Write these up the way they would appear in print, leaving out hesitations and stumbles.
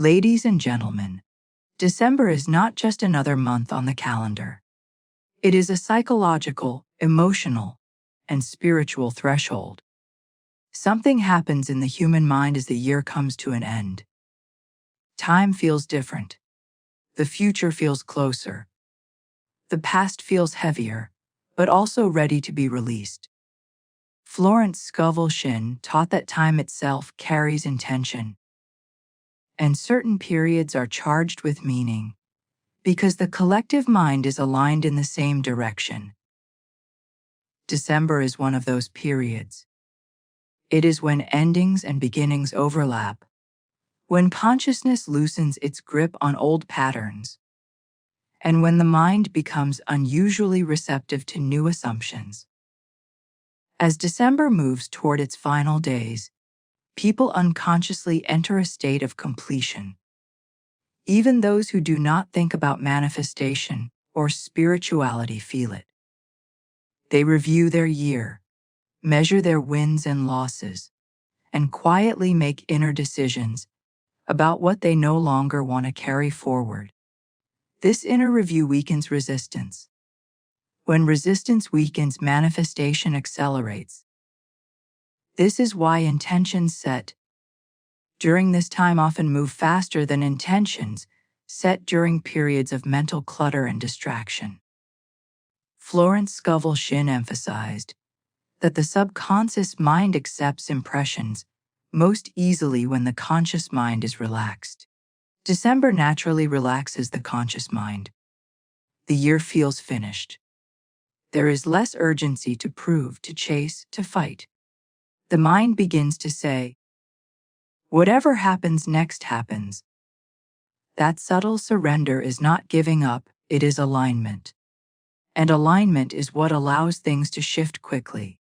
Ladies and gentlemen, December is not just another month on the calendar. It is a psychological, emotional, and spiritual threshold. Something happens in the human mind as the year comes to an end. Time feels different. The future feels closer. The past feels heavier, but also ready to be released. Florence Scovel Shinn taught that time itself carries intention, and certain periods are charged with meaning, because the collective mind is aligned in the same direction. December is one of those periods. It is when endings and beginnings overlap, when consciousness loosens its grip on old patterns, and when the mind becomes unusually receptive to new assumptions. As December moves toward its final days, people unconsciously enter a state of completion. Even those who do not think about manifestation or spirituality feel it. They review their year, measure their wins and losses, and quietly make inner decisions about what they no longer want to carry forward. This inner review weakens resistance. When resistance weakens, manifestation accelerates. This is why intentions set during this time often move faster than intentions set during periods of mental clutter and distraction. Florence Scovel Shinn emphasized that the subconscious mind accepts impressions most easily when the conscious mind is relaxed. December naturally relaxes the conscious mind. The year feels finished. There is less urgency to prove, to chase, to fight. The mind begins to say, "Whatever happens next happens." That subtle surrender is not giving up, it is alignment. And alignment is what allows things to shift quickly.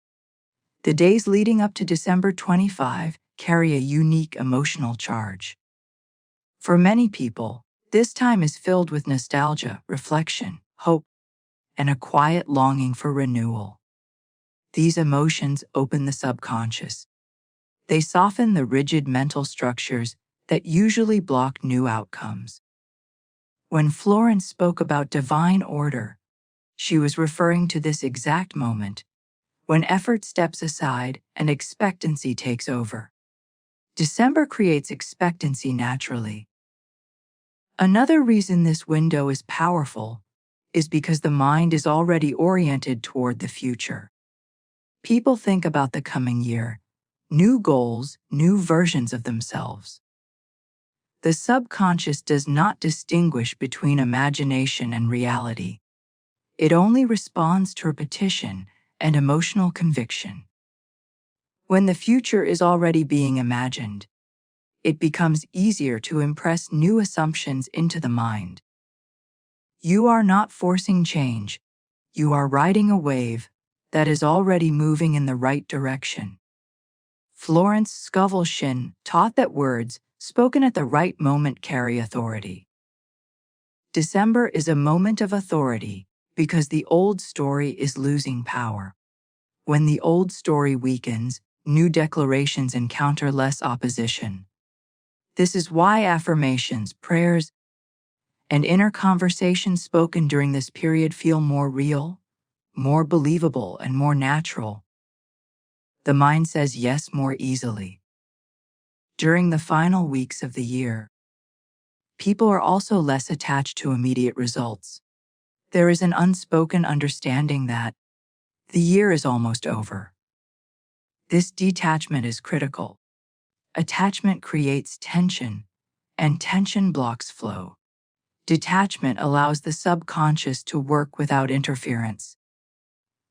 The days leading up to December 25 carry a unique emotional charge. For many people, this time is filled with nostalgia, reflection, hope, and a quiet longing for renewal. These emotions open the subconscious. They soften the rigid mental structures that usually block new outcomes. When Florence spoke about divine order, she was referring to this exact moment, when effort steps aside and expectancy takes over. December creates expectancy naturally. Another reason this window is powerful is because the mind is already oriented toward the future. People think about the coming year, new goals, new versions of themselves. The subconscious does not distinguish between imagination and reality. It only responds to repetition and emotional conviction. When the future is already being imagined, it becomes easier to impress new assumptions into the mind. You are not forcing change, you are riding a wave that is already moving in the right direction. Florence Scovel Shinn taught that words spoken at the right moment carry authority. December is a moment of authority because the old story is losing power. When the old story weakens, new declarations encounter less opposition. This is why affirmations, prayers, and inner conversations spoken during this period feel more real, more believable, and more natural. The mind says yes more easily. During the final weeks of the year, people are also less attached to immediate results. There is an unspoken understanding that the year is almost over. This detachment is critical. Attachment creates tension, and tension blocks flow. Detachment allows the subconscious to work without interference.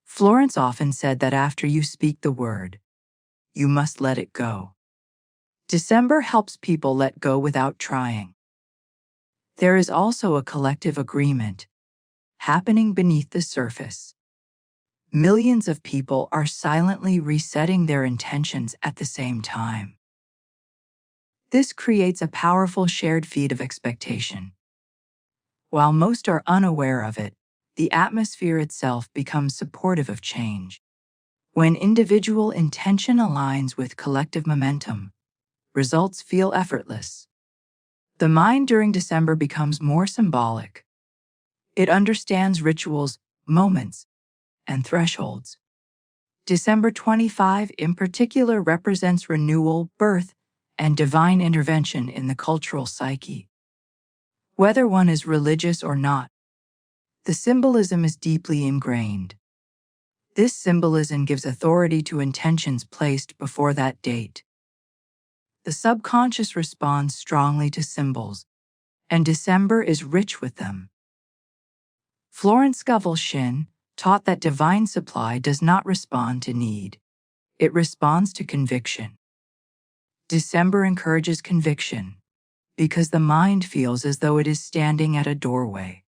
Florence often said that after you speak the word, you must let it go. December helps people let go without trying. There is also a collective agreement happening beneath the surface. Millions of people are silently resetting their intentions at the same time. This creates a powerful shared feed of expectation. While most are unaware of it, the atmosphere itself becomes supportive of change. When individual intention aligns with collective momentum, results feel effortless. The mind during December becomes more symbolic. It understands rituals, moments, and thresholds. December 25 in particular represents renewal, birth, and divine intervention in the cultural psyche. Whether one is religious or not, the symbolism is deeply ingrained. This symbolism gives authority to intentions placed before that date. The subconscious responds strongly to symbols, and December is rich with them. Florence Scovel Shinn taught that divine supply does not respond to need. It responds to conviction. December encourages conviction because the mind feels as though it is standing at a doorway.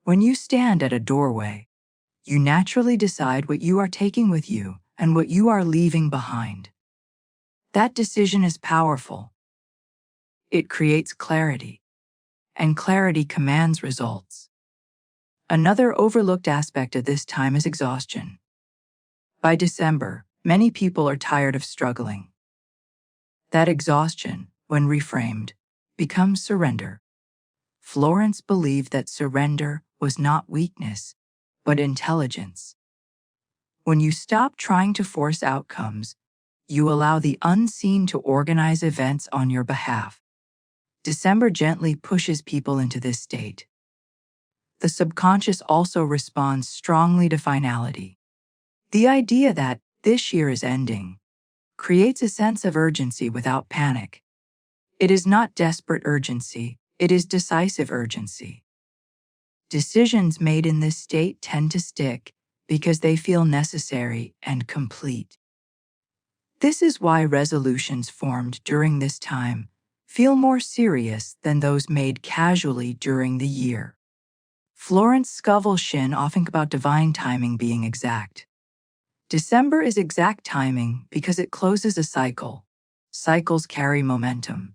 When you stand at a doorway, you naturally decide what you are taking with you and what you are leaving behind. That decision is powerful. It creates clarity, and clarity commands results. Another overlooked aspect of this time is exhaustion. By December, many people are tired of struggling. That exhaustion, when reframed, becomes surrender. Florence believed that surrender was not weakness, but intelligence. When you stop trying to force outcomes, you allow the unseen to organize events on your behalf. December gently pushes people into this state. The subconscious also responds strongly to finality. The idea that this year is ending creates a sense of urgency without panic. It is not desperate urgency, it is decisive urgency. Decisions made in this state tend to stick because they feel necessary and complete. This is why resolutions formed during this time feel more serious than those made casually during the year. Florence Scovel Shinn often about divine timing being exact. December is exact timing because it closes a cycle. Cycles carry momentum.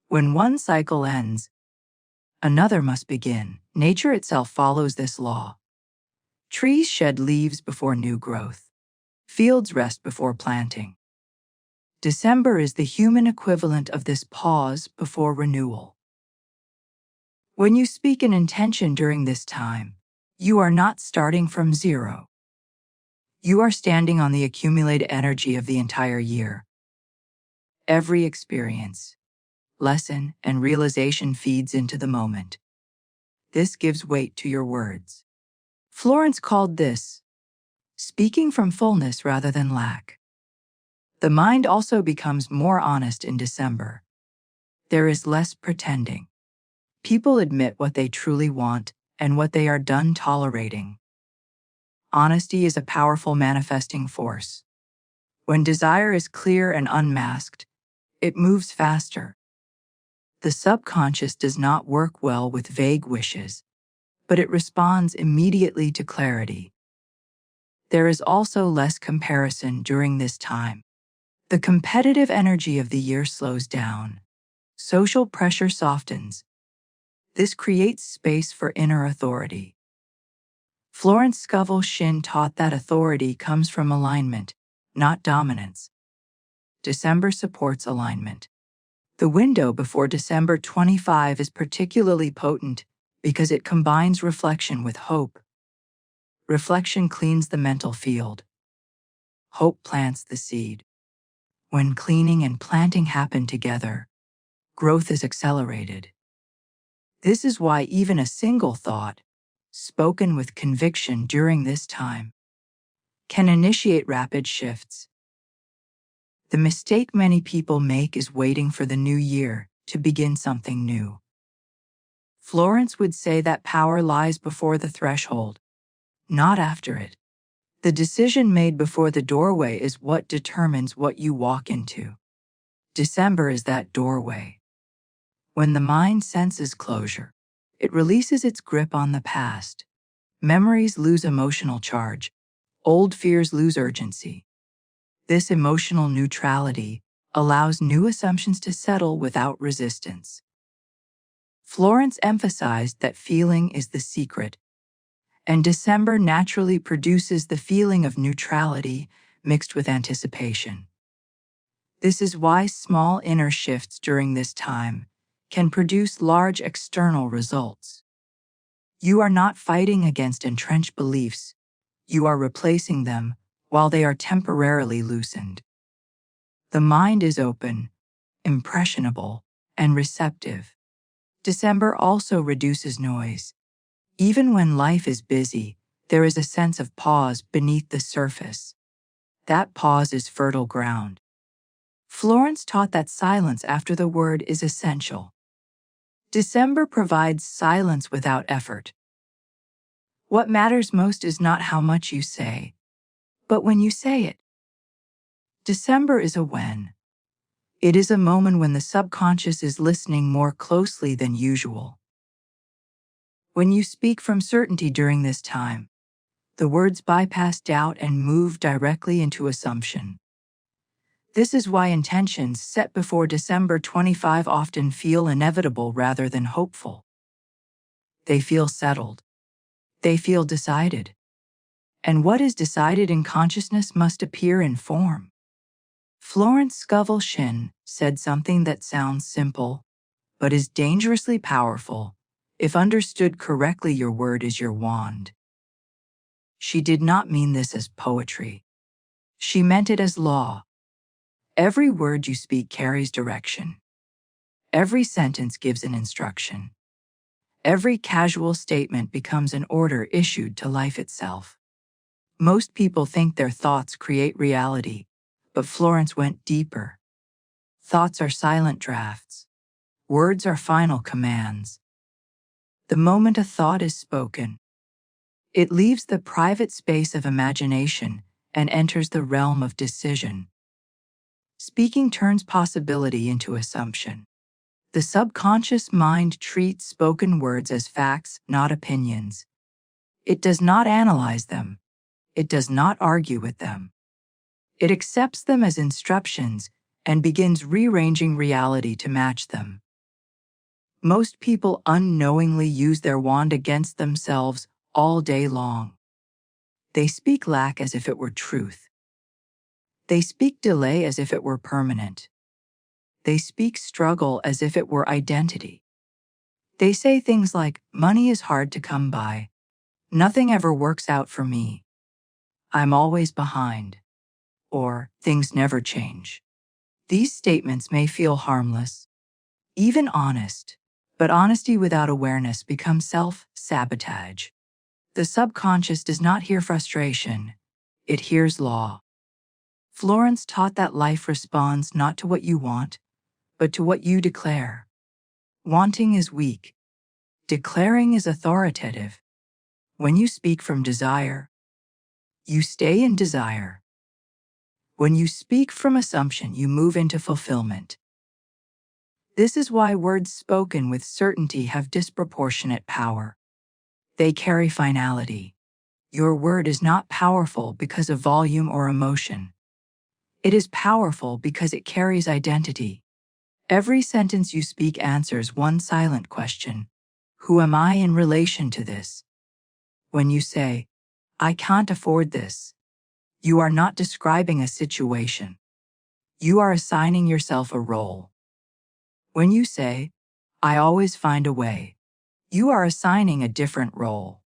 When one cycle ends, another must begin. Nature itself follows this law. Trees shed leaves before new growth. Fields rest before planting. December is the human equivalent of this pause before renewal. When you speak an intention during this time, you are not starting from zero. You are standing on the accumulated energy of the entire year. Every experience, lesson, and realization feeds into the moment. This gives weight to your words. Florence called this speaking from fullness rather than lack. The mind also becomes more honest in December. There is less pretending. People admit what they truly want and what they are done tolerating. Honesty is a powerful manifesting force. When desire is clear and unmasked, it moves faster. The subconscious does not work well with vague wishes, but it responds immediately to clarity. There is also less comparison during this time. The competitive energy of the year slows down. Social pressure softens. This creates space for inner authority. Florence Scovel Shinn taught that authority comes from alignment, not dominance. December supports alignment. The window before December 25 is particularly potent because it combines reflection with hope. Reflection cleans the mental field. Hope plants the seed. When cleaning and planting happen together, growth is accelerated. This is why even a single thought, spoken with conviction during this time, can initiate rapid shifts. The mistake many people make is waiting for the new year to begin something new. Florence would say that power lies before the threshold, not after it. The decision made before the doorway is what determines what you walk into. December is that doorway. When the mind senses closure, it releases its grip on the past. Memories lose emotional charge. Old fears lose urgency. This emotional neutrality allows new assumptions to settle without resistance. Florence emphasized that feeling is the secret, and December naturally produces the feeling of neutrality mixed with anticipation. This is why small inner shifts during this time can produce large external results. You are not fighting against entrenched beliefs, you are replacing them while they are temporarily loosened. The mind is open, impressionable, and receptive. December also reduces noise. Even when life is busy, there is a sense of pause beneath the surface. That pause is fertile ground. Florence taught that silence after the word is essential. December provides silence without effort. What matters most is not how much you say, but when you say it. December is a when. It is a moment when the subconscious is listening more closely than usual. When you speak from certainty during this time, the words bypass doubt and move directly into assumption. This is why intentions set before December 25 often feel inevitable rather than hopeful. They feel settled. They feel decided. And what is decided in consciousness must appear in form. Florence Scovel Shinn said something that sounds simple, but is dangerously powerful. If understood correctly, your word is your wand. She did not mean this as poetry. She meant it as law. Every word you speak carries direction. Every sentence gives an instruction. Every casual statement becomes an order issued to life itself. Most people think their thoughts create reality, but Florence went deeper. Thoughts are silent drafts. Words are final commands. The moment a thought is spoken, it leaves the private space of imagination and enters the realm of decision. Speaking turns possibility into assumption. The subconscious mind treats spoken words as facts, not opinions. It does not analyze them. It does not argue with them. It accepts them as instructions and begins rearranging reality to match them. Most people unknowingly use their wand against themselves all day long. They speak lack as if it were truth. They speak delay as if it were permanent. They speak struggle as if it were identity. They say things like, money is hard to come by. Nothing ever works out for me. I'm always behind. Or, things never change. These statements may feel harmless, even honest, but honesty without awareness becomes self-sabotage. The subconscious does not hear frustration, it hears law. Florence taught that life responds not to what you want, but to what you declare. Wanting is weak. Declaring is authoritative. When you speak from desire, you stay in desire. When you speak from assumption, you move into fulfillment. This is why words spoken with certainty have disproportionate power. They carry finality. Your word is not powerful because of volume or emotion. It is powerful because it carries identity. Every sentence you speak answers one silent question. Who am I in relation to this? When you say, I can't afford this, you are not describing a situation. You are assigning yourself a role. When you say, I always find a way, you are assigning a different role.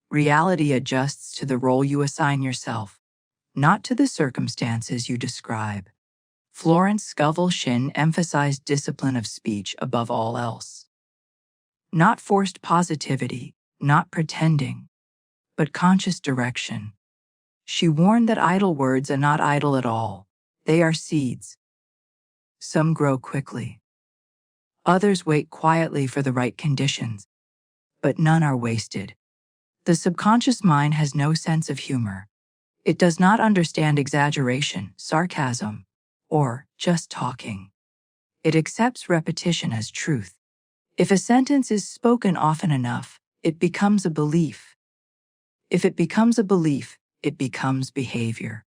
Reality adjusts to the role you assign yourself, not to the circumstances you describe. Florence Scovel Shinn emphasized discipline of speech above all else. Not forced positivity, not pretending, but conscious direction. She warned that idle words are not idle at all. They are seeds. Some grow quickly. Others wait quietly for the right conditions, but none are wasted. The subconscious mind has no sense of humor. It does not understand exaggeration, sarcasm, or just talking. It accepts repetition as truth. If a sentence is spoken often enough, it becomes a belief. If it becomes a belief, it becomes behavior.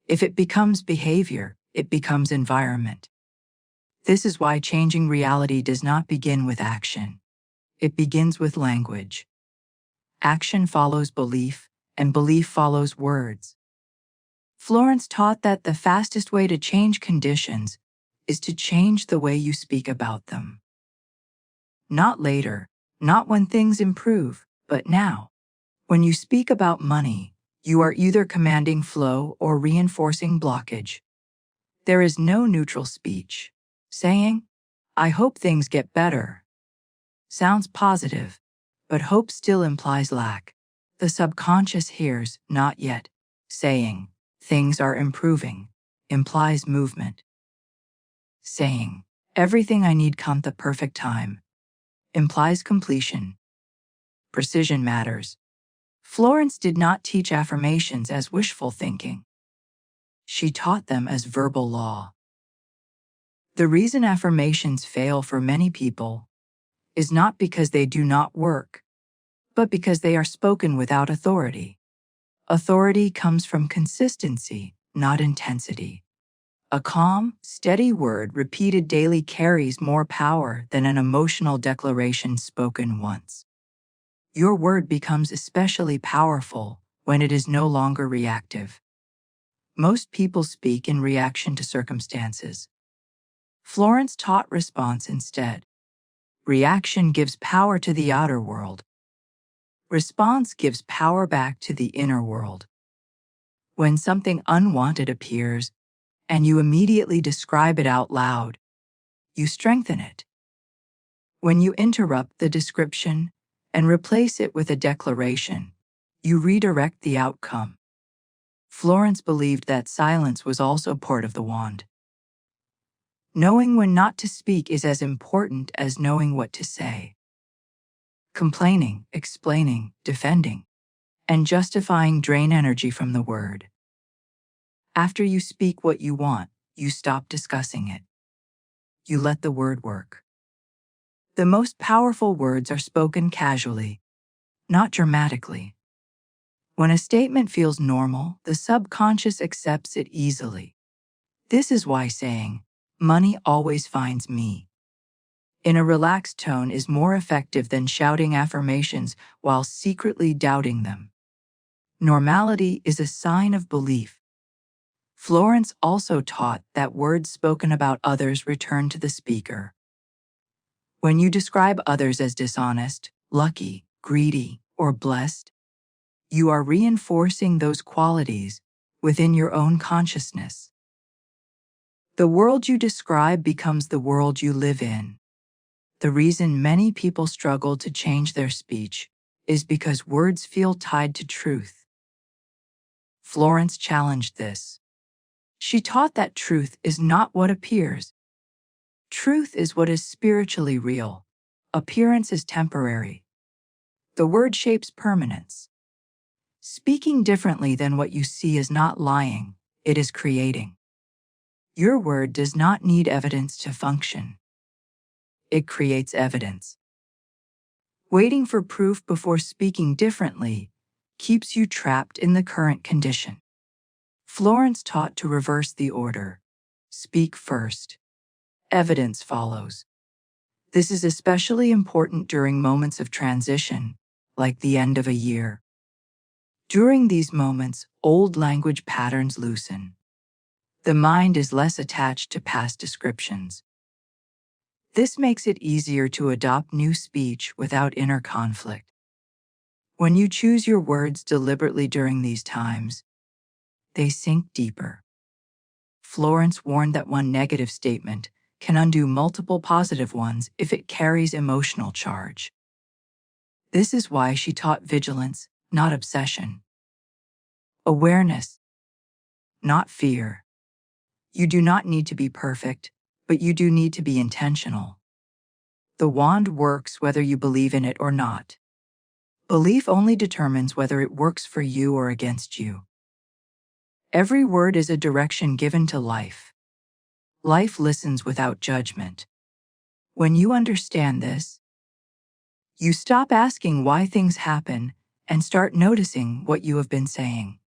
If it becomes behavior, it becomes environment. This is why changing reality does not begin with action. It begins with language. Action follows belief, and belief follows words. Florence taught that the fastest way to change conditions is to change the way you speak about them. Not later, not when things improve, but now. When you speak about money, you are either commanding flow or reinforcing blockage. There is no neutral speech. Saying, "I hope things get better," sounds positive, but hope still implies lack. The subconscious hears, "not yet." Saying, "things are improving," implies movement. Saying, "everything I need come the perfect time," implies completion. Precision matters. Florence did not teach affirmations as wishful thinking. She taught them as verbal law. The reason affirmations fail for many people is not because they do not work, but because they are spoken without authority. Authority comes from consistency, not intensity. A calm, steady word repeated daily carries more power than an emotional declaration spoken once. Your word becomes especially powerful when it is no longer reactive. Most people speak in reaction to circumstances. Florence taught response instead. Reaction gives power to the outer world. Response gives power back to the inner world. When something unwanted appears, and you immediately describe it out loud, you strengthen it. When you interrupt the description and replace it with a declaration, you redirect the outcome. Florence believed that silence was also part of the wand. Knowing when not to speak is as important as knowing what to say. Complaining, explaining, defending, and justifying drain energy from the word. After you speak what you want, you stop discussing it. You let the word work. The most powerful words are spoken casually, not dramatically. When a statement feels normal, the subconscious accepts it easily. This is why saying, "money always finds me," in a relaxed tone is more effective than shouting affirmations while secretly doubting them. Normality is a sign of belief. Florence also taught that words spoken about others return to the speaker. When you describe others as dishonest, lucky, greedy, or blessed, you are reinforcing those qualities within your own consciousness. The world you describe becomes the world you live in. The reason many people struggle to change their speech is because words feel tied to truth. Florence challenged this. She taught that truth is not what appears. Truth is what is spiritually real. Appearance is temporary. The word shapes permanence. Speaking differently than what you see is not lying, it is creating. Your word does not need evidence to function. It creates evidence. Waiting for proof before speaking differently keeps you trapped in the current condition. Florence taught to reverse the order. Speak first. Evidence follows. This is especially important during moments of transition, like the end of a year. During these moments, old language patterns loosen. The mind is less attached to past descriptions. This makes it easier to adopt new speech without inner conflict. When you choose your words deliberately during these times, they sink deeper. Florence warned that one negative statement can undo multiple positive ones if it carries emotional charge. This is why she taught vigilance, not obsession. Awareness, not fear. You do not need to be perfect, but you do need to be intentional. The wand works whether you believe in it or not. Belief only determines whether it works for you or against you. Every word is a direction given to life. Life listens without judgment. When you understand this, you stop asking why things happen and start noticing what you have been saying.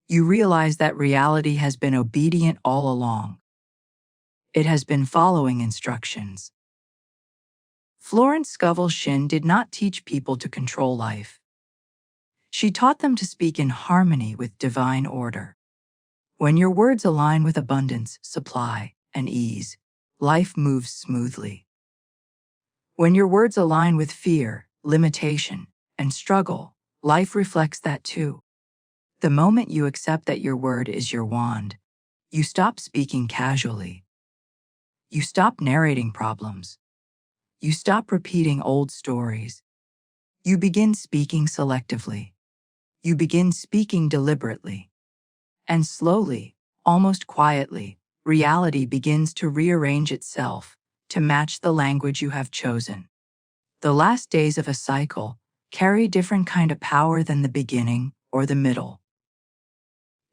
You realize that reality has been obedient all along. It has been following instructions. Florence Scovel Shinn did not teach people to control life. She taught them to speak in harmony with divine order. When your words align with abundance, supply, and ease, life moves smoothly. When your words align with fear, limitation, and struggle, life reflects that too. The moment you accept that your word is your wand, you stop speaking casually. You stop narrating problems. You stop repeating old stories. You begin speaking selectively. You begin speaking deliberately. And slowly, almost quietly, reality begins to rearrange itself to match the language you have chosen. The last days of a cycle carry different kind of power than the beginning or the middle.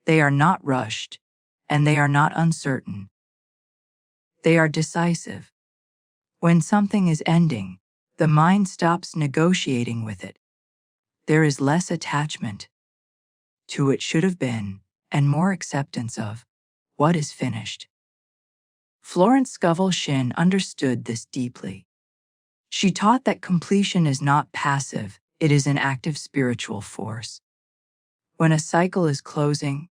They are not rushed, and they are not uncertain. They are decisive. When something is ending, the mind stops negotiating with it. There is less attachment to what should have been and more acceptance of what is finished. Florence Scovel Shinn understood this deeply. She taught that completion is not passive, it is an active spiritual force. When a cycle is closing,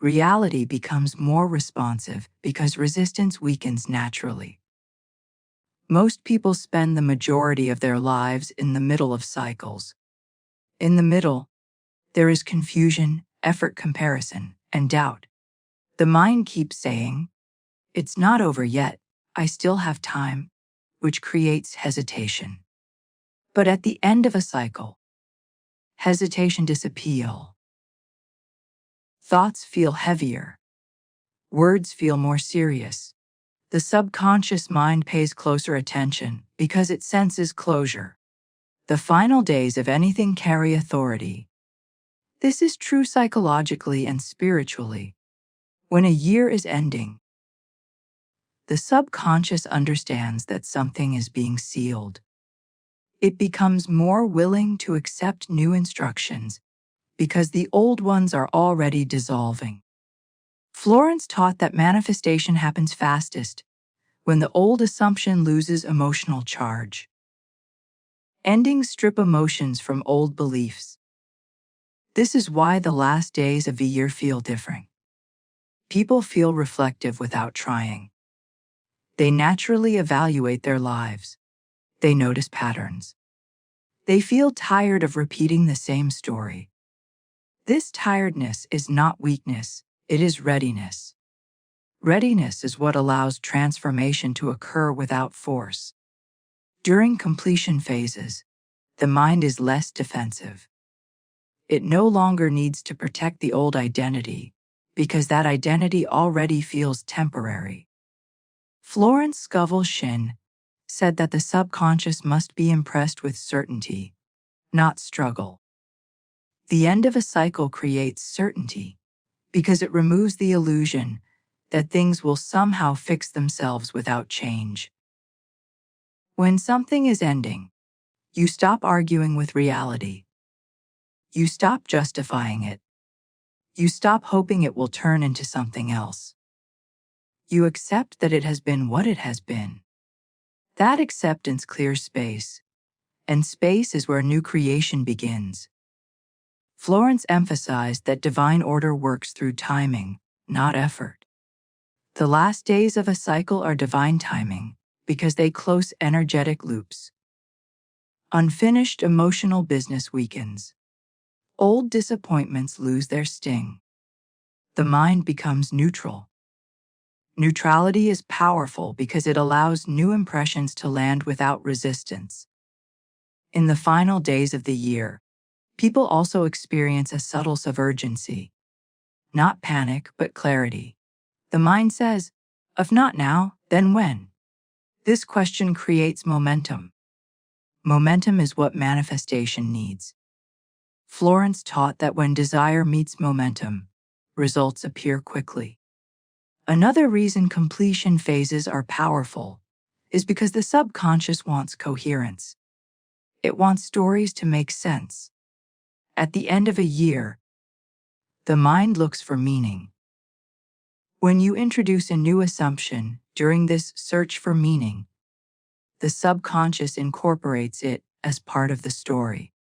reality becomes more responsive because resistance weakens naturally. Most people spend the majority of their lives in the middle of cycles. In the middle, there is confusion, effort comparison, and doubt. The mind keeps saying, "It's not over yet, I still have time," which creates hesitation. But at the end of a cycle, hesitation disappears. Thoughts feel heavier. Words feel more serious. The subconscious mind pays closer attention because it senses closure. The final days of anything carry authority. This is true psychologically and spiritually. When a year is ending, the subconscious understands that something is being sealed. It becomes more willing to accept new instructions because the old ones are already dissolving. Florence taught that manifestation happens fastest when the old assumption loses emotional charge. Endings strip emotions from old beliefs. This is why the last days of the year feel different. People feel reflective without trying. They naturally evaluate their lives. They notice patterns. They feel tired of repeating the same story. This tiredness is not weakness, it is readiness. Readiness is what allows transformation to occur without force. During completion phases, the mind is less defensive. It no longer needs to protect the old identity because that identity already feels temporary. Florence Scovel Shinn said that the subconscious must be impressed with certainty, not struggle. The end of a cycle creates certainty because it removes the illusion that things will somehow fix themselves without change. When something is ending, you stop arguing with reality. You stop justifying it. You stop hoping it will turn into something else. You accept that it has been what it has been. That acceptance clears space, and space is where new creation begins. Florence emphasized that divine order works through timing, not effort. The last days of a cycle are divine timing because they close energetic loops. Unfinished emotional business weakens. Old disappointments lose their sting. The mind becomes neutral. Neutrality is powerful because it allows new impressions to land without resistance. In the final days of the year, people also experience a subtle urgency. Not panic, but clarity. The mind says, "If not now, then when?" This question creates momentum. Momentum is what manifestation needs. Florence taught that when desire meets momentum, results appear quickly. Another reason completion phases are powerful is because the subconscious wants coherence. It wants stories to make sense. At the end of a year, the mind looks for meaning. When you introduce a new assumption during this search for meaning, the subconscious incorporates it as part of the story.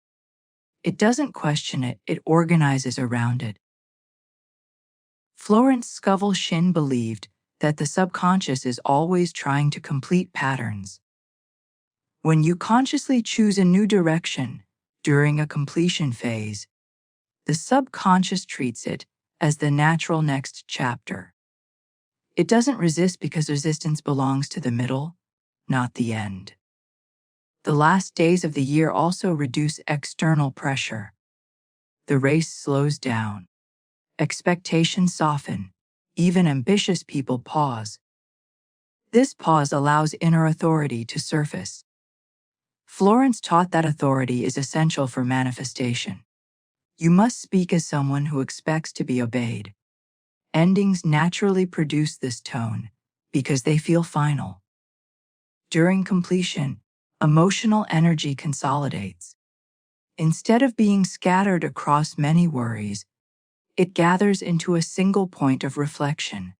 It doesn't question it, it organizes around it. Florence Scovel Shinn believed that the subconscious is always trying to complete patterns. When you consciously choose a new direction during a completion phase, the subconscious treats it as the natural next chapter. It doesn't resist because resistance belongs to the middle, not the end. The last days of the year also reduce external pressure. The race slows down. Expectations soften. Even ambitious people pause. This pause allows inner authority to surface. Florence taught that authority is essential for manifestation. You must speak as someone who expects to be obeyed. Endings naturally produce this tone because they feel final. During completion, emotional energy consolidates. Instead of being scattered across many worries, it gathers into a single point of reflection.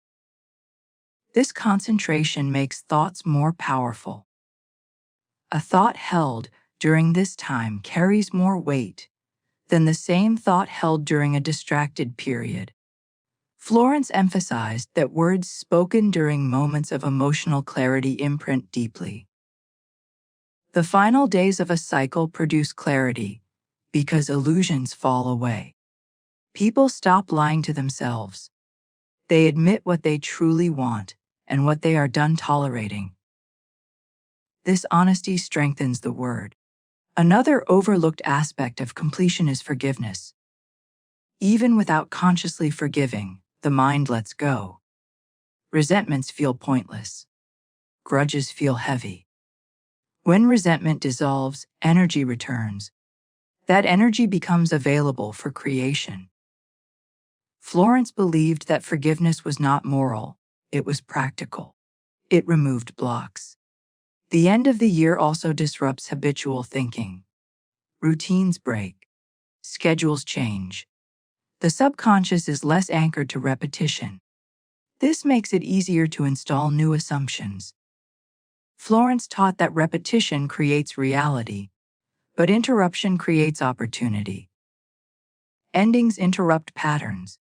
This concentration makes thoughts more powerful. A thought held during this time carries more weight than the same thought held during a distracted period. Florence emphasized that words spoken during moments of emotional clarity imprint deeply. The final days of a cycle produce clarity because illusions fall away. People stop lying to themselves. They admit what they truly want and what they are done tolerating. This honesty strengthens the word. Another overlooked aspect of completion is forgiveness. Even without consciously forgiving, the mind lets go. Resentments feel pointless. Grudges feel heavy. When resentment dissolves, energy returns. That energy becomes available for creation. Florence believed that forgiveness was not moral, it was practical. It removed blocks. The end of the year also disrupts habitual thinking. Routines break. Schedules change. The subconscious is less anchored to repetition. This makes it easier to install new assumptions. Florence taught that repetition creates reality, but interruption creates opportunity. Endings interrupt patterns.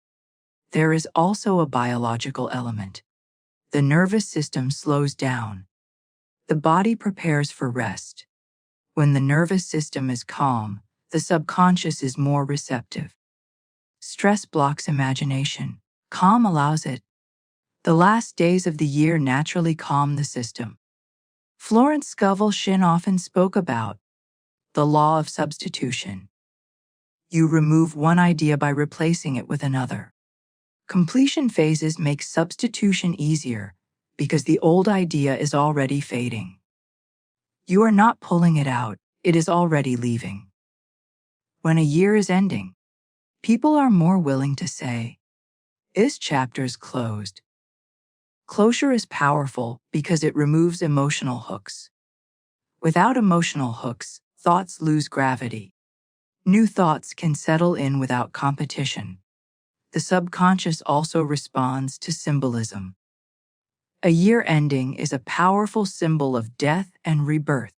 There is also a biological element. The nervous system slows down. The body prepares for rest. When the nervous system is calm, the subconscious is more receptive. Stress blocks imagination. Calm allows it. The last days of the year naturally calm the system. Florence Scovel Shinn often spoke about the law of substitution. You remove one idea by replacing it with another. Completion phases make substitution easier because the old idea is already fading. You are not pulling it out, it is already leaving. When a year is ending, people are more willing to say, "This chapter's closed." Closure is powerful because it removes emotional hooks. Without emotional hooks, thoughts lose gravity. New thoughts can settle in without competition. The subconscious also responds to symbolism. A year ending is a powerful symbol of death and rebirth.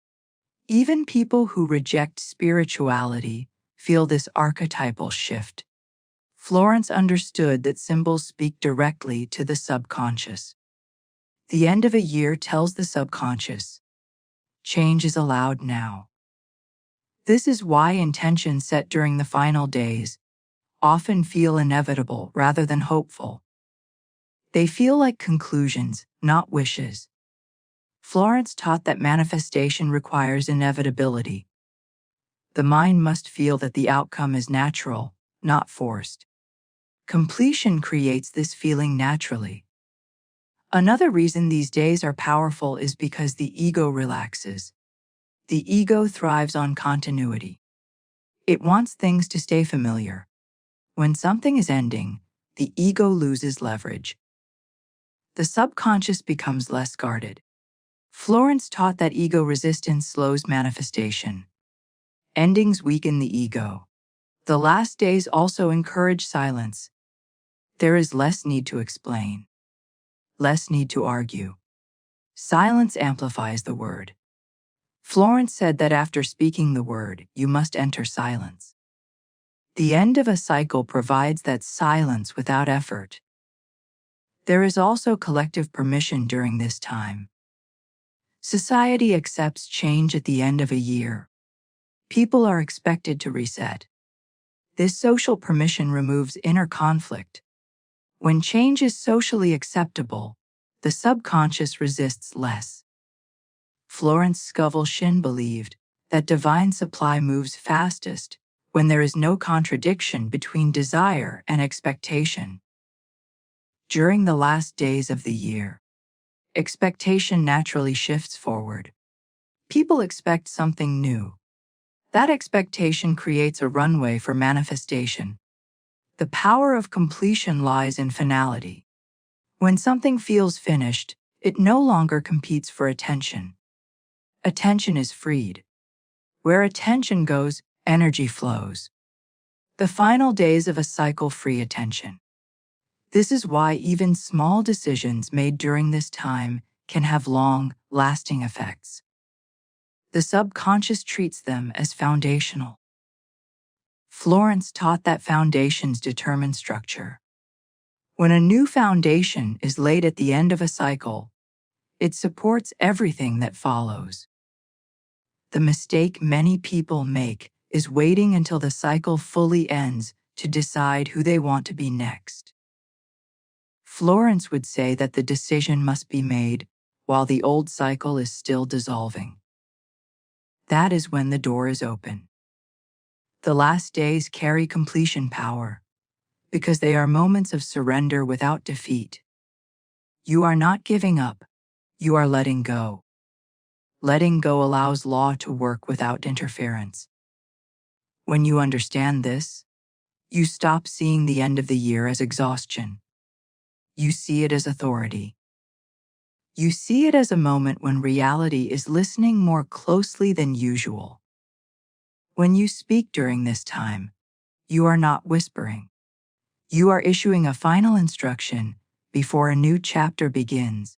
Even people who reject spirituality feel this archetypal shift. Florence understood that symbols speak directly to the subconscious. The end of a year tells the subconscious, change is allowed now. This is why intentions set during the final days often feel inevitable rather than hopeful. They feel like conclusions, not wishes. Florence taught that manifestation requires inevitability. The mind must feel that the outcome is natural, not forced. Completion creates this feeling naturally. Another reason these days are powerful is because the ego relaxes. The ego thrives on continuity. It wants things to stay familiar. When something is ending, the ego loses leverage. The subconscious becomes less guarded. Florence taught that ego resistance slows manifestation. Endings weaken the ego. The last days also encourage silence. There is less need to explain, less need to argue. Silence amplifies the word. Florence said that after speaking the word, you must enter silence. The end of a cycle provides that silence without effort. There is also collective permission during this time. Society accepts change at the end of a year. People are expected to reset. This social permission removes inner conflict. When change is socially acceptable, the subconscious resists less. Florence Scovel Shinn believed that divine supply moves fastest when there is no contradiction between desire and expectation. During the last days of the year, expectation naturally shifts forward. People expect something new. That expectation creates a runway for manifestation. The power of completion lies in finality. When something feels finished, it no longer competes for attention. Attention is freed. Where attention goes, energy flows. The final days of a cycle free attention. This is why even small decisions made during this time can have long, lasting effects. The subconscious treats them as foundational. Florence taught that foundations determine structure. When a new foundation is laid at the end of a cycle, it supports everything that follows. The mistake many people make is waiting until the cycle fully ends to decide who they want to be next. Florence would say that the decision must be made while the old cycle is still dissolving. That is when the door is open. The last days carry completion power because they are moments of surrender without defeat. You are not giving up, you are letting go. Letting go allows law to work without interference. When you understand this, you stop seeing the end of the year as exhaustion. You see it as authority. You see it as a moment when reality is listening more closely than usual. When you speak during this time, you are not whispering. You are issuing a final instruction before a new chapter begins.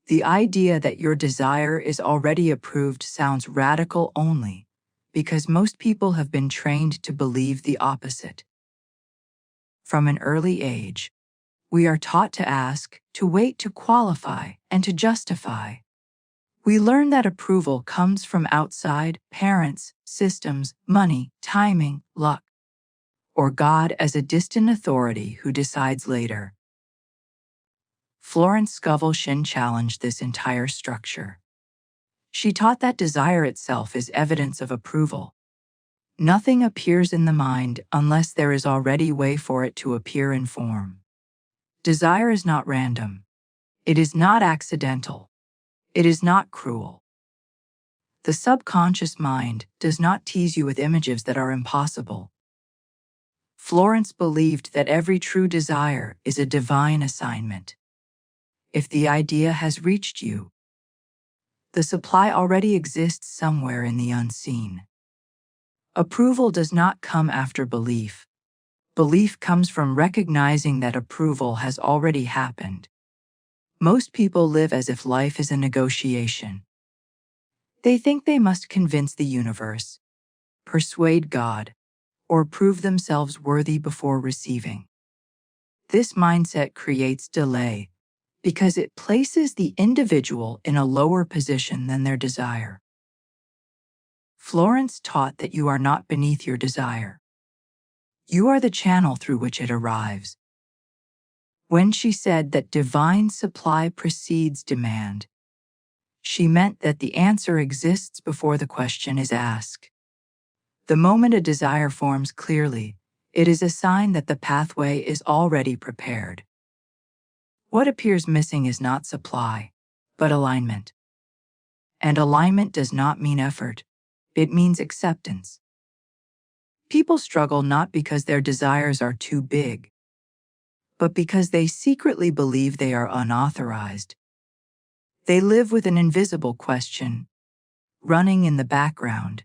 The idea that your desire is already approved sounds radical only because most people have been trained to believe the opposite. From an early age, we are taught to ask, to wait, to qualify, and to justify. We learn that approval comes from outside, parents, systems, money, timing, luck, or God as a distant authority who decides later. Florence Scovel Shinn challenged this entire structure. She taught that desire itself is evidence of approval. Nothing appears in the mind unless there is already way for it to appear in form. Desire is not random. It is not accidental. It is not cruel. The subconscious mind does not tease you with images that are impossible. Florence believed that every true desire is a divine assignment. If the idea has reached you, the supply already exists somewhere in the unseen. Approval does not come after belief. Belief comes from recognizing that approval has already happened. Most people live as if life is a negotiation. They think they must convince the universe, persuade God, or prove themselves worthy before receiving. This mindset creates delay because it places the individual in a lower position than their desire. Florence taught that you are not beneath your desire. You are the channel through which it arrives. When she said that divine supply precedes demand, she meant that the answer exists before the question is asked. The moment a desire forms clearly, it is a sign that the pathway is already prepared. What appears missing is not supply, but alignment. And alignment does not mean effort, it means acceptance. People struggle not because their desires are too big, but because they secretly believe they are unauthorized. They live with an invisible question, running in the background.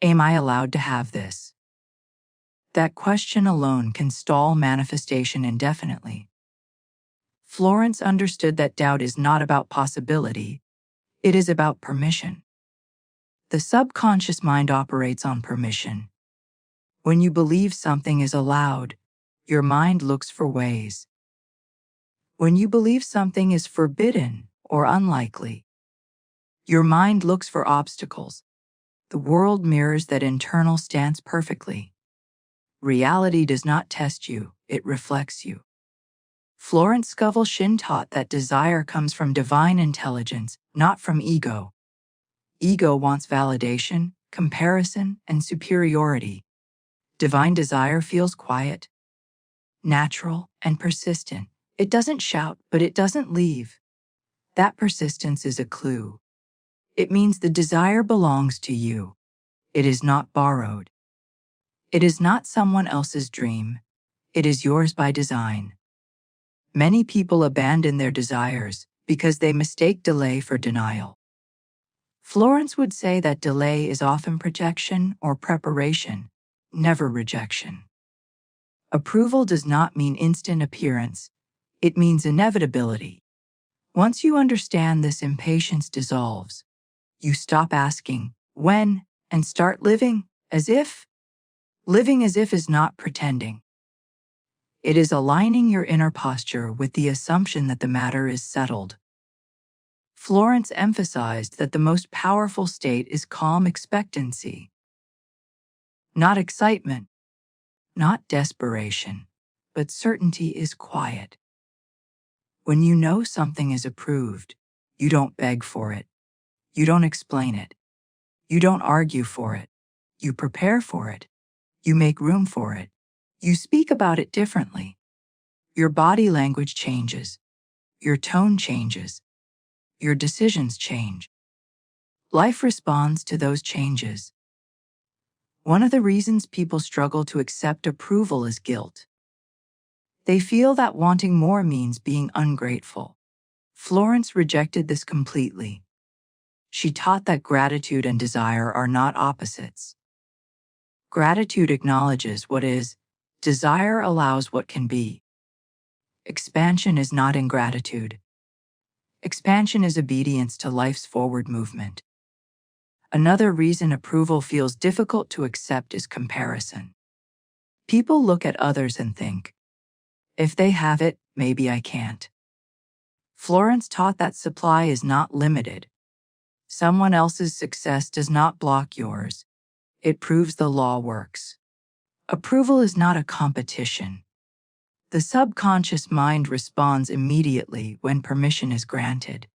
Am I allowed to have this? That question alone can stall manifestation indefinitely. Florence understood that doubt is not about possibility, it is about permission. The subconscious mind operates on permission. When you believe something is allowed, your mind looks for ways. When you believe something is forbidden or unlikely, Your mind looks for obstacles. The world mirrors that internal stance perfectly. Reality does not test you, it reflects you. Florence Scovel Shinn taught that desire comes from divine intelligence, not from ego. Ego wants validation, comparison, and superiority. Divine desire feels quiet, natural, and persistent. It doesn't shout, but it doesn't leave. That persistence is a clue. It means the desire belongs to you. It is not borrowed. It is not someone else's dream. It is yours by design. Many people abandon their desires because they mistake delay for denial. Florence would say that delay is often protection or preparation, never rejection. Approval does not mean instant appearance. It means inevitability. Once you understand this, impatience dissolves. You stop asking, when, and start living as if. Living as if is not pretending. It is aligning your inner posture with the assumption that the matter is settled. Florence emphasized that the most powerful state is calm expectancy. Not excitement, not desperation, but certainty is quiet. When you know something is approved, you don't beg for it. You don't explain it. You don't argue for it. You prepare for it. You make room for it. You speak about it differently. Your body language changes. Your tone changes. Your decisions change. Life responds to those changes. One of the reasons people struggle to accept approval is guilt. They feel that wanting more means being ungrateful. Florence rejected this completely. She taught that gratitude and desire are not opposites. Gratitude acknowledges what is, desire allows what can be. Expansion is not ingratitude. Expansion is obedience to life's forward movement. Another reason approval feels difficult to accept is comparison. People look at others and think, if they have it, maybe I can't. Florence taught that supply is not limited. Someone else's success does not block yours. It proves the law works. Approval is not a competition. The subconscious mind responds immediately when permission is granted.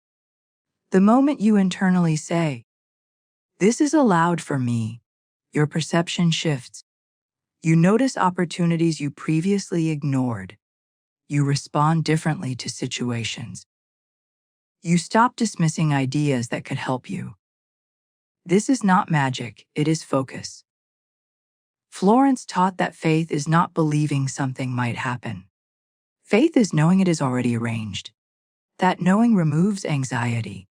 The moment you internally say, "This is allowed for me," your perception shifts. You notice opportunities you previously ignored. You respond differently to situations. You stop dismissing ideas that could help you. This is not magic, it is focus. Florence taught that faith is not believing something might happen. Faith is knowing it is already arranged. That knowing removes anxiety.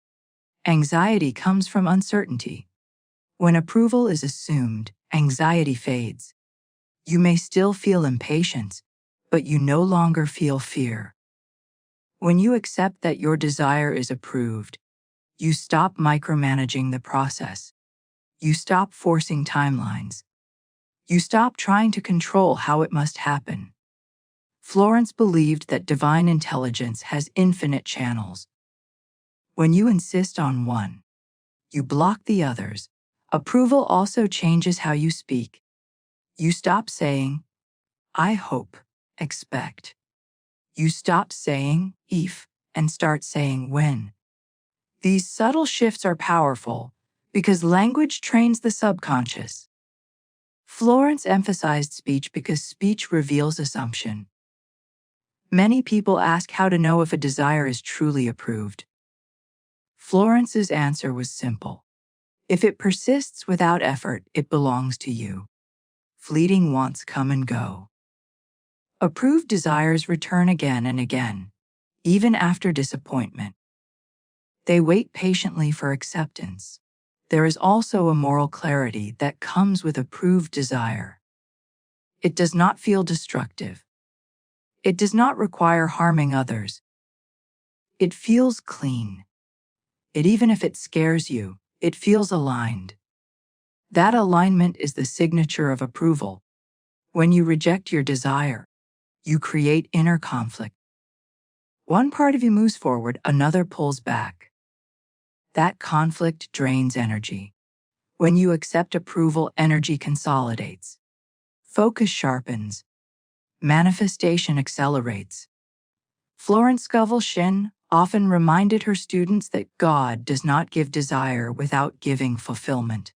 Anxiety comes from uncertainty. When approval is assumed, anxiety fades. You may still feel impatience, but you no longer feel fear. When you accept that your desire is approved, you stop micromanaging the process. You stop forcing timelines. You stop trying to control how it must happen. Florence believed that divine intelligence has infinite channels. When you insist on one, you block the others. Approval also changes how you speak. You stop saying, "I hope, expect." You stop saying, "if," and start saying, "when." These subtle shifts are powerful because language trains the subconscious. Florence emphasized speech because speech reveals assumption. Many people ask how to know if a desire is truly approved. Florence's answer was simple. If it persists without effort, it belongs to you. Fleeting wants come and go. Approved desires return again and again, even after disappointment. They wait patiently for acceptance. There is also a moral clarity that comes with approved desire. It does not feel destructive. It does not require harming others. It feels clean. Even if it scares you, it feels aligned. That alignment is the signature of approval. When you reject your desire, you create inner conflict. One part of you moves forward, another pulls back. That conflict drains energy. When you accept approval, energy consolidates. Focus sharpens. Manifestation accelerates. Florence Scovel Shinn often reminded her students that God does not give desire without giving fulfillment.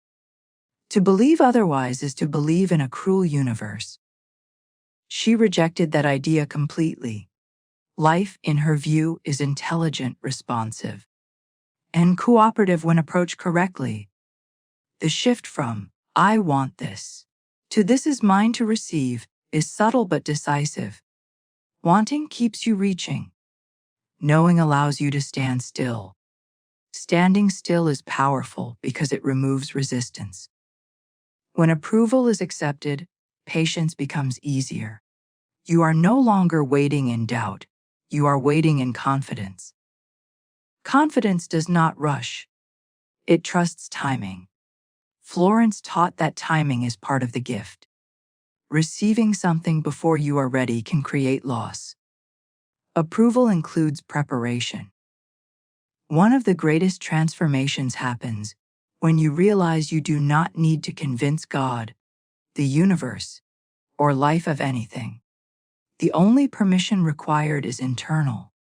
To believe otherwise is to believe in a cruel universe. She rejected that idea completely. Life, in her view, is intelligent, responsive, and cooperative when approached correctly. The shift from, "I want this," to "this is mine to receive," is subtle but decisive. Wanting keeps you reaching. Knowing allows you to stand still. Standing still is powerful because it removes resistance. When approval is accepted, patience becomes easier. You are no longer waiting in doubt. You are waiting in confidence. Confidence does not rush. It trusts timing. Florence taught that timing is part of the gift. Receiving something before you are ready can create loss. Approval includes preparation. One of the greatest transformations happens when you realize you do not need to convince God, the universe, or life of anything. The only permission required is internal.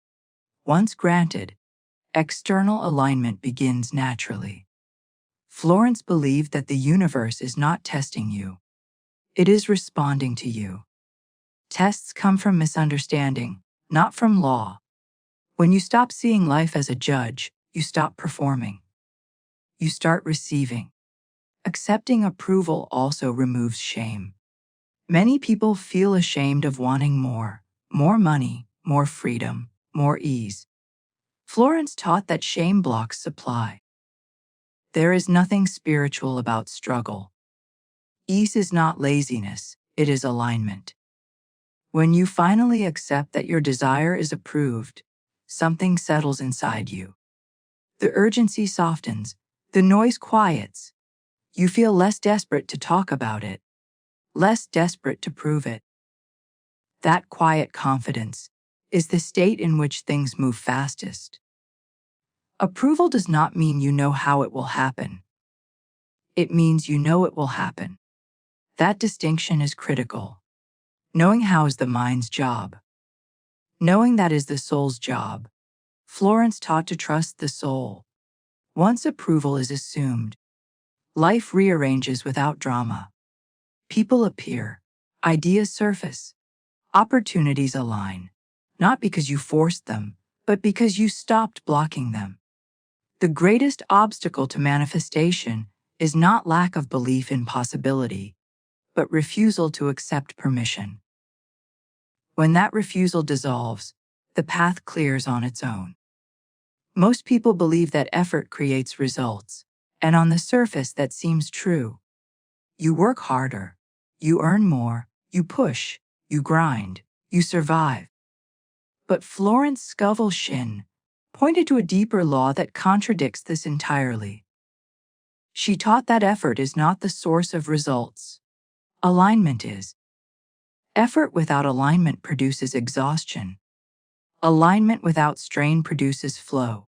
Once granted, external alignment begins naturally. Florence believed that the universe is not testing you. It is responding to you. Tests come from misunderstanding, not from law. When you stop seeing life as a judge, you stop performing. You start receiving. Accepting approval also removes shame. Many people feel ashamed of wanting more money, more freedom, more ease. Florence taught that shame blocks supply. There is nothing spiritual about struggle. Ease is not laziness, it is alignment. When you finally accept that your desire is approved, something settles inside you. The urgency softens, the noise quiets. You feel less desperate to talk about it, less desperate to prove it. That quiet confidence is the state in which things move fastest. Approval does not mean you know how it will happen. It means you know it will happen. That distinction is critical. Knowing how is the mind's job. Knowing that is the soul's job. Florence taught to trust the soul. Once approval is assumed, life rearranges without drama. People appear, ideas surface, opportunities align, not because you forced them, but because you stopped blocking them. The greatest obstacle to manifestation is not lack of belief in possibility, but refusal to accept permission. When that refusal dissolves, the path clears on its own. Most people believe that effort creates results, and on the surface that seems true. You work harder, you earn more, you push, you grind, you survive. But Florence Scovel Shinn pointed to a deeper law that contradicts this entirely. She taught that effort is not the source of results. Alignment is. Effort without alignment produces exhaustion. Alignment without strain produces flow.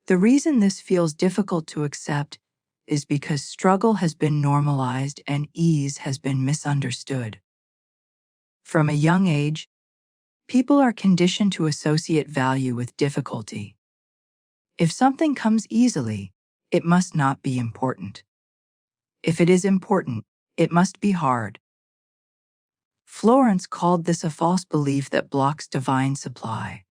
The reason this feels difficult to accept is because struggle has been normalized and ease has been misunderstood. From a young age, people are conditioned to associate value with difficulty. If something comes easily, it must not be important. If it is important, it must be hard. Florence called this a false belief that blocks divine supply.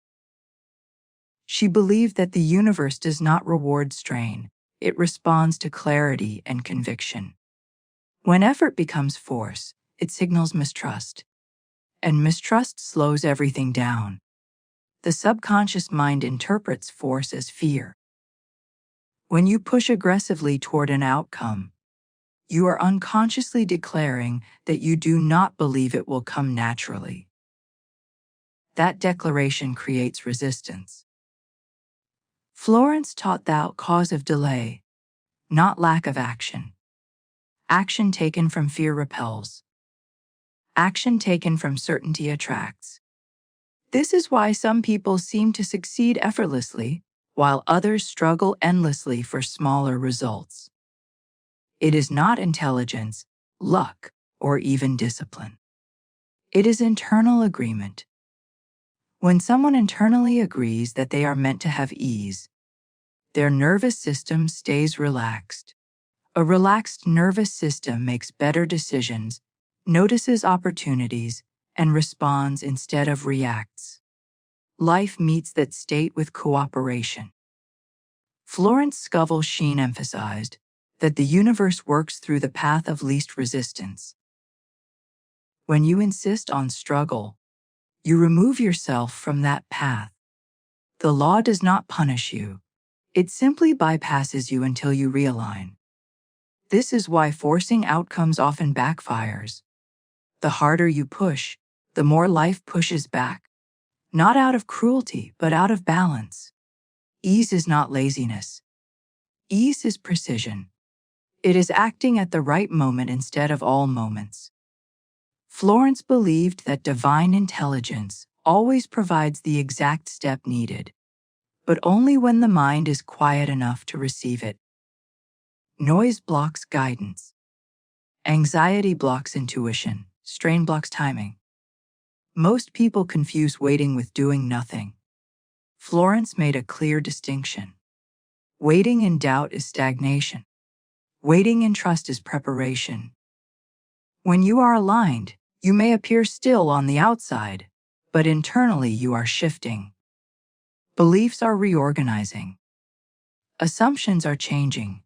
She believed that the universe does not reward strain, it responds to clarity and conviction. When effort becomes force, it signals mistrust. And mistrust slows everything down. The subconscious mind interprets force as fear. When you push aggressively toward an outcome, you are unconsciously declaring that you do not believe it will come naturally. That declaration creates resistance. Florence taught the cause of delay, not lack of action. Action taken from fear repels. Action taken from certainty attracts. This is why some people seem to succeed effortlessly, while others struggle endlessly for smaller results. It is not intelligence, luck, or even discipline. It is internal agreement. When someone internally agrees that they are meant to have ease, their nervous system stays relaxed. A relaxed nervous system makes better decisions, notices opportunities, and responds instead of reacts. Life meets that state with cooperation. Florence Scovel Shinn emphasized that the universe works through the path of least resistance. When you insist on struggle, you remove yourself from that path. The law does not punish you. It simply bypasses you until you realign. This is why forcing outcomes often backfires. The harder you push, the more life pushes back. Not out of cruelty, but out of balance. Ease is not laziness. Ease is precision. It is acting at the right moment instead of all moments. Florence believed that divine intelligence always provides the exact step needed, but only when the mind is quiet enough to receive it. Noise blocks guidance. Anxiety blocks intuition. Strain blocks timing. Most people confuse waiting with doing nothing. Florence made a clear distinction. Waiting in doubt is stagnation. Waiting in trust is preparation. When you are aligned, you may appear still on the outside, but internally you are shifting. Beliefs are reorganizing. Assumptions are changing.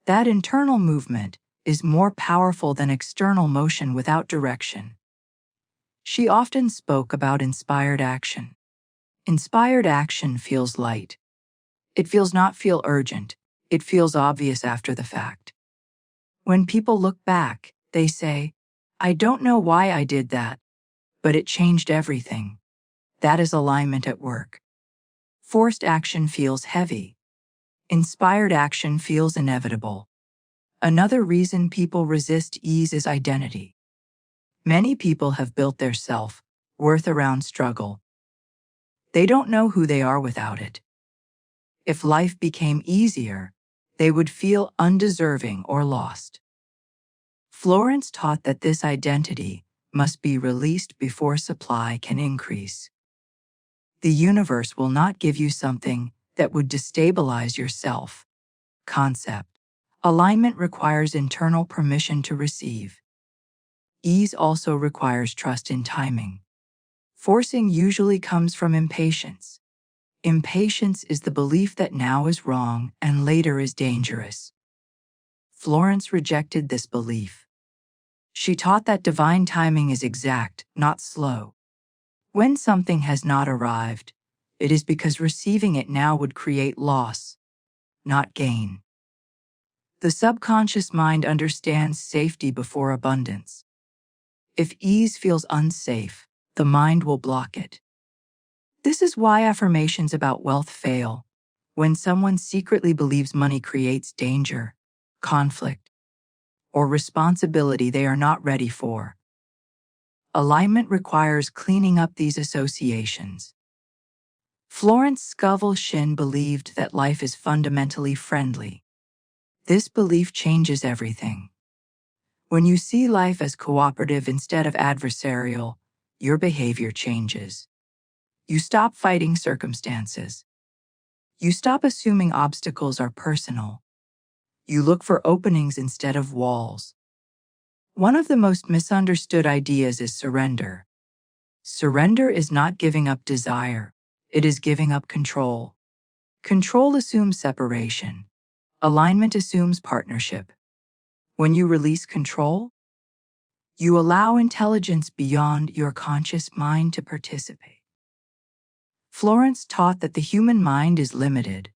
That internal movement is more powerful than external motion without direction. She often spoke about inspired action. Inspired action feels light. It feels not feel urgent. It feels obvious after the fact. When people look back, they say, I don't know why I did that, but it changed everything. That is alignment at work. Forced action feels heavy. Inspired action feels inevitable. Another reason people resist ease is identity. Many people have built their self-worth around struggle. They don't know who they are without it. If life became easier, they would feel undeserving or lost. Florence taught that this identity must be released before supply can increase. The universe will not give you something that would destabilize your self-concept. Alignment requires internal permission to receive. Ease also requires trust in timing. Forcing usually comes from impatience. Impatience is the belief that now is wrong and later is dangerous. Florence rejected this belief. She taught that divine timing is exact, not slow. When something has not arrived, it is because receiving it now would create loss, not gain. The subconscious mind understands safety before abundance. If ease feels unsafe, the mind will block it. This is why affirmations about wealth fail. When someone secretly believes money creates danger, conflict, or responsibility they are not ready for. Alignment requires cleaning up these associations. Florence Scovel Shinn believed that life is fundamentally friendly. This belief changes everything. When you see life as cooperative instead of adversarial, your behavior changes. You stop fighting circumstances. You stop assuming obstacles are personal. You look for openings instead of walls. One of the most misunderstood ideas is surrender. Surrender is not giving up desire. It is giving up control. Control assumes separation. Alignment assumes partnership. When you release control, you allow intelligence beyond your conscious mind to participate. Florence taught that the human mind is limited,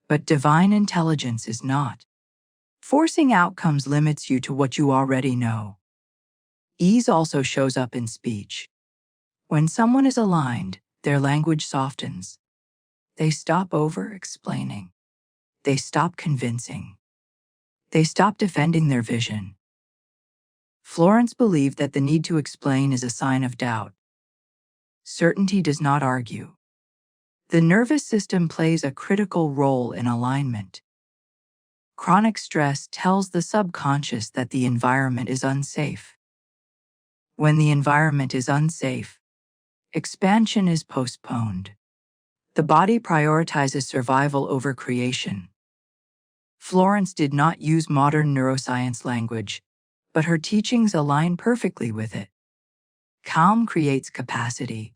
but divine intelligence is not. Forcing outcomes limits you to what you already know. Ease also shows up in speech. When someone is aligned, their language softens. They stop over-explaining. They stop convincing. They stop defending their vision. Florence believed that the need to explain is a sign of doubt. Certainty does not argue. The nervous system plays a critical role in alignment. Chronic stress tells the subconscious that the environment is unsafe. When the environment is unsafe, expansion is postponed. The body prioritizes survival over creation. Florence did not use modern neuroscience language, but her teachings align perfectly with it. Calm creates capacity.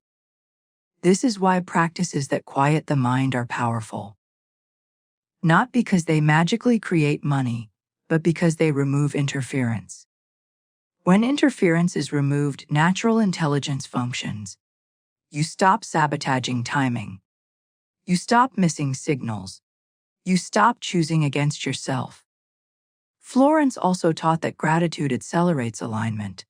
This is why practices that quiet the mind are powerful. Not because they magically create money, but because they remove interference. When interference is removed, natural intelligence functions. You stop sabotaging timing. You stop missing signals. You stop choosing against yourself. Florence also taught that gratitude accelerates alignment.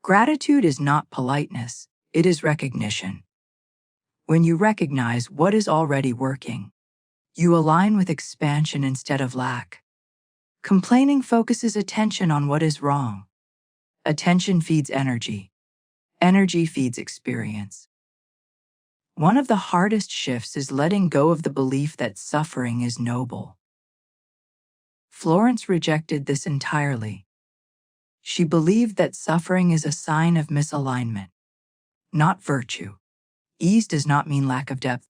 Gratitude is not politeness, it is recognition. When you recognize what is already working, you align with expansion instead of lack. Complaining focuses attention on what is wrong. Attention feeds energy. Energy feeds experience. One of the hardest shifts is letting go of the belief that suffering is noble. Florence rejected this entirely. She believed that suffering is a sign of misalignment, not virtue. Ease does not mean lack of depth.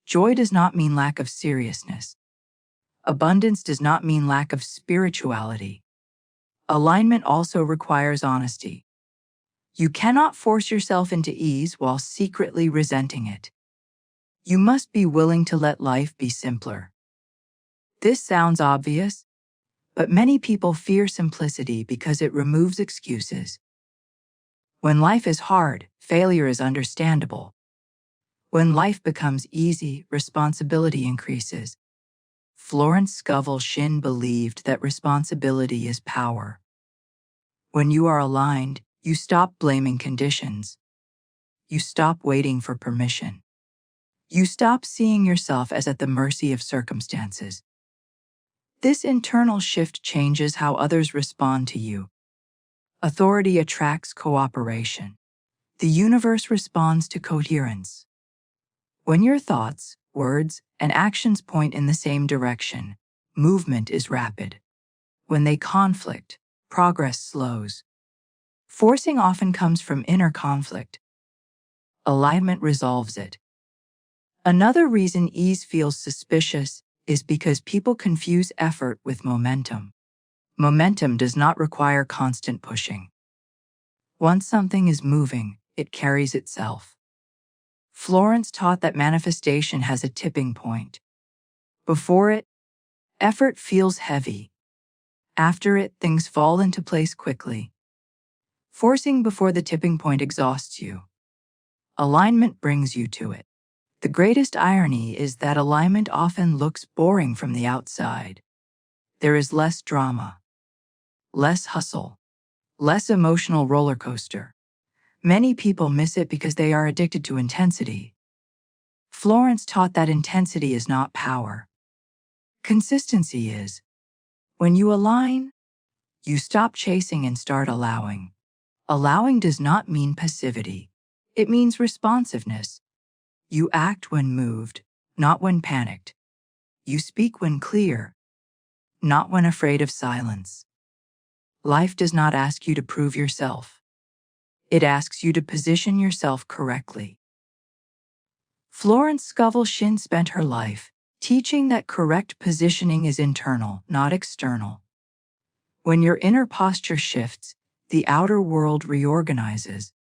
Joy does not mean lack of seriousness. Abundance does not mean lack of spirituality. Alignment also requires honesty. You cannot force yourself into ease while secretly resenting it. You must be willing to let life be simpler. This sounds obvious, but many people fear simplicity because it removes excuses. When life is hard, failure is understandable. When life becomes easy, responsibility increases. Florence Scovel Shinn believed that responsibility is power. When you are aligned, you stop blaming conditions. You stop waiting for permission. You stop seeing yourself as at the mercy of circumstances. This internal shift changes how others respond to you. Authority attracts cooperation. The universe responds to coherence. When your thoughts, words, and actions point in the same direction, movement is rapid. When they conflict, progress slows. Forcing often comes from inner conflict. Alignment resolves it. Another reason ease feels suspicious is because people confuse effort with momentum. Momentum does not require constant pushing. Once something is moving, it carries itself. Florence taught that manifestation has a tipping point. Before it, effort feels heavy. After it, things fall into place quickly. Forcing before the tipping point exhausts you. Alignment brings you to it. The greatest irony is that alignment often looks boring from the outside. There is less drama, less hustle, less emotional roller coaster. Many people miss it because they are addicted to intensity. Florence taught that intensity is not power. Consistency is. When you align, you stop chasing and start allowing. Allowing does not mean passivity. It means responsiveness. You act when moved, not when panicked. You speak when clear, not when afraid of silence. Life does not ask you to prove yourself. It asks you to position yourself correctly. Florence Scovel Shinn spent her life teaching that correct positioning is internal, not external. When your inner posture shifts, the outer world reorganizes.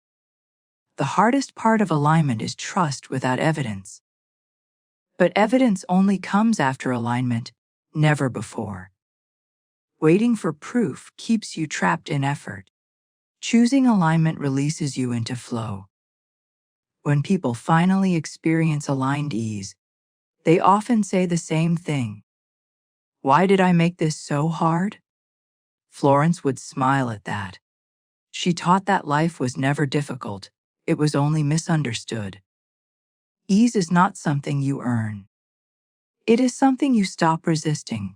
The hardest part of alignment is trust without evidence. But evidence only comes after alignment, never before. Waiting for proof keeps you trapped in effort. Choosing alignment releases you into flow. When people finally experience aligned ease, they often say the same thing. Why did I make this so hard? Florence would smile at that. She taught that life was never difficult, it was only misunderstood. Ease is not something you earn. It is something you stop resisting.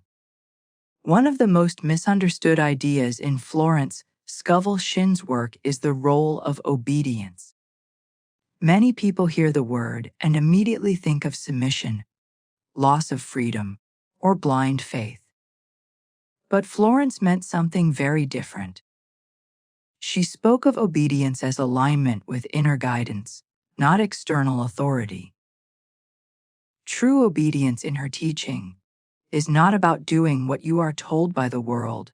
One of the most misunderstood ideas in Florence Scovel Shinn's work is the role of obedience. Many people hear the word and immediately think of submission, loss of freedom, or blind faith. But Florence meant something very different. She spoke of obedience as alignment with inner guidance, not external authority. True obedience in her teaching is not about doing what you are told by the world,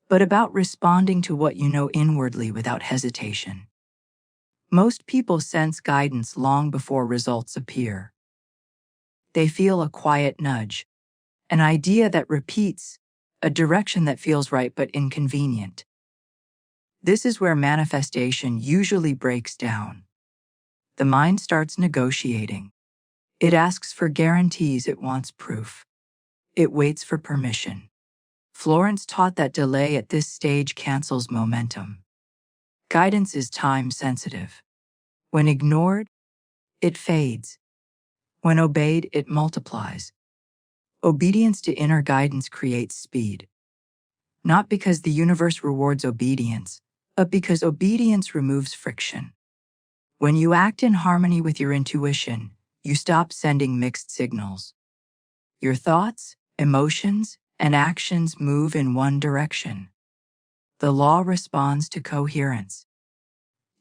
but about responding to what you know inwardly without hesitation. Most people sense guidance long before results appear. They feel a quiet nudge, an idea that repeats, a direction that feels right but inconvenient. This is where manifestation usually breaks down. The mind starts negotiating. It asks for guarantees, it wants proof. It waits for permission. Florence taught that delay at this stage cancels momentum. Guidance is time-sensitive. When ignored, it fades. When obeyed, it multiplies. Obedience to inner guidance creates speed. Not because the universe rewards obedience, but because obedience removes friction. When you act in harmony with your intuition, you stop sending mixed signals. Your thoughts, emotions, and actions move in one direction. The law responds to coherence.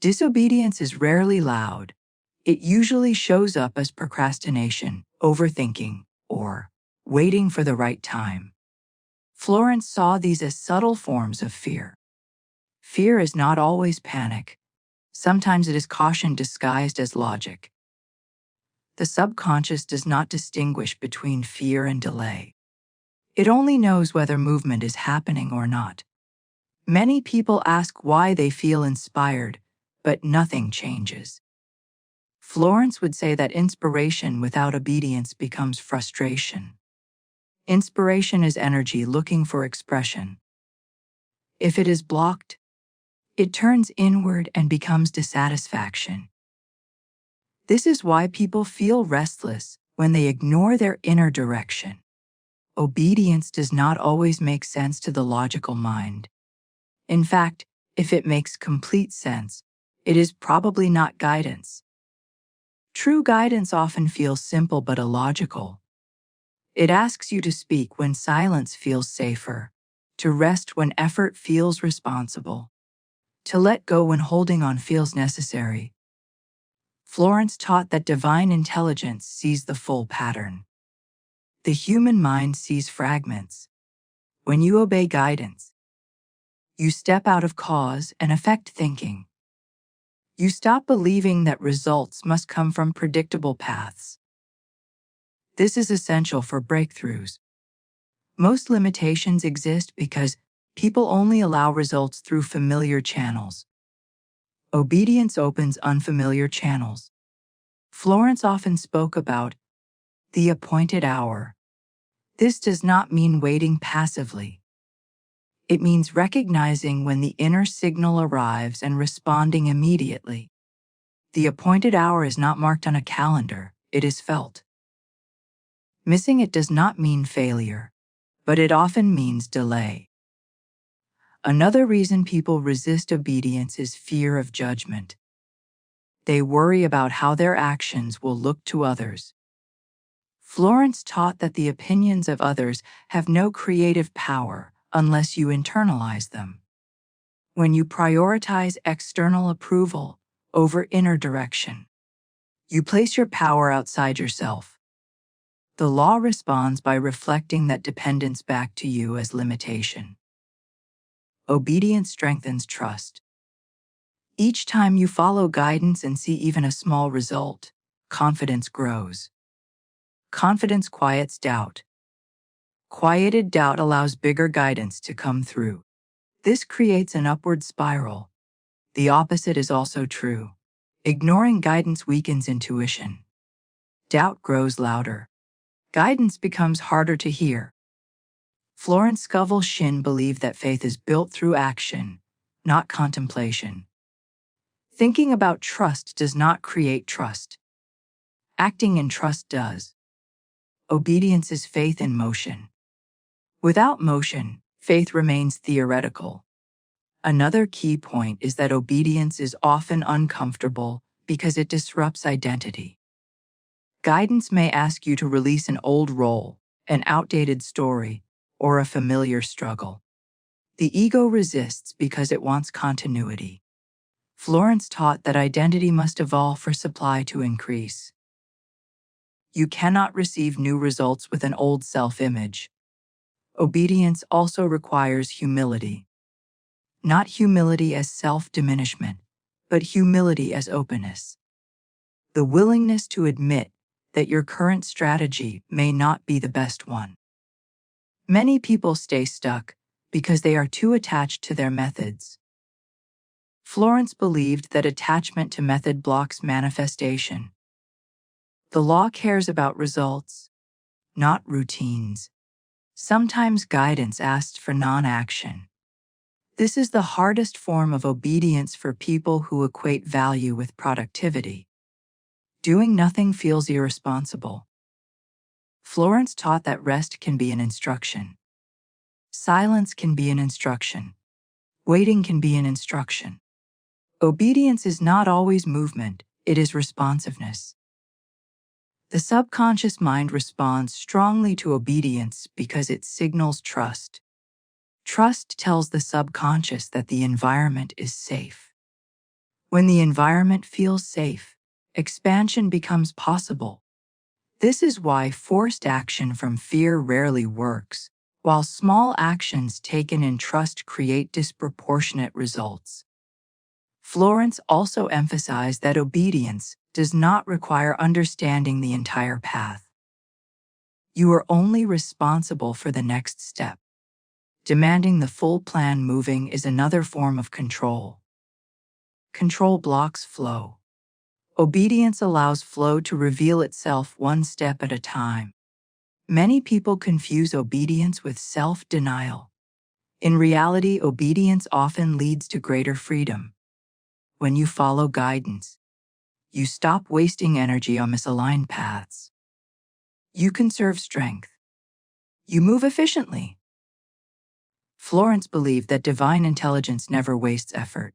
Disobedience is rarely loud. It usually shows up as procrastination, overthinking, or waiting for the right time. Florence saw these as subtle forms of fear. Fear is not always panic. Sometimes it is caution disguised as logic. The subconscious does not distinguish between fear and delay. It only knows whether movement is happening or not. Many people ask why they feel inspired, but nothing changes. Florence would say that inspiration without obedience becomes frustration. Inspiration is energy looking for expression. If it is blocked, it turns inward and becomes dissatisfaction. This is why people feel restless when they ignore their inner direction. Obedience does not always make sense to the logical mind. In fact, if it makes complete sense, it is probably not guidance. True guidance often feels simple but illogical. It asks you to speak when silence feels safer, to rest when effort feels responsible, to let go when holding on feels necessary. Florence taught that divine intelligence sees the full pattern. The human mind sees fragments. When you obey guidance, you step out of cause and effect thinking. You stop believing that results must come from predictable paths. This is essential for breakthroughs. Most limitations exist because people only allow results through familiar channels. Obedience opens unfamiliar channels. Florence often spoke about the appointed hour. This does not mean waiting passively. It means recognizing when the inner signal arrives and responding immediately. The appointed hour is not marked on a calendar, it is felt. Missing it does not mean failure, but it often means delay. Another reason people resist obedience is fear of judgment. They worry about how their actions will look to others. Florence taught that the opinions of others have no creative power unless you internalize them. When you prioritize external approval over inner direction, you place your power outside yourself. The law responds by reflecting that dependence back to you as limitation. Obedience strengthens trust. Each time you follow guidance and see even a small result, confidence grows. Confidence quiets doubt. Quieted doubt allows bigger guidance to come through. This creates an upward spiral. The opposite is also true. Ignoring guidance weakens intuition. Doubt grows louder. Guidance becomes harder to hear. Florence Scovel Shinn believed that faith is built through action, not contemplation. Thinking about trust does not create trust. Acting in trust does. Obedience is faith in motion. Without motion, faith remains theoretical. Another key point is that obedience is often uncomfortable because it disrupts identity. Guidance may ask you to release an old role, an outdated story, or a familiar struggle. The ego resists because it wants continuity. Florence taught that identity must evolve for supply to increase. You cannot receive new results with an old self-image. Obedience also requires humility. Not humility as self-diminishment, but humility as openness. The willingness to admit that your current strategy may not be the best one. Many people stay stuck because they are too attached to their methods. Florence believed that attachment to method blocks manifestation. The law cares about results, not routines. Sometimes guidance asks for non-action. This is the hardest form of obedience for people who equate value with productivity. Doing nothing feels irresponsible. Florence taught that rest can be an instruction. Silence can be an instruction. Waiting can be an instruction. Obedience is not always movement, it is responsiveness. The subconscious mind responds strongly to obedience because it signals trust. Trust tells the subconscious that the environment is safe. When the environment feels safe, expansion becomes possible. This is why forced action from fear rarely works, while small actions taken in trust create disproportionate results. Florence also emphasized that obedience does not require understanding the entire path. You are only responsible for the next step. Demanding the full plan moving is another form of control. Control blocks flow. Obedience allows flow to reveal itself one step at a time. Many people confuse obedience with self-denial. In reality, obedience often leads to greater freedom. When you follow guidance, you stop wasting energy on misaligned paths. You conserve strength. You move efficiently. Florence believed that divine intelligence never wastes effort.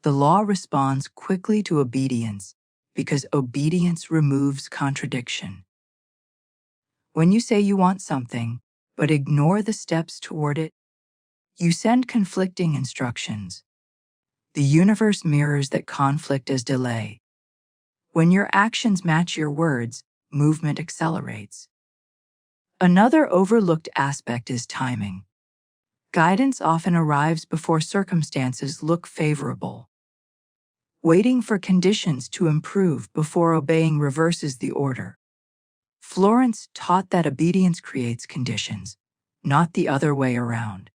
The law responds quickly to obedience because obedience removes contradiction. When you say you want something, but ignore the steps toward it, you send conflicting instructions. The universe mirrors that conflict as delay. When your actions match your words, movement accelerates. Another overlooked aspect is timing. Guidance often arrives before circumstances look favorable. Waiting for conditions to improve before obeying reverses the order. Florence taught that obedience creates conditions, not the other way around.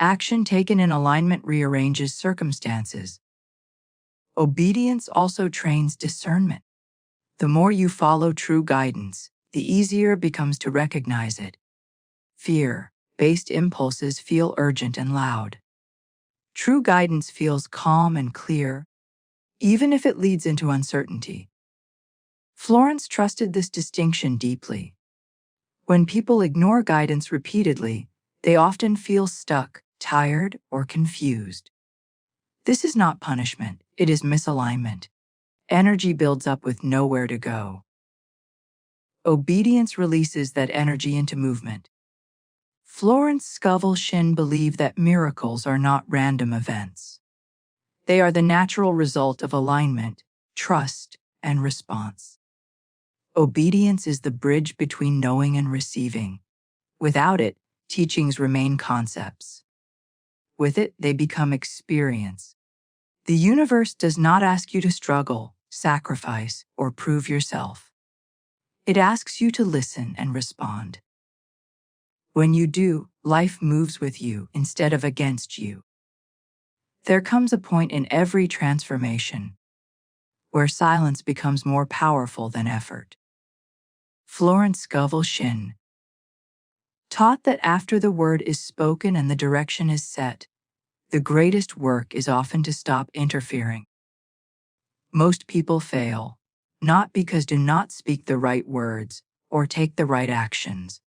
Action taken in alignment rearranges circumstances. Obedience also trains discernment. The more you follow true guidance, the easier it becomes to recognize it. Fear-based impulses feel urgent and loud. True guidance feels calm and clear, even if it leads into uncertainty. Florence trusted this distinction deeply. When people ignore guidance repeatedly, they often feel stuck, tired, or confused. This is not punishment, it is misalignment. Energy builds up with nowhere to go. Obedience releases that energy into movement. Florence Scovel Shinn believed that miracles are not random events. They are the natural result of alignment, trust, and response. Obedience is the bridge between knowing and receiving. Without it, teachings remain concepts. With it, they become experience. The universe does not ask you to struggle, sacrifice, or prove yourself. It asks you to listen and respond. When you do, life moves with you instead of against you. There comes a point in every transformation where silence becomes more powerful than effort. Florence Scovel Shinn taught that after the word is spoken and the direction is set, the greatest work is often to stop interfering. Most people fail, not because they do not speak the right words or take the right actions,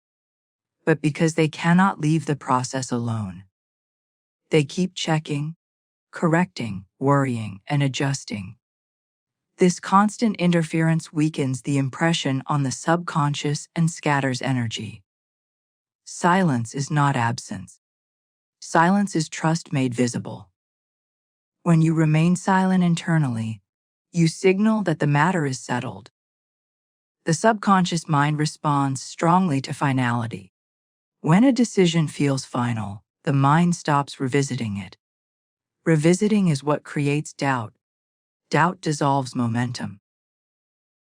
but because they cannot leave the process alone. They keep checking, correcting, worrying, and adjusting. This constant interference weakens the impression on the subconscious and scatters energy. Silence is not absence. Silence is trust made visible. When you remain silent internally, you signal that the matter is settled. The subconscious mind responds strongly to finality. When a decision feels final, the mind stops revisiting it. Revisiting is what creates doubt. Doubt dissolves momentum.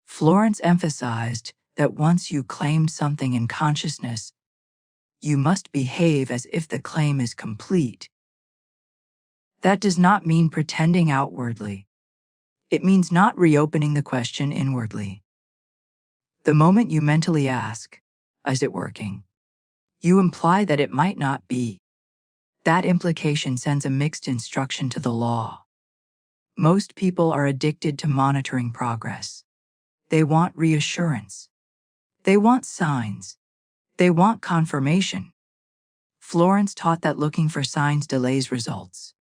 Florence emphasized that once you claim something in consciousness, you must behave as if the claim is complete. That does not mean pretending outwardly. It means not reopening the question inwardly. The moment you mentally ask, "Is it working?" you imply that it might not be. That implication sends a mixed instruction to the law. Most people are addicted to monitoring progress. They want reassurance. They want signs. They want confirmation. Florence taught that looking for signs delays results.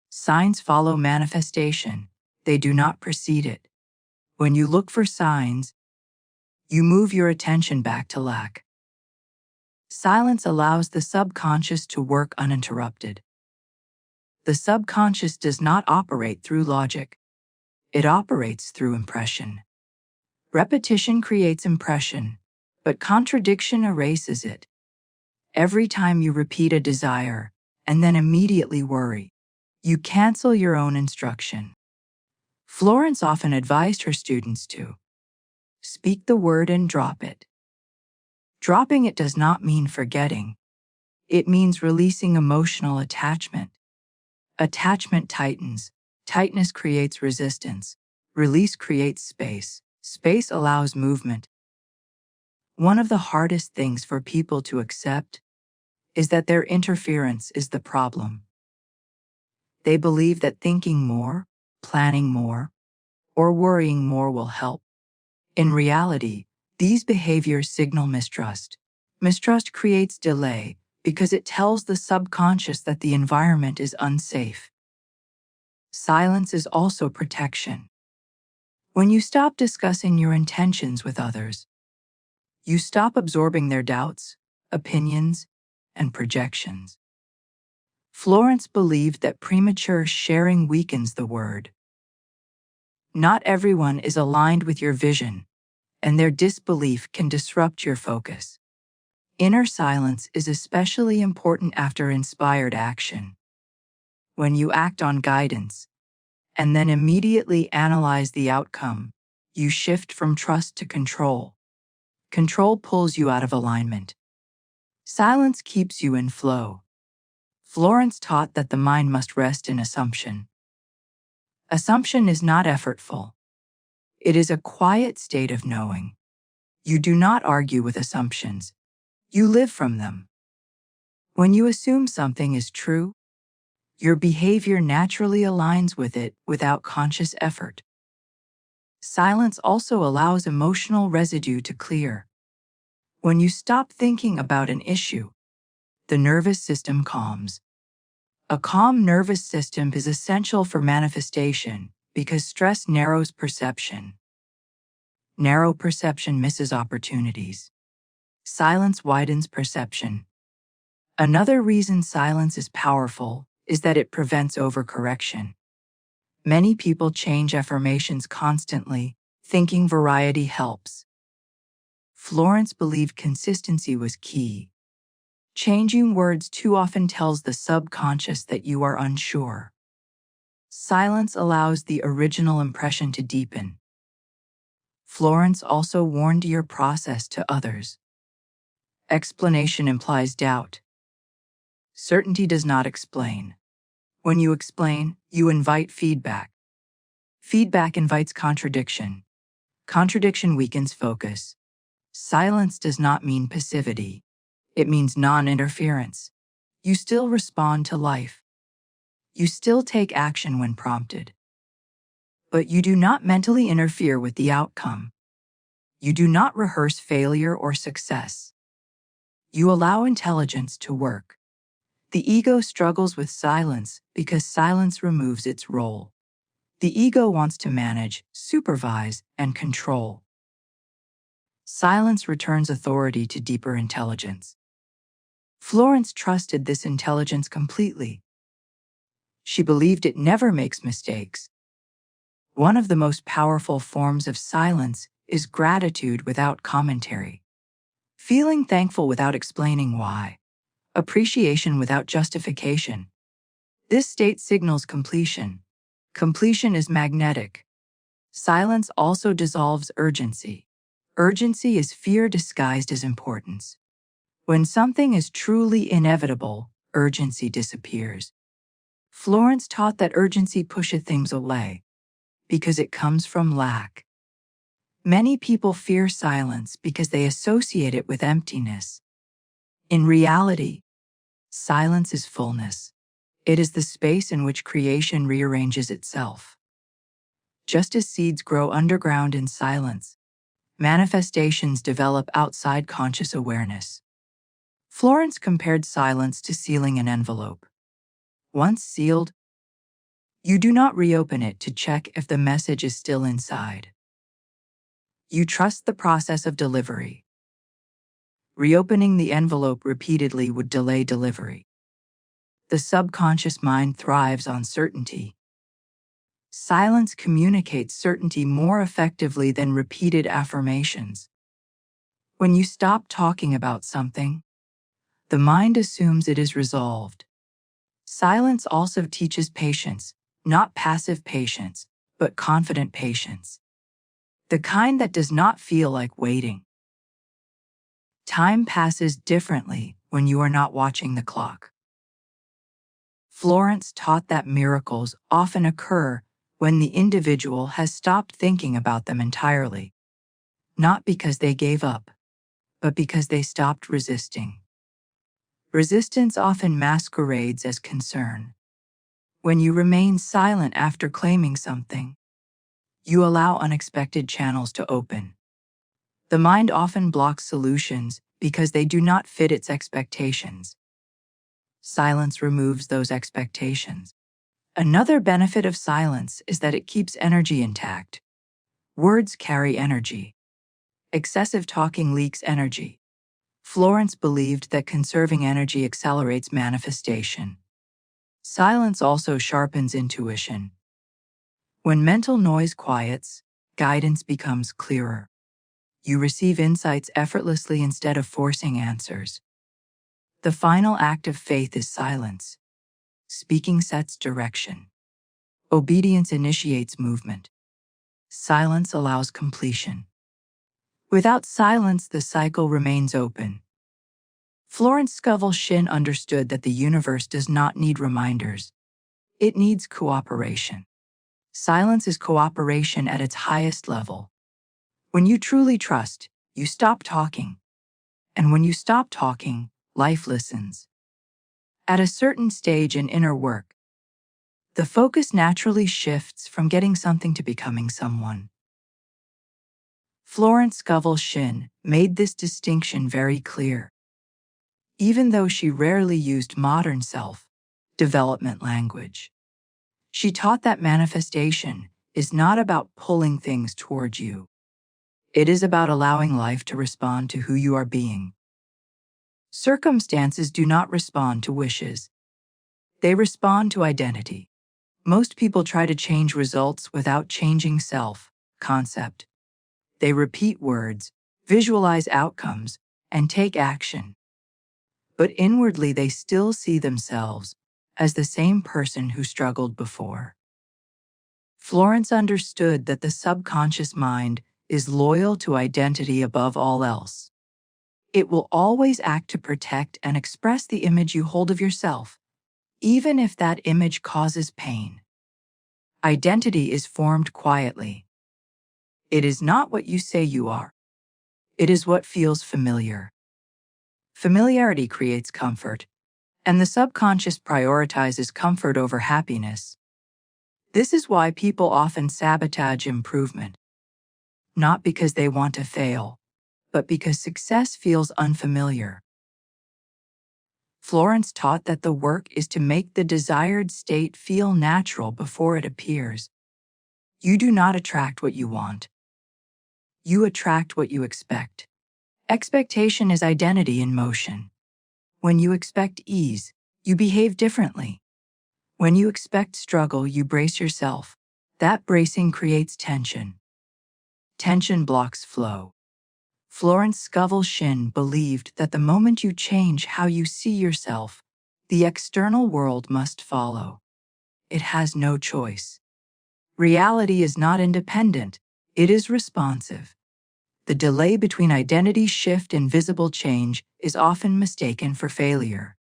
Signs follow manifestation. They do not precede it. When you look for signs, you move your attention back to lack. Silence allows the subconscious to work uninterrupted. The subconscious does not operate through logic. It operates through impression. Repetition creates impression, but contradiction erases it. Every time you repeat a desire and then immediately worry, you cancel your own instruction. Florence often advised her students to speak the word and drop it. Dropping it does not mean forgetting. It means releasing emotional attachment. Attachment tightens. Tightness creates resistance. Release creates space. Space allows movement. One of the hardest things for people to accept is that their interference is the problem. They believe that thinking more, planning more, or worrying more will help. In reality, these behaviors signal mistrust. Mistrust creates delay because it tells the subconscious that the environment is unsafe. Silence is also protection. When you stop discussing your intentions with others, you stop absorbing their doubts, opinions, and projections. Florence believed that premature sharing weakens the word. Not everyone is aligned with your vision, and their disbelief can disrupt your focus. Inner silence is especially important after inspired action. When you act on guidance, and then immediately analyze the outcome, you shift from trust to control. Control pulls you out of alignment. Silence keeps you in flow. Florence taught that the mind must rest in assumption. Assumption is not effortful. It is a quiet state of knowing. You do not argue with assumptions. You live from them. When you assume something is true, your behavior naturally aligns with it without conscious effort. Silence also allows emotional residue to clear. When you stop thinking about an issue, the nervous system calms. A calm nervous system is essential for manifestation because stress narrows perception. Narrow perception misses opportunities. Silence widens perception. Another reason silence is powerful is that it prevents overcorrection. Many people change affirmations constantly, thinking variety helps. Florence believed consistency was key. Changing words too often tells the subconscious that you are unsure. Silence allows the original impression to deepen. Florence also warned your process to others. Explanation implies doubt. Certainty does not explain. When you explain, you invite feedback. Feedback invites contradiction. Contradiction weakens focus. Silence does not mean passivity. It means non-interference. You still respond to life. You still take action when prompted. But you do not mentally interfere with the outcome. You do not rehearse failure or success. You allow intelligence to work. The ego struggles with silence because silence removes its role. The ego wants to manage, supervise, and control. Silence returns authority to deeper intelligence. Florence trusted this intelligence completely. She believed it never makes mistakes. One of the most powerful forms of silence is gratitude without commentary. Feeling thankful without explaining why. Appreciation without justification. This state signals completion. Completion is magnetic. Silence also dissolves urgency. Urgency is fear disguised as importance. When something is truly inevitable, urgency disappears. Florence taught that urgency pushes things away because it comes from lack. Many people fear silence because they associate it with emptiness. In reality, silence is fullness. It is the space in which creation rearranges itself. Just as seeds grow underground in silence, manifestations develop outside conscious awareness. Florence compared silence to sealing an envelope. Once sealed, you do not reopen it to check if the message is still inside. You trust the process of delivery. Reopening the envelope repeatedly would delay delivery. The subconscious mind thrives on certainty. Silence communicates certainty more effectively than repeated affirmations. When you stop talking about something, the mind assumes it is resolved. Silence also teaches patience, not passive patience, but confident patience. The kind that does not feel like waiting. Time passes differently when you are not watching the clock. Florence taught that miracles often occur when the individual has stopped thinking about them entirely. Not because they gave up, but because they stopped resisting. Resistance often masquerades as concern. When you remain silent after claiming something, you allow unexpected channels to open. The mind often blocks solutions because they do not fit its expectations. Silence removes those expectations. Another benefit of silence is that it keeps energy intact. Words carry energy. Excessive talking leaks energy. Florence believed that conserving energy accelerates manifestation. Silence also sharpens intuition. When mental noise quiets, guidance becomes clearer. You receive insights effortlessly instead of forcing answers. The final act of faith is silence. Speaking sets direction. Obedience initiates movement. Silence allows completion. Without silence, the cycle remains open. Florence Scovel Shinn understood that the universe does not need reminders. It needs cooperation. Silence is cooperation at its highest level. When you truly trust, you stop talking. And when you stop talking, life listens. At a certain stage in inner work, the focus naturally shifts from getting something to becoming someone. Florence Scovel Shinn made this distinction very clear. Even though she rarely used modern self-development language, she taught that manifestation is not about pulling things towards you. It is about allowing life to respond to who you are being. Circumstances do not respond to wishes. They respond to identity. Most people try to change results without changing self-concept. They repeat words, visualize outcomes, and take action. But inwardly they still see themselves as the same person who struggled before. Florence understood that the subconscious mind is loyal to identity above all else. It will always act to protect and express the image you hold of yourself, even if that image causes pain. Identity is formed quietly. It is not what you say you are. It is what feels familiar. Familiarity creates comfort, and the subconscious prioritizes comfort over happiness. This is why people often sabotage improvement. Not because they want to fail, but because success feels unfamiliar. Florence taught that the work is to make the desired state feel natural before it appears. You do not attract what you want. You attract what you expect. Expectation is identity in motion. When you expect ease, you behave differently. When you expect struggle, you brace yourself. That bracing creates tension. Tension blocks flow. Florence Scovel Shinn believed that the moment you change how you see yourself, the external world must follow. It has no choice. Reality is not independent, it is responsive. The delay between identity shift and visible change is often mistaken for failure.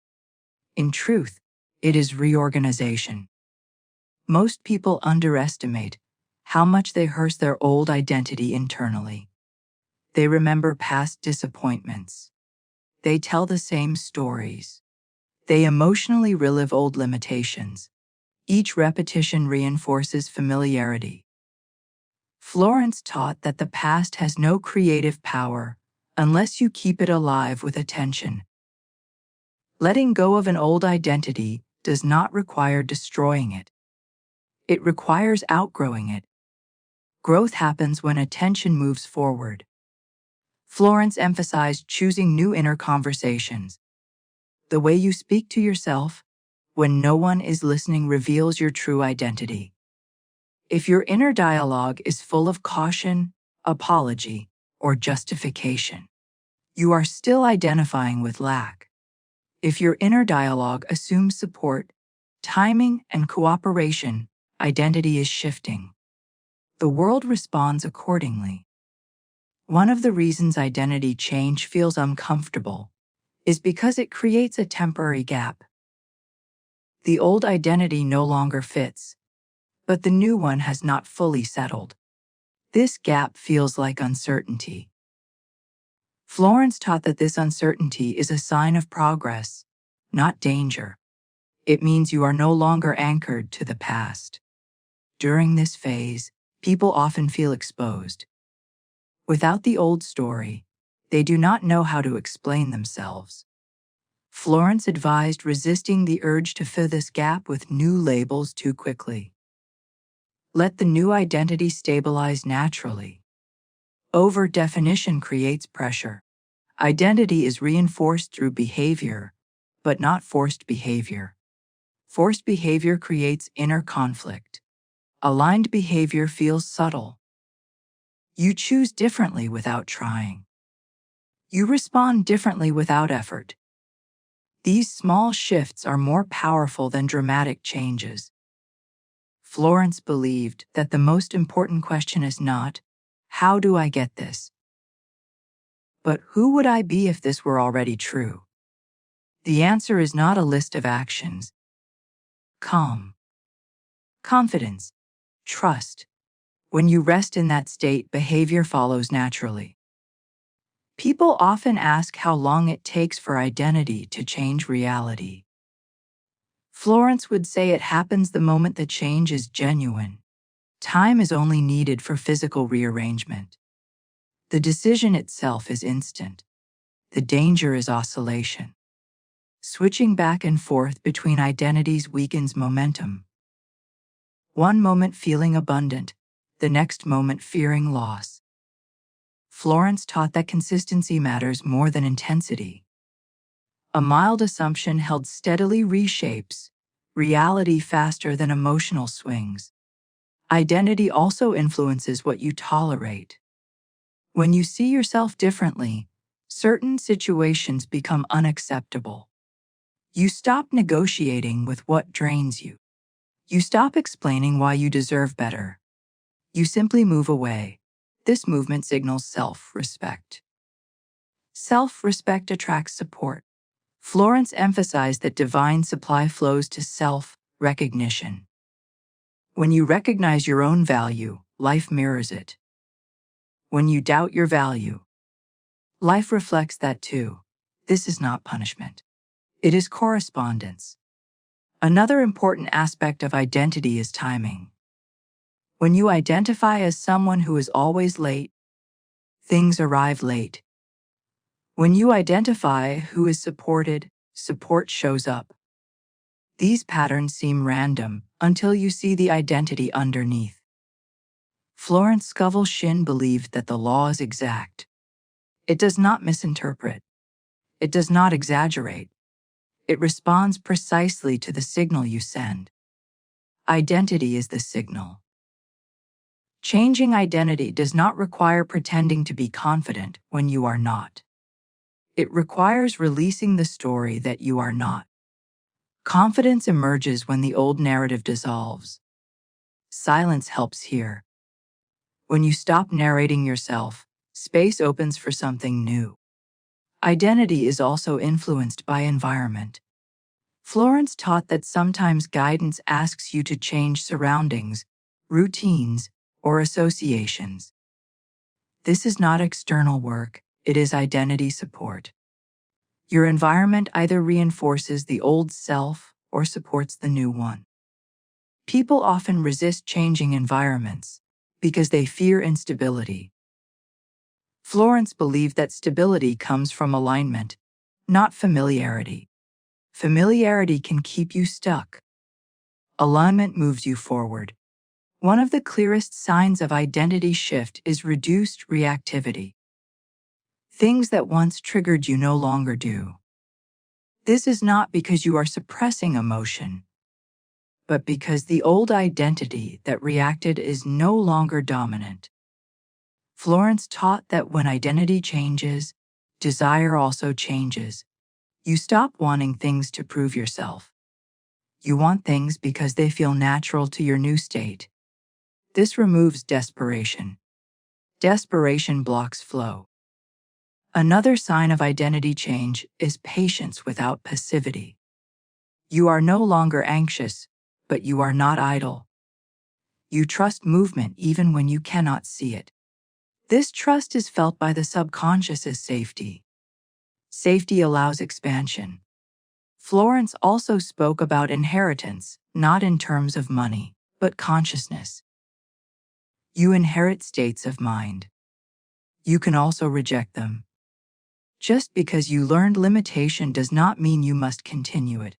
In truth, it is reorganization. Most people underestimate how much they rehearse their old identity internally. They remember past disappointments. They tell the same stories. They emotionally relive old limitations. Each repetition reinforces familiarity. Florence taught that the past has no creative power unless you keep it alive with attention. Letting go of an old identity does not require destroying it. It requires outgrowing it. Growth happens when attention moves forward. Florence emphasized choosing new inner conversations. The way you speak to yourself, when no one is listening, reveals your true identity. If your inner dialogue is full of caution, apology, or justification, you are still identifying with lack. If your inner dialogue assumes support, timing, and cooperation, identity is shifting. The world responds accordingly. One of the reasons identity change feels uncomfortable is because it creates a temporary gap. The old identity no longer fits, but the new one has not fully settled. This gap feels like uncertainty. Florence taught that this uncertainty is a sign of progress, not danger. It means you are no longer anchored to the past. During this phase, people often feel exposed. Without the old story, they do not know how to explain themselves. Florence advised resisting the urge to fill this gap with new labels too quickly. Let the new identity stabilize naturally. Over-definition creates pressure. Identity is reinforced through behavior, but not forced behavior. Forced behavior creates inner conflict. Aligned behavior feels subtle. You choose differently without trying. You respond differently without effort. These small shifts are more powerful than dramatic changes. Florence believed that the most important question is not, "How do I get this?" but "Who would I be if this were already true?" The answer is not a list of actions. Calm, confidence, trust. When you rest in that state, behavior follows naturally. People often ask how long it takes for identity to change reality. Florence would say it happens the moment the change is genuine. Time is only needed for physical rearrangement. The decision itself is instant. The danger is oscillation. Switching back and forth between identities weakens momentum. One moment feeling abundant, the next moment fearing loss. Florence taught that consistency matters more than intensity. A mild assumption held steadily reshapes reality faster than emotional swings. Identity also influences what you tolerate. When you see yourself differently, certain situations become unacceptable. You stop negotiating with what drains you. You stop explaining why you deserve better. You simply move away. This movement signals self-respect. Self-respect attracts support. Florence emphasized that divine supply flows to self-recognition. When you recognize your own value, life mirrors it. When you doubt your value, life reflects that too. This is not punishment. It is correspondence. Another important aspect of identity is timing. When you identify as someone who is always late, things arrive late. When you identify who is supported, support shows up. These patterns seem random until you see the identity underneath. Florence Scovel Shinn believed that the law is exact. It does not misinterpret. It does not exaggerate. It responds precisely to the signal you send. Identity is the signal. Changing identity does not require pretending to be confident when you are not. It requires releasing the story that you are not. Confidence emerges when the old narrative dissolves. Silence helps here. When you stop narrating yourself, space opens for something new. Identity is also influenced by environment. Florence taught that sometimes guidance asks you to change surroundings, routines, or associations. This is not external work, it is identity support. Your environment either reinforces the old self or supports the new one. People often resist changing environments because they fear instability. Florence believed that stability comes from alignment, not familiarity. Familiarity can keep you stuck. Alignment moves you forward. One of the clearest signs of identity shift is reduced reactivity. Things that once triggered you no longer do. This is not because you are suppressing emotion, but because the old identity that reacted is no longer dominant. Florence taught that when identity changes, desire also changes. You stop wanting things to prove yourself. You want things because they feel natural to your new state. This removes desperation. Desperation blocks flow. Another sign of identity change is patience without passivity. You are no longer anxious, but you are not idle. You trust movement even when you cannot see it. This trust is felt by the subconscious as safety. Safety allows expansion. Florence also spoke about inheritance, not in terms of money, but consciousness. You inherit states of mind. You can also reject them. Just because you learned limitation does not mean you must continue it.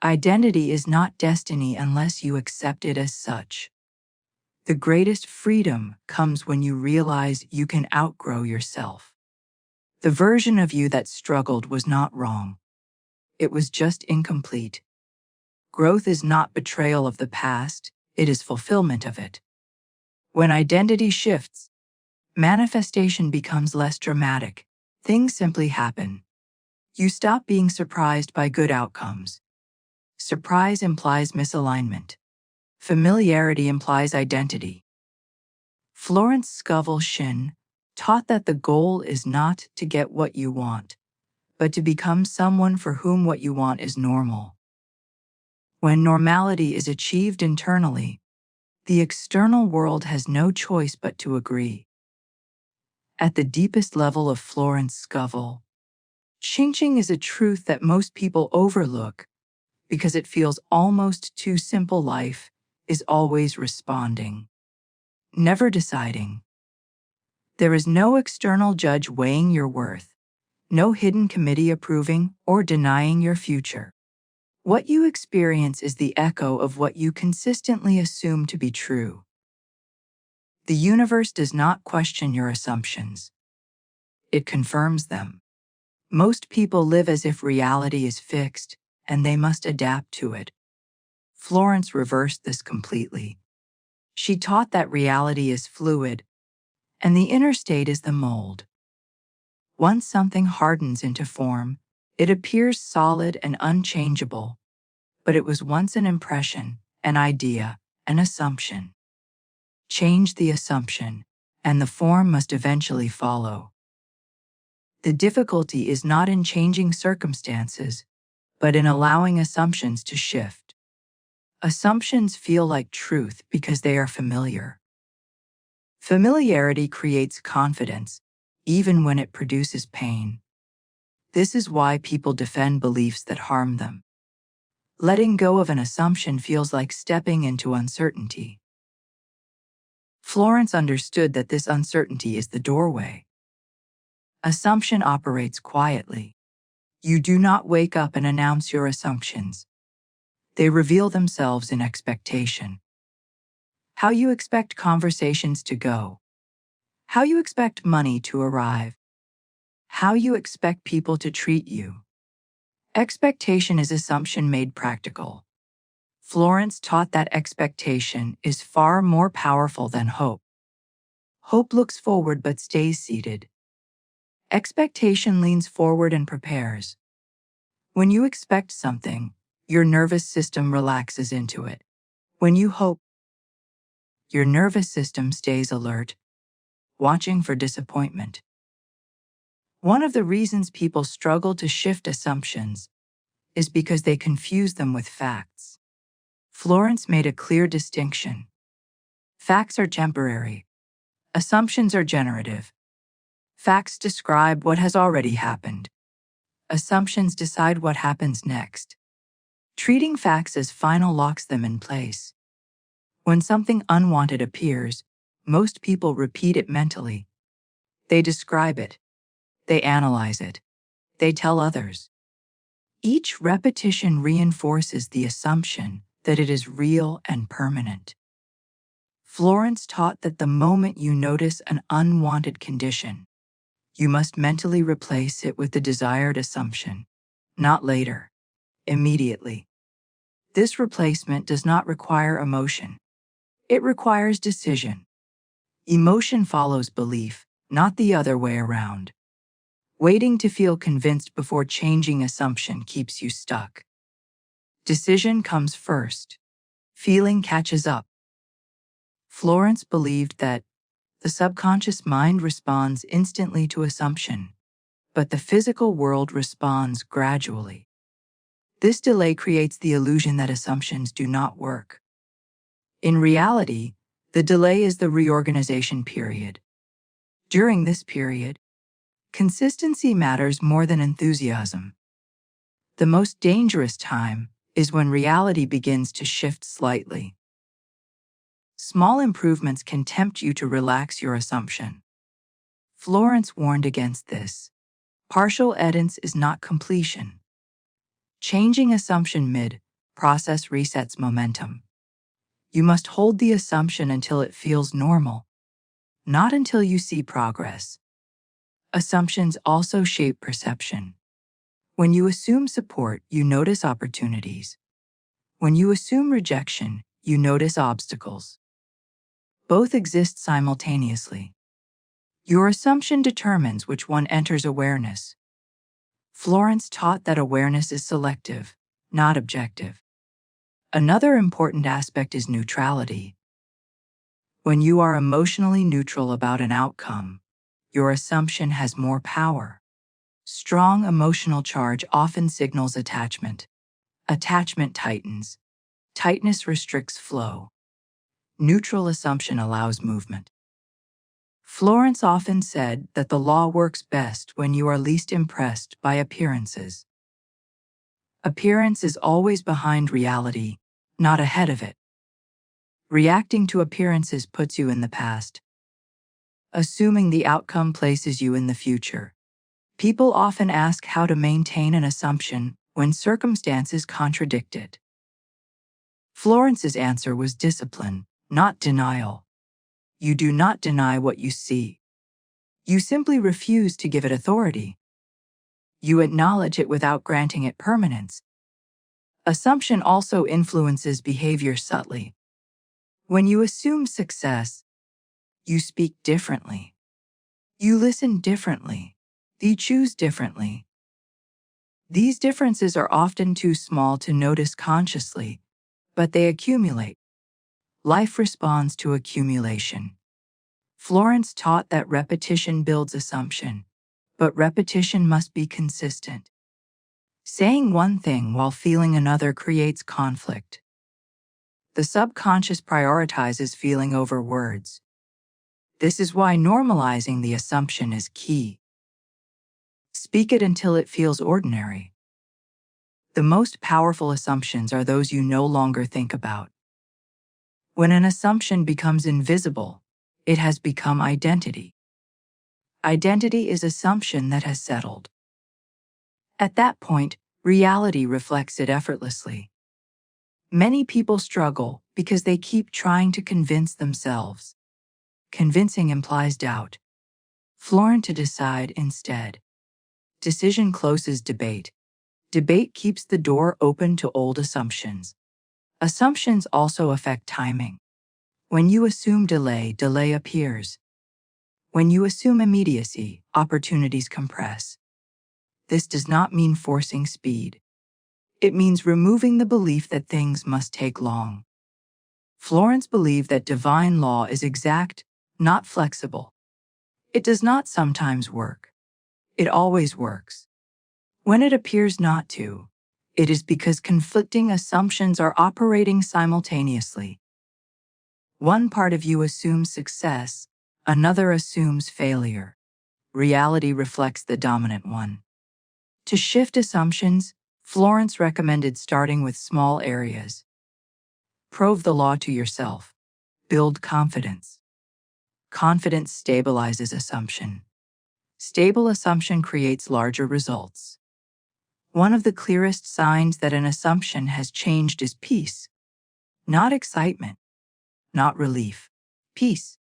Identity is not destiny unless you accept it as such. The greatest freedom comes when you realize you can outgrow yourself. The version of you that struggled was not wrong. It was just incomplete. Growth is not betrayal of the past, it is fulfillment of it. When identity shifts, manifestation becomes less dramatic. Things simply happen. You stop being surprised by good outcomes. Surprise implies misalignment. Familiarity implies identity. Florence Scovel Shinn taught that the goal is not to get what you want, but to become someone for whom what you want is normal. When normality is achieved internally, the external world has no choice but to agree. At the deepest level of Florence Scovel, changing is a truth that most people overlook because it feels almost too simple. Life is always responding, never deciding. There is no external judge weighing your worth, no hidden committee approving or denying your future. What you experience is the echo of what you consistently assume to be true. The universe does not question your assumptions. It confirms them. Most people live as if reality is fixed and they must adapt to it. Florence reversed this completely. She taught that reality is fluid, and the inner state is the mold. Once something hardens into form, it appears solid and unchangeable, but it was once an impression, an idea, an assumption. Change the assumption, and the form must eventually follow. The difficulty is not in changing circumstances, but in allowing assumptions to shift. Assumptions feel like truth because they are familiar. Familiarity creates confidence, even when it produces pain. This is why people defend beliefs that harm them. Letting go of an assumption feels like stepping into uncertainty. Florence understood that this uncertainty is the doorway. Assumption operates quietly. You do not wake up and announce your assumptions. They reveal themselves in expectation. how you expect conversations to go, how you expect money to arrive, how you expect people to treat you. Expectation is assumption made practical. Florence taught that expectation is far more powerful than hope. Hope looks forward but stays seated. Expectation leans forward and prepares. When you expect something, your nervous system relaxes into it. When you hope, your nervous system stays alert, watching for disappointment. One of the reasons people struggle to shift assumptions is because they confuse them with facts. Florence made a clear distinction. Facts are temporary. Assumptions are generative. Facts describe what has already happened. Assumptions decide what happens next. Treating facts as final locks them in place. When something unwanted appears, most people repeat it mentally. They describe it. They analyze it. They tell others. Each repetition reinforces the assumption that it is real and permanent. Florence taught that the moment you notice an unwanted condition, you must mentally replace it with the desired assumption, not later, immediately. This replacement does not require emotion. It requires decision. Emotion follows belief, not the other way around. Waiting to feel convinced before changing assumption keeps you stuck. Decision comes first. Feeling catches up. Florence believed that the subconscious mind responds instantly to assumption, but the physical world responds gradually. This delay creates the illusion that assumptions do not work. In reality, the delay is the reorganization period. During this period, consistency matters more than enthusiasm. The most dangerous time is when reality begins to shift slightly. Small improvements can tempt you to relax your assumption. Florence warned against this. Partial edits is not completion. Changing assumption mid-process resets momentum. You must hold the assumption until it feels normal, not until you see progress. Assumptions also shape perception. When you assume support, you notice opportunities. When you assume rejection, you notice obstacles. Both exist simultaneously. Your assumption determines which one enters awareness. Florence taught that awareness is selective, not objective. Another important aspect is neutrality. When you are emotionally neutral about an outcome, your assumption has more power. Strong emotional charge often signals attachment. Attachment tightens. Tightness restricts flow. Neutral assumption allows movement. Florence often said that the law works best when you are least impressed by appearances. Appearance is always behind reality, not ahead of it. Reacting to appearances puts you in the past. Assuming the outcome places you in the future. People often ask how to maintain an assumption when circumstances contradict it. Florence's answer was discipline, not denial. You do not deny what you see. You simply refuse to give it authority. You acknowledge it without granting it permanence. Assumption also influences behavior subtly. When you assume success, you speak differently. You listen differently. You choose differently. These differences are often too small to notice consciously, but they accumulate. Life responds to accumulation. Florence taught that repetition builds assumption, but repetition must be consistent. Saying one thing while feeling another creates conflict. The subconscious prioritizes feeling over words. This is why normalizing the assumption is key. Speak it until it feels ordinary. The most powerful assumptions are those you no longer think about. When an assumption becomes invisible, it has become identity. Identity is assumption that has settled. At that point, reality reflects it effortlessly. Many people struggle because they keep trying to convince themselves. Convincing implies doubt. Florence to decide instead. Decision closes debate. Debate keeps the door open to old assumptions. Assumptions also affect timing. When you assume delay, delay appears. When you assume immediacy, opportunities compress. This does not mean forcing speed. It means removing the belief that things must take long. Florence believed that divine law is exact, not flexible. It does not sometimes work. It always works. When it appears not to, it is because conflicting assumptions are operating simultaneously. One part of you assumes success, another assumes failure. Reality reflects the dominant one. To shift assumptions, Florence recommended starting with small areas. Prove the law to yourself. Build confidence. Confidence stabilizes assumption. Stable assumption creates larger results. One of the clearest signs that an assumption has changed is peace. Not excitement. Not relief. Peace.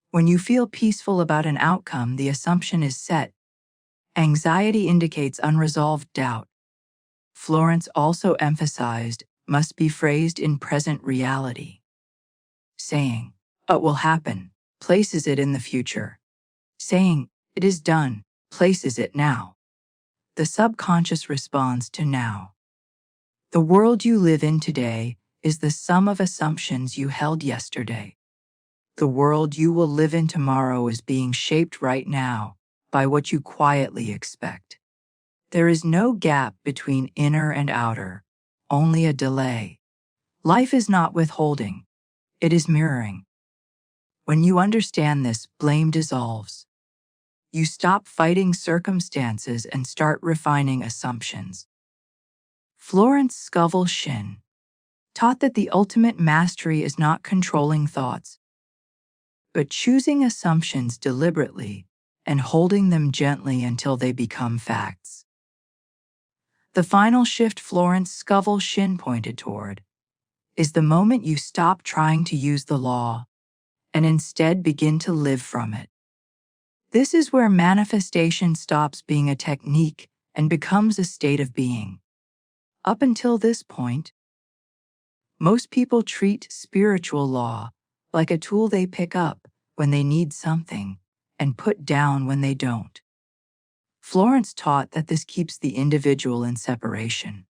When you feel peaceful about an outcome, the assumption is set. Anxiety indicates unresolved doubt. Florence also emphasized must be phrased in present reality. Saying, "It will happen," places it in the future. Saying, "It is done," places it now. The subconscious responds to now. The world you live in today is the sum of assumptions you held yesterday. The world you will live in tomorrow is being shaped right now by what you quietly expect. There is no gap between inner and outer, only a delay. Life is not withholding, it is mirroring. When you understand this, blame dissolves. You stop fighting circumstances and start refining assumptions. Florence Scovel Shinn taught that the ultimate mastery is not controlling thoughts, but choosing assumptions deliberately and holding them gently until they become facts. The final shift Florence Scovel Shinn pointed toward is the moment you stop trying to use the law and instead begin to live from it. This is where manifestation stops being a technique and becomes a state of being. Up until this point, most people treat spiritual law like a tool they pick up when they need something and put down when they don't. Florence taught that this keeps the individual in separation.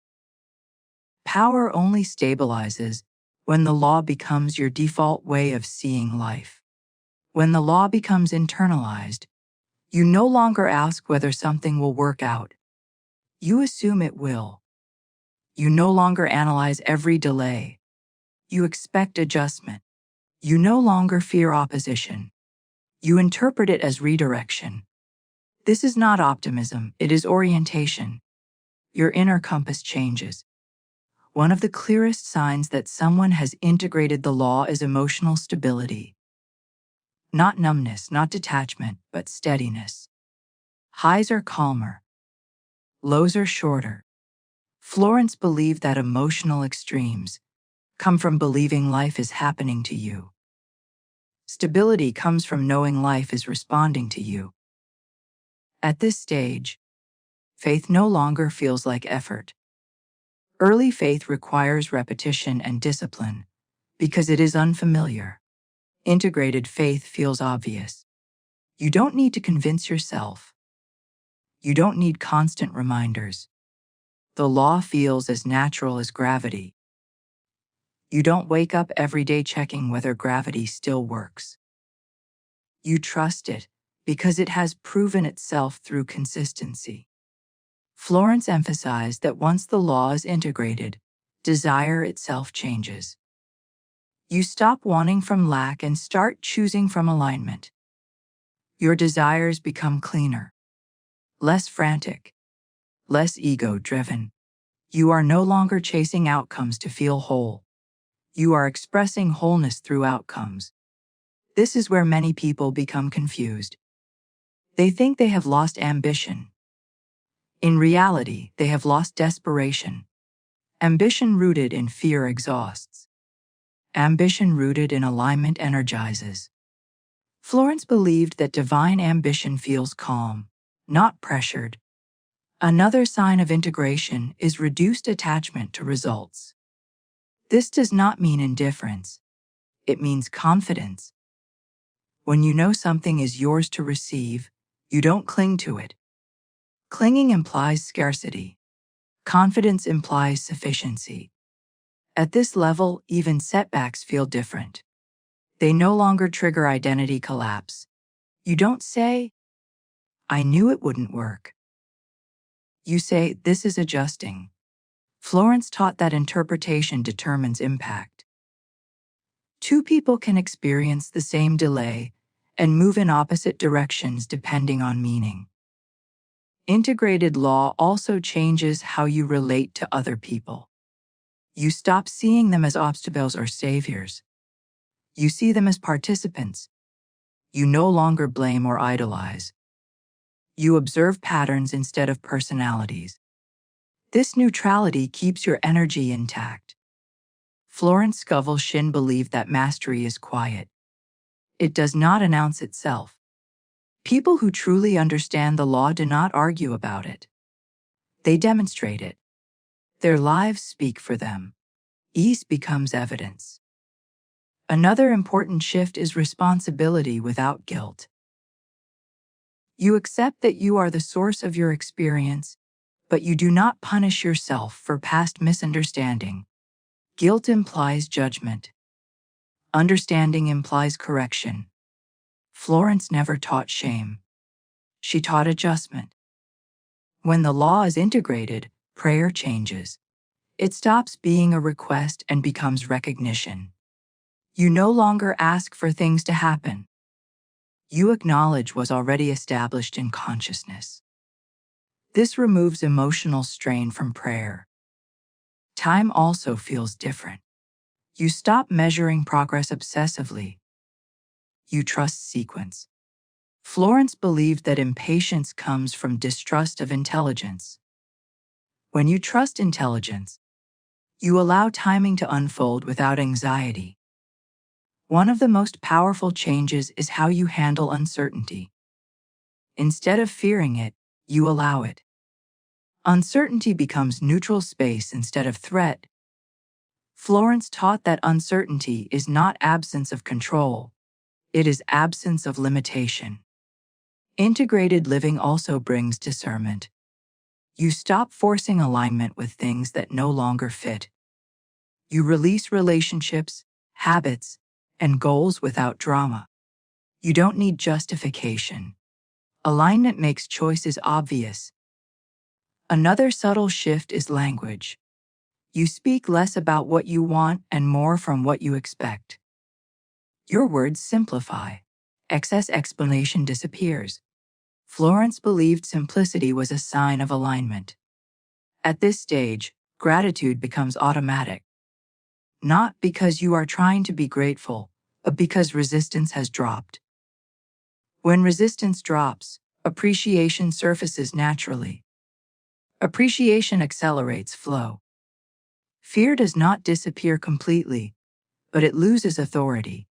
Power only stabilizes when the law becomes your default way of seeing life. When the law becomes internalized, you no longer ask whether something will work out. You assume it will. You no longer analyze every delay. You expect adjustment. You no longer fear opposition. You interpret it as redirection. This is not optimism, it is orientation. Your inner compass changes. One of the clearest signs that someone has integrated the law is emotional stability. Not numbness, not detachment, but steadiness. Highs are calmer. Lows are shorter. Florence believed that emotional extremes come from believing life is happening to you. Stability comes from knowing life is responding to you. At this stage, faith no longer feels like effort. Early faith requires repetition and discipline because it is unfamiliar. Integrated faith feels obvious. You don't need to convince yourself. You don't need constant reminders. The law feels as natural as gravity. You don't wake up every day checking whether gravity still works. You trust it because it has proven itself through consistency. Florence emphasized that once the law is integrated, desire itself changes. You stop wanting from lack and start choosing from alignment. Your desires become cleaner, less frantic, less ego-driven. You are no longer chasing outcomes to feel whole. You are expressing wholeness through outcomes. This is where many people become confused. They think they have lost ambition. In reality, they have lost desperation. Ambition rooted in fear exhausts. Ambition rooted in alignment energizes. Florence believed that divine ambition feels calm, not pressured. Another sign of integration is reduced attachment to results. This does not mean indifference. It means confidence. When you know something is yours to receive, you don't cling to it. Clinging implies scarcity. Confidence implies sufficiency. At this level, even setbacks feel different. They no longer trigger identity collapse. You don't say, "I knew it wouldn't work." You say, "This is adjusting." Florence taught that interpretation determines impact. Two people can experience the same delay and move in opposite directions depending on meaning. Integrated law also changes how you relate to other people. You stop seeing them as obstacles or saviors. You see them as participants. You no longer blame or idolize. You observe patterns instead of personalities. This neutrality keeps your energy intact. Florence Scovel Shinn believed that mastery is quiet. It does not announce itself. People who truly understand the law do not argue about it. They demonstrate it. Their lives speak for them. Ease becomes evidence. Another important shift is responsibility without guilt. You accept that you are the source of your experience, but you do not punish yourself for past misunderstanding. Guilt implies judgment. Understanding implies correction. Florence never taught shame. She taught adjustment. When the law is integrated, prayer changes. It stops being a request and becomes recognition. You no longer ask for things to happen. You acknowledge what's already established in consciousness. This removes emotional strain from prayer. Time also feels different. You stop measuring progress obsessively. You trust sequence. Florence believed that impatience comes from distrust of intelligence. When you trust intelligence, you allow timing to unfold without anxiety. One of the most powerful changes is how you handle uncertainty. Instead of fearing it, you allow it. Uncertainty becomes neutral space instead of threat. Florence taught that uncertainty is not absence of control. It is absence of limitation. Integrated living also brings discernment. You stop forcing alignment with things that no longer fit. You release relationships, habits, and goals without drama. You don't need justification. Alignment makes choices obvious. Another subtle shift is language. You speak less about what you want and more from what you expect. Your words simplify. Excess explanation disappears. Florence believed simplicity was a sign of alignment. At this stage, gratitude becomes automatic. Not because you are trying to be grateful, but because resistance has dropped. When resistance drops, appreciation surfaces naturally. Appreciation accelerates flow. Fear does not disappear completely, but it loses authority.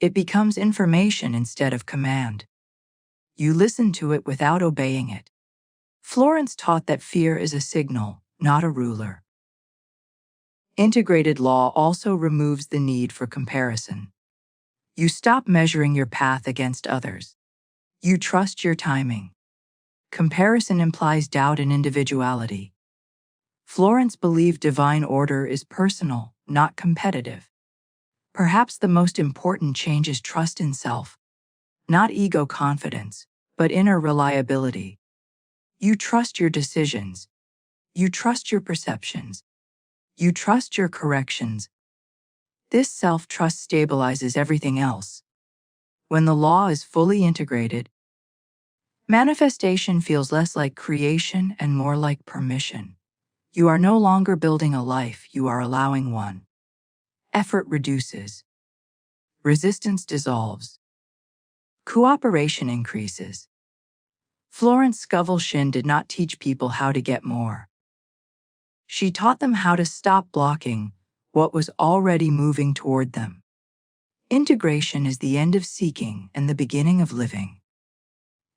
It becomes information instead of command. You listen to it without obeying it. Florence taught that fear is a signal, not a ruler. Integrated law also removes the need for comparison. You stop measuring your path against others. You trust your timing. Comparison implies doubt in individuality. Florence believed divine order is personal, not competitive. Perhaps the most important change is trust in self. Not ego confidence, but inner reliability. You trust your decisions. You trust your perceptions. You trust your corrections. This self-trust stabilizes everything else. When the law is fully integrated, manifestation feels less like creation and more like permission. You are no longer building a life, you are allowing one. Effort reduces. Resistance dissolves. Cooperation increases. Florence Scovel Shinn did not teach people how to get more. She taught them how to stop blocking what was already moving toward them. Integration is the end of seeking and the beginning of living.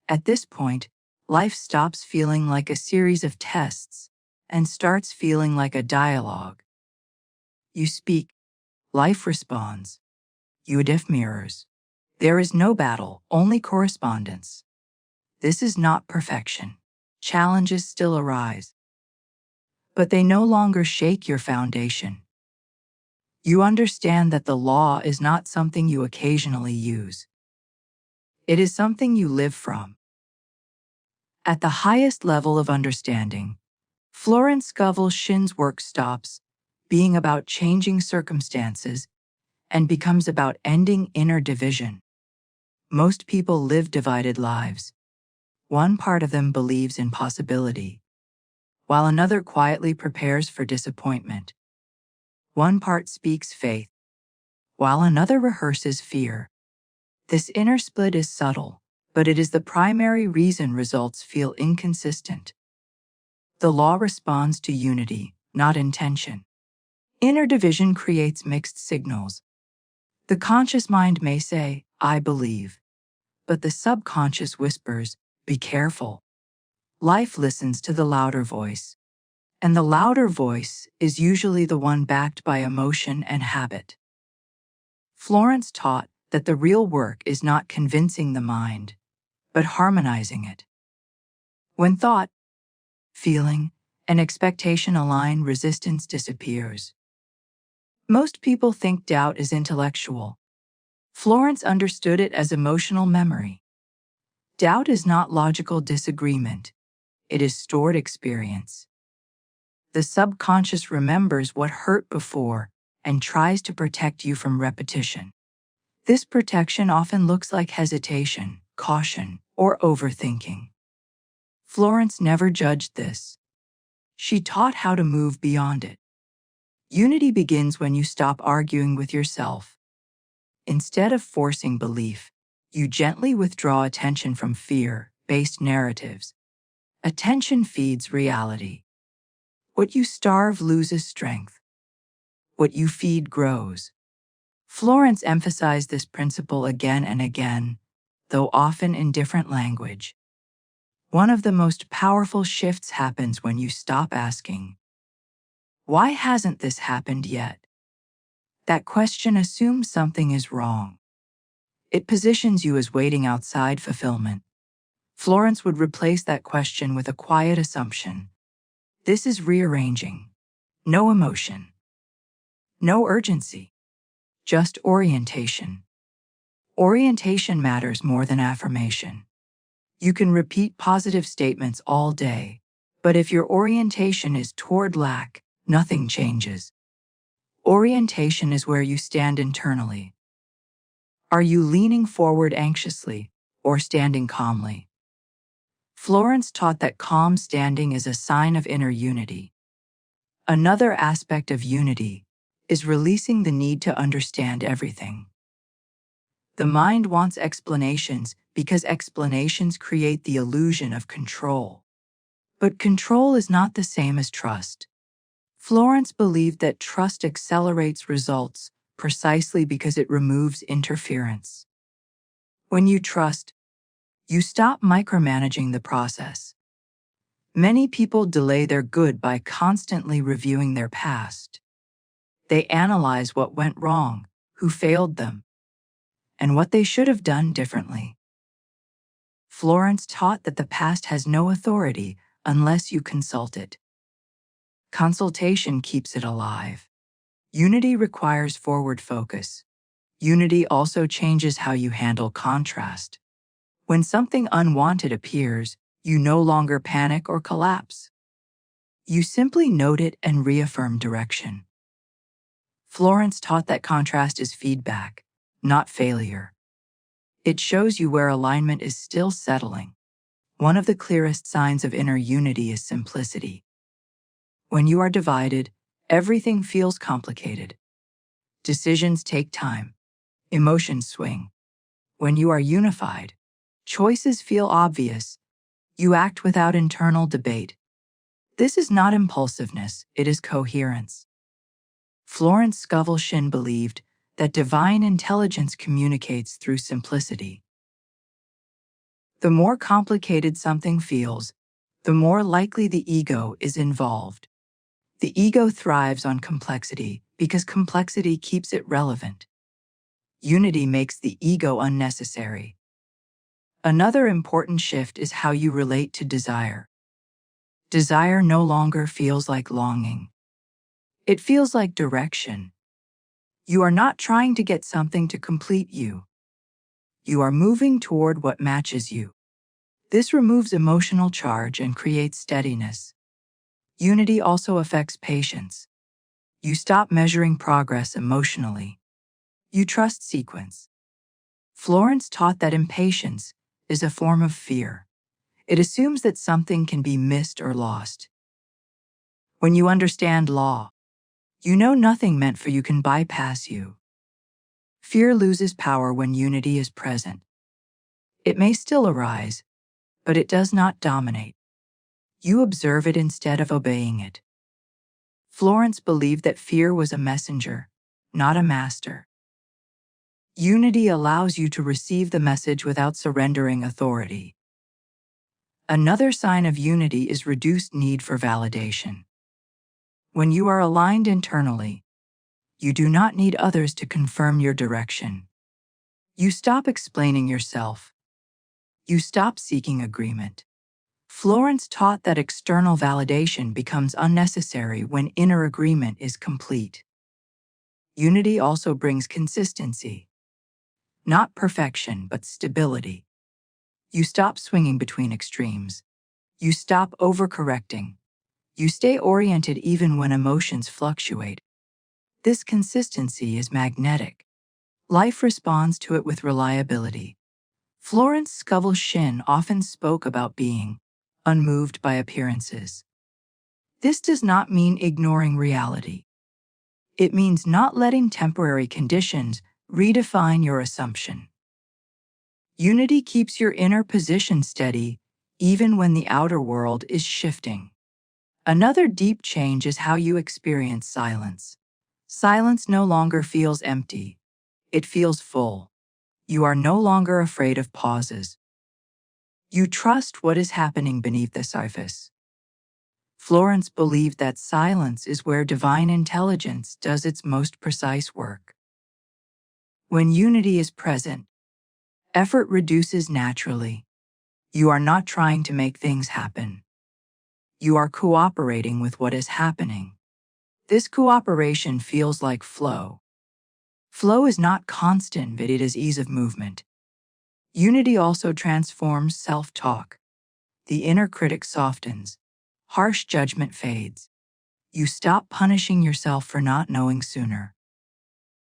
At this point, life stops feeling like a series of tests and starts feeling like a dialogue. You speak, life responds. UDF mirrors. There is no battle, only correspondence. This is not perfection. Challenges still arise, but they no longer shake your foundation. You understand that the law is not something you occasionally use. It is something you live from. At the highest level of understanding, Florence Scovel Shinn's work stops being about changing circumstances and becomes about ending inner division. Most people live divided lives. One part of them believes in possibility, while another quietly prepares for disappointment. One part speaks faith, while another rehearses fear. This inner split is subtle, but it is the primary reason results feel inconsistent. The law responds to unity, not intention. Inner division creates mixed signals. The conscious mind may say, "I believe," but the subconscious whispers, "Be careful." Life listens to the louder voice, and the louder voice is usually the one backed by emotion and habit. Florence taught that the real work is not convincing the mind, but harmonizing it. When thought, feeling, and expectation align, resistance disappears. Most people think doubt is intellectual. Florence understood it as emotional memory. Doubt is not logical disagreement. It is stored experience. The subconscious remembers what hurt before and tries to protect you from repetition. This protection often looks like hesitation, caution, or overthinking. Florence never judged this. She taught how to move beyond it. Unity begins when you stop arguing with yourself. Instead of forcing belief, you gently withdraw attention from fear-based narratives. Attention feeds reality. What you starve loses strength. What you feed grows. Florence emphasized this principle again and again, though often in different language. One of the most powerful shifts happens when you stop asking, "Why hasn't this happened yet?" That question assumes something is wrong. It positions you as waiting outside fulfillment. Florence would replace that question with a quiet assumption. This is rearranging. No emotion. No urgency. Just orientation. Orientation matters more than affirmation. You can repeat positive statements all day, but if your orientation is toward lack, nothing changes. Orientation is where you stand internally. Are you leaning forward anxiously or standing calmly? Florence taught that calm standing is a sign of inner unity. Another aspect of unity is releasing the need to understand everything. The mind wants explanations because explanations create the illusion of control. But control is not the same as trust. Florence believed that trust accelerates results precisely because it removes interference. When you trust, you stop micromanaging the process. Many people delay their good by constantly reviewing their past. They analyze what went wrong, who failed them, and what they should have done differently. Florence taught that the past has no authority unless you consult it. Consultation keeps it alive. Unity requires forward focus. Unity also changes how you handle contrast. When something unwanted appears, you no longer panic or collapse. You simply note it and reaffirm direction. Florence taught that contrast is feedback, not failure. It shows you where alignment is still settling. One of the clearest signs of inner unity is simplicity. When you are divided, everything feels complicated. Decisions take time. Emotions swing. When you are unified, choices feel obvious. You act without internal debate. This is not impulsiveness, it is coherence. Florence Scovel Shinn believed that divine intelligence communicates through simplicity. The more complicated something feels, the more likely the ego is involved. The ego thrives on complexity because complexity keeps it relevant. Unity makes the ego unnecessary. Another important shift is how you relate to desire. Desire no longer feels like longing. It feels like direction. You are not trying to get something to complete you. You are moving toward what matches you. This removes emotional charge and creates steadiness. Unity also affects patience. You stop measuring progress emotionally. You trust sequence. Florence taught that impatience is a form of fear. It assumes that something can be missed or lost. When you understand law, you know nothing meant for you can bypass you. Fear loses power when unity is present. It may still arise, but it does not dominate. You observe it instead of obeying it. Florence believed that fear was a messenger, not a master. Unity allows you to receive the message without surrendering authority. Another sign of unity is reduced need for validation. When you are aligned internally, you do not need others to confirm your direction. You stop explaining yourself. You stop seeking agreement. Florence taught that external validation becomes unnecessary when inner agreement is complete. Unity also brings consistency. Not perfection, but stability. You stop swinging between extremes. You stop overcorrecting. You stay oriented even when emotions fluctuate. This consistency is magnetic. Life responds to it with reliability. Florence Scovel Shinn often spoke about being unmoved by appearances. This does not mean ignoring reality. It means not letting temporary conditions redefine your assumption. Unity keeps your inner position steady even when the outer world is shifting. Another deep change is how you experience silence. Silence no longer feels empty. It feels full. You are no longer afraid of pauses. You trust what is happening beneath the surface. Florence believed that silence is where divine intelligence does its most precise work. When unity is present, effort reduces naturally. You are not trying to make things happen. You are cooperating with what is happening. This cooperation feels like flow. Flow is not constant, but it is ease of movement. Unity also transforms self-talk. The inner critic softens. Harsh judgment fades. You stop punishing yourself for not knowing sooner.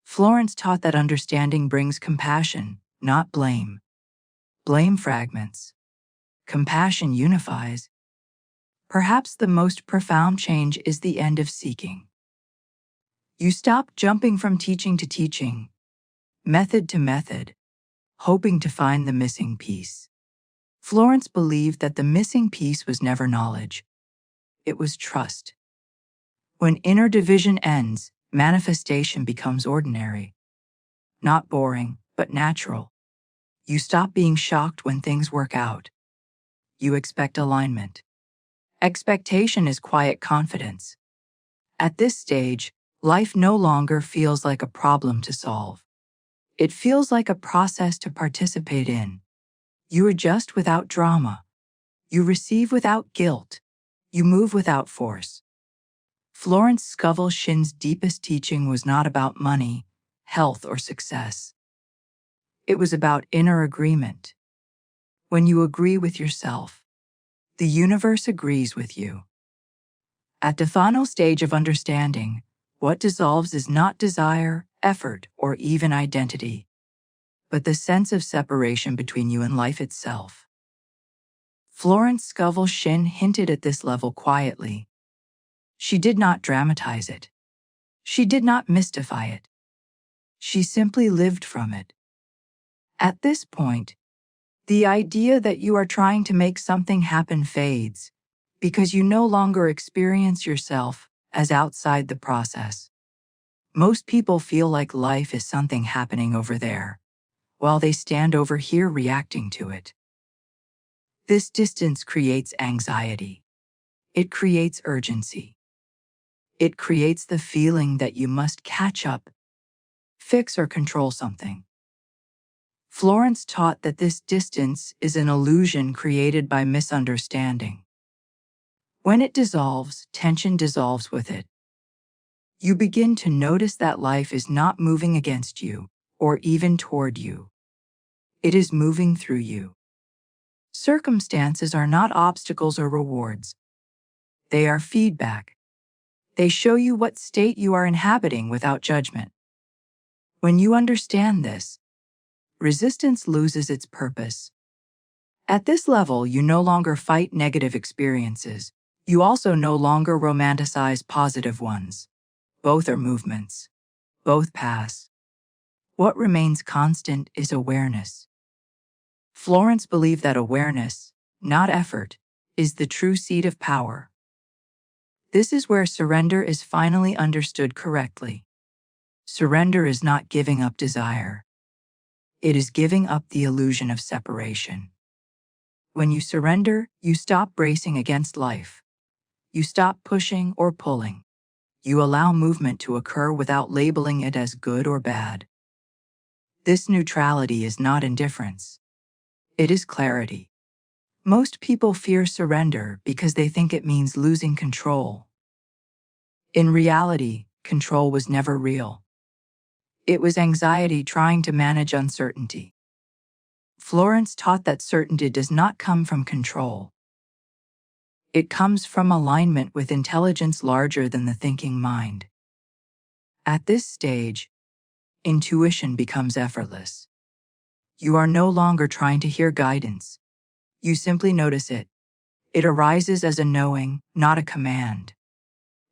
Florence taught that understanding brings compassion, not blame. Blame fragments. Compassion unifies. Perhaps the most profound change is the end of seeking. You stop jumping from teaching to teaching, method to method, hoping to find the missing piece. Florence believed that the missing piece was never knowledge. It was trust. When inner division ends, manifestation becomes ordinary. Not boring, but natural. You stop being shocked when things work out. You expect alignment. Expectation is quiet confidence. At this stage, life no longer feels like a problem to solve. It feels like a process to participate in. You adjust without drama. You receive without guilt. You move without force. Florence Scovel Shinn's deepest teaching was not about money, health, or success. It was about inner agreement. When you agree with yourself, the universe agrees with you. At the final stage of understanding, what dissolves is not desire, effort, or even identity, but the sense of separation between you and life itself. Florence Scovel Shinn hinted at this level quietly. She did not dramatize it. She did not mystify it. She simply lived from it. At this point, the idea that you are trying to make something happen fades. because you no longer experience yourself as outside the process. Most people feel like life is something happening over there, while they stand over here reacting to it. This distance creates anxiety. It creates urgency. It creates the feeling that you must catch up, fix or control something. Florence taught that this distance is an illusion created by misunderstanding. When it dissolves, tension dissolves with it. You begin to notice that life is not moving against you or even toward you. It is moving through you. Circumstances are not obstacles or rewards. They are feedback. They show you what state you are inhabiting without judgment. When you understand this, resistance loses its purpose. At this level, you no longer fight negative experiences. You also no longer romanticize positive ones. Both are movements. Both pass. What remains constant is awareness. Florence believed that awareness, not effort, is the true seat of power. This is where surrender is finally understood correctly. Surrender is not giving up desire. It is giving up the illusion of separation. When you surrender, you stop bracing against life. You stop pushing or pulling. You allow movement to occur without labeling it as good or bad. This neutrality is not indifference. It is clarity. Most people fear surrender because they think it means losing control. In reality, control was never real. It was anxiety trying to manage uncertainty. Florence taught that certainty does not come from control. It comes from alignment with intelligence larger than the thinking mind. At this stage, intuition becomes effortless. You are no longer trying to hear guidance. You simply notice it. It arises as a knowing, not a command.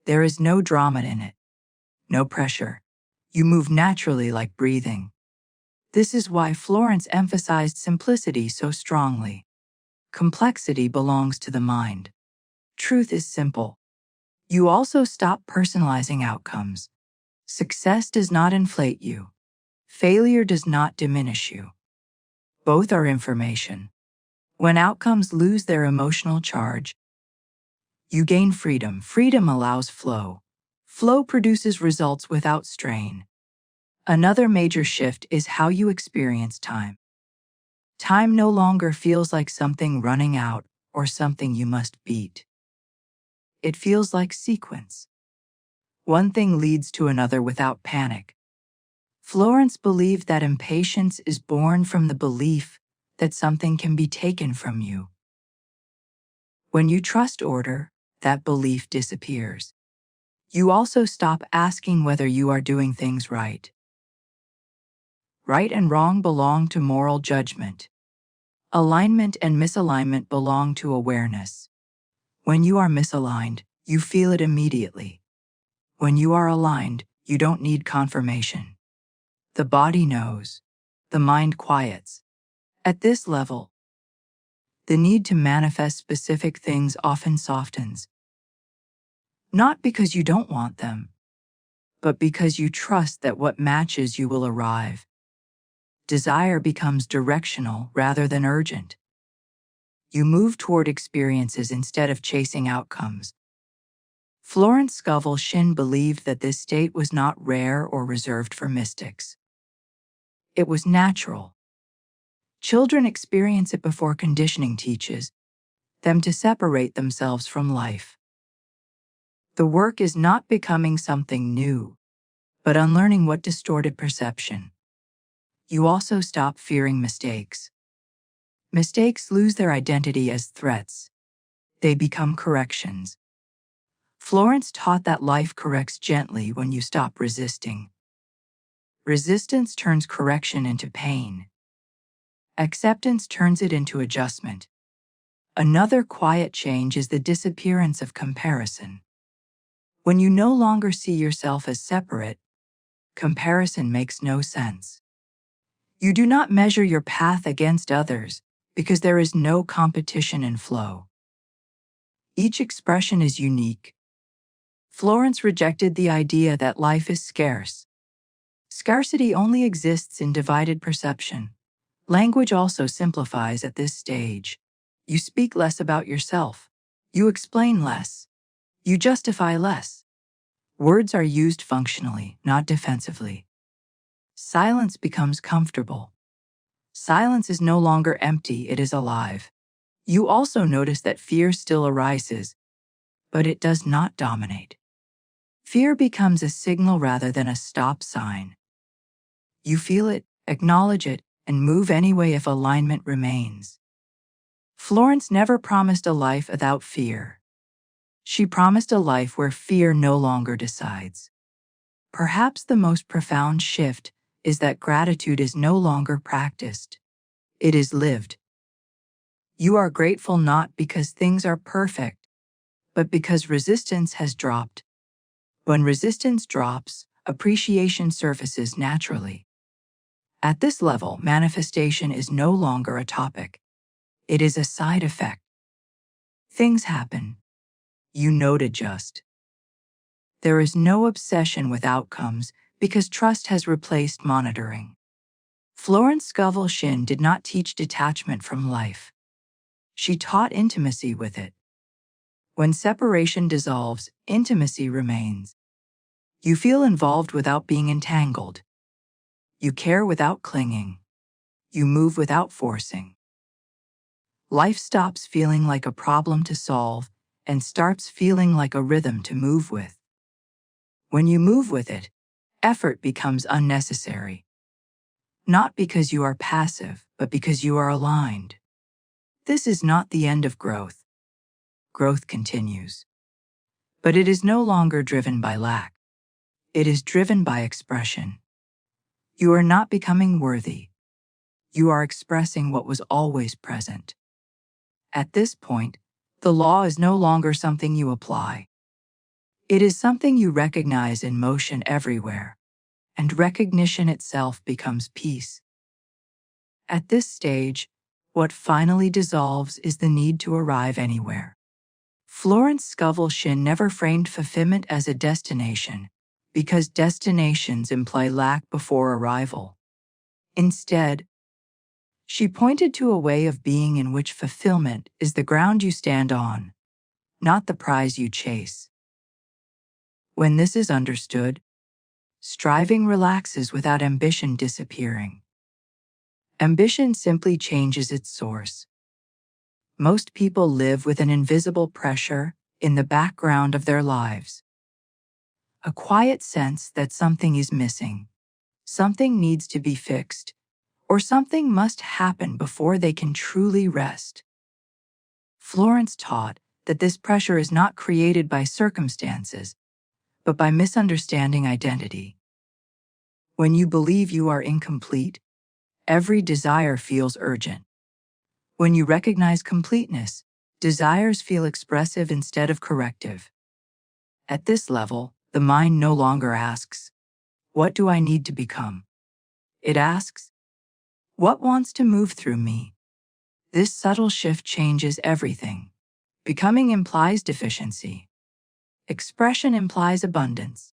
There is no drama in it, no pressure. You move naturally like breathing. This is why Florence emphasized simplicity so strongly. Complexity belongs to the mind. Truth is simple. You also stop personalizing outcomes. Success does not inflate you. Failure does not diminish you. Both are information. When outcomes lose their emotional charge, you gain freedom. Freedom allows flow. Flow produces results without strain. Another major shift is how you experience time. Time no longer feels like something running out or something you must beat. It feels like sequence. One thing leads to another without panic. Florence believed that impatience is born from the belief that something can be taken from you. When you trust order, that belief disappears. You also stop asking whether you are doing things right. Right and wrong belong to moral judgment. Alignment and misalignment belong to awareness. When you are misaligned, you feel it immediately. When you are aligned, you don't need confirmation. The body knows. The mind quiets. At this level, the need to manifest specific things often softens. Not because you don't want them, but because you trust that what matches you will arrive. Desire becomes directional rather than urgent. You move toward experiences instead of chasing outcomes. Florence Scovel Shinn believed that this state was not rare or reserved for mystics. It was natural. Children experience it before conditioning teaches them to separate themselves from life. The work is not becoming something new, but unlearning what distorted perception. You also stop fearing mistakes. Mistakes lose their identity as threats. They become corrections. Florence taught that life corrects gently when you stop resisting. Resistance turns correction into pain. Acceptance turns it into adjustment. Another quiet change is the disappearance of comparison. When you no longer see yourself as separate, comparison makes no sense. You do not measure your path against others because there is no competition in flow. Each expression is unique. Florence rejected the idea that life is scarce. Scarcity only exists in divided perception. Language also simplifies at this stage. You speak less about yourself. You explain less. You justify less. Words are used functionally, not defensively. Silence becomes comfortable. Silence is no longer empty, it is alive. You also notice that fear still arises, but it does not dominate. Fear becomes a signal rather than a stop sign. You feel it, acknowledge it, and move anyway if alignment remains. Florence never promised a life without fear. She promised a life where fear no longer decides. Perhaps the most profound shift is that gratitude is no longer practiced. It is lived. You are grateful not because things are perfect, but because resistance has dropped. When resistance drops, appreciation surfaces naturally. At this level, manifestation is no longer a topic. It is a side effect. Things happen. You know to adjust. There is no obsession with outcomes because trust has replaced monitoring. Florence Scovel Shinn did not teach detachment from life. She taught intimacy with it. When separation dissolves, intimacy remains. You feel involved without being entangled. You care without clinging. You move without forcing. Life stops feeling like a problem to solve and starts feeling like a rhythm to move with. When you move with it, effort becomes unnecessary. Not because you are passive, but because you are aligned. This is not the end of growth. Growth continues. But it is no longer driven by lack. It is driven by expression. You are not becoming worthy. You are expressing what was always present. At this point, the law is no longer something you apply. It is something you recognize in motion everywhere, and recognition itself becomes peace. At this stage, what finally dissolves is the need to arrive anywhere. Florence Scovel Shinn never framed fulfillment as a destination, because destinations imply lack before arrival. Instead, she pointed to a way of being in which fulfillment is the ground you stand on, not the prize you chase. When this is understood, striving relaxes without ambition disappearing. Ambition simply changes its source. Most people live with an invisible pressure in the background of their lives. A quiet sense that something is missing, something needs to be fixed, or something must happen before they can truly rest. Florence taught that this pressure is not created by circumstances, but by misunderstanding identity. When you believe you are incomplete, every desire feels urgent. When you recognize completeness, desires feel expressive instead of corrective. At this level, the mind no longer asks, "What do I need to become?" It asks, "What wants to move through me?" This subtle shift changes everything. Becoming implies deficiency. Expression implies abundance.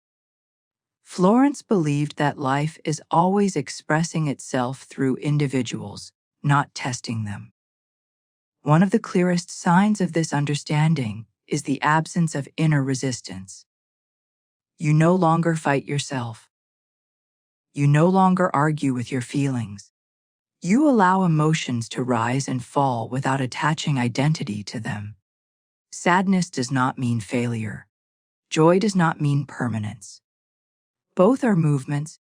Florence believed that life is always expressing itself through individuals, not testing them. One of the clearest signs of this understanding is the absence of inner resistance. You no longer fight yourself. You no longer argue with your feelings. You allow emotions to rise and fall without attaching identity to them. Sadness does not mean failure. Joy does not mean permanence. Both are movements,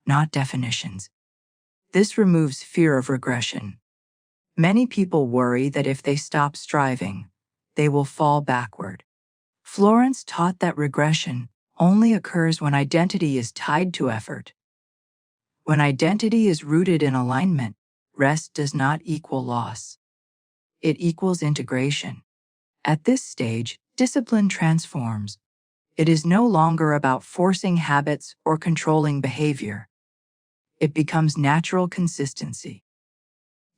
not definitions. This removes fear of regression. Many people worry that if they stop striving, they will fall backward. Florence taught that regression only occurs when identity is tied to effort. When identity is rooted in alignment, rest does not equal loss. It equals integration. At this stage, discipline transforms. It is no longer about forcing habits or controlling behavior. It becomes natural consistency.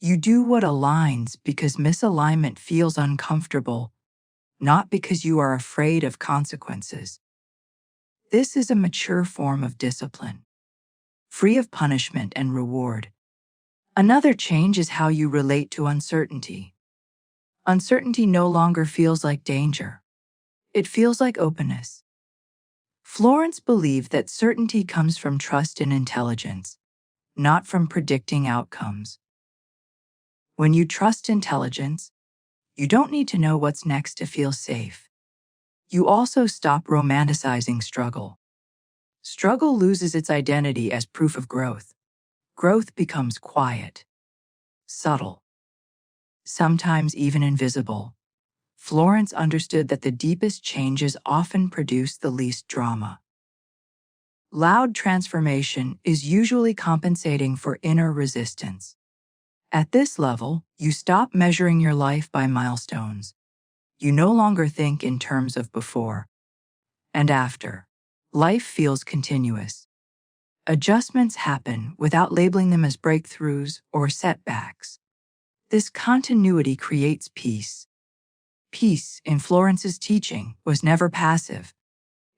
You do what aligns because misalignment feels uncomfortable, not because you are afraid of consequences. This is a mature form of discipline, free of punishment and reward. Another change is how you relate to uncertainty. Uncertainty no longer feels like danger. It feels like openness. Florence believed that certainty comes from trust in intelligence, not from predicting outcomes. When you trust intelligence, you don't need to know what's next to feel safe. You also stop romanticizing struggle. Struggle loses its identity as proof of growth. Growth becomes quiet, subtle, sometimes even invisible. Florence understood that the deepest changes often produce the least drama. Loud transformation is usually compensating for inner resistance. At this level, you stop measuring your life by milestones. You no longer think in terms of before and after. Life feels continuous. Adjustments happen without labeling them as breakthroughs or setbacks. This continuity creates peace. Peace, in Florence's teaching, was never passive.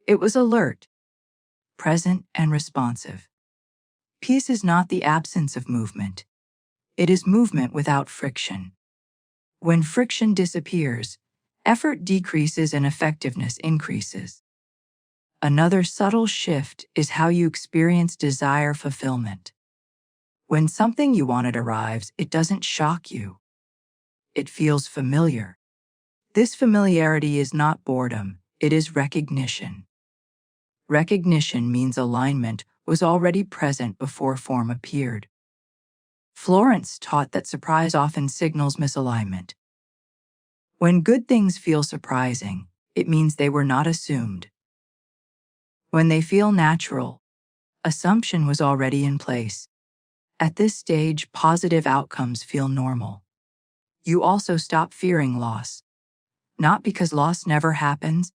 It was alert, present, and responsive. Peace is not the absence of movement. It is movement without friction. When friction disappears, effort decreases and effectiveness increases. Another subtle shift is how you experience desire fulfillment. When something you wanted arrives, it doesn't shock you. It feels familiar. This familiarity is not boredom, it is recognition. Recognition means alignment was already present before form appeared. Florence taught that surprise often signals misalignment. When good things feel surprising, it means they were not assumed. When they feel natural, assumption was already in place. At this stage, positive outcomes feel normal. You also stop fearing loss, not because loss never happens,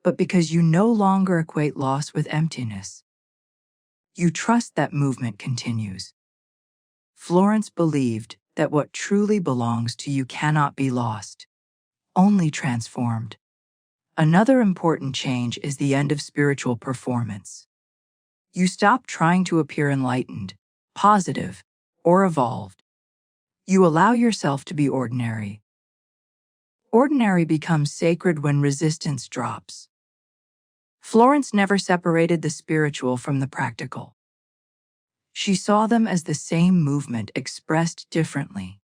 but because you no longer equate loss with emptiness. You trust that movement continues. Florence believed that what truly belongs to you cannot be lost, only transformed. Another important change is the end of spiritual performance. You stop trying to appear enlightened, positive, or evolved. You allow yourself to be ordinary. Ordinary becomes sacred when resistance drops. Florence never separated the spiritual from the practical. She saw them as the same movement expressed differently.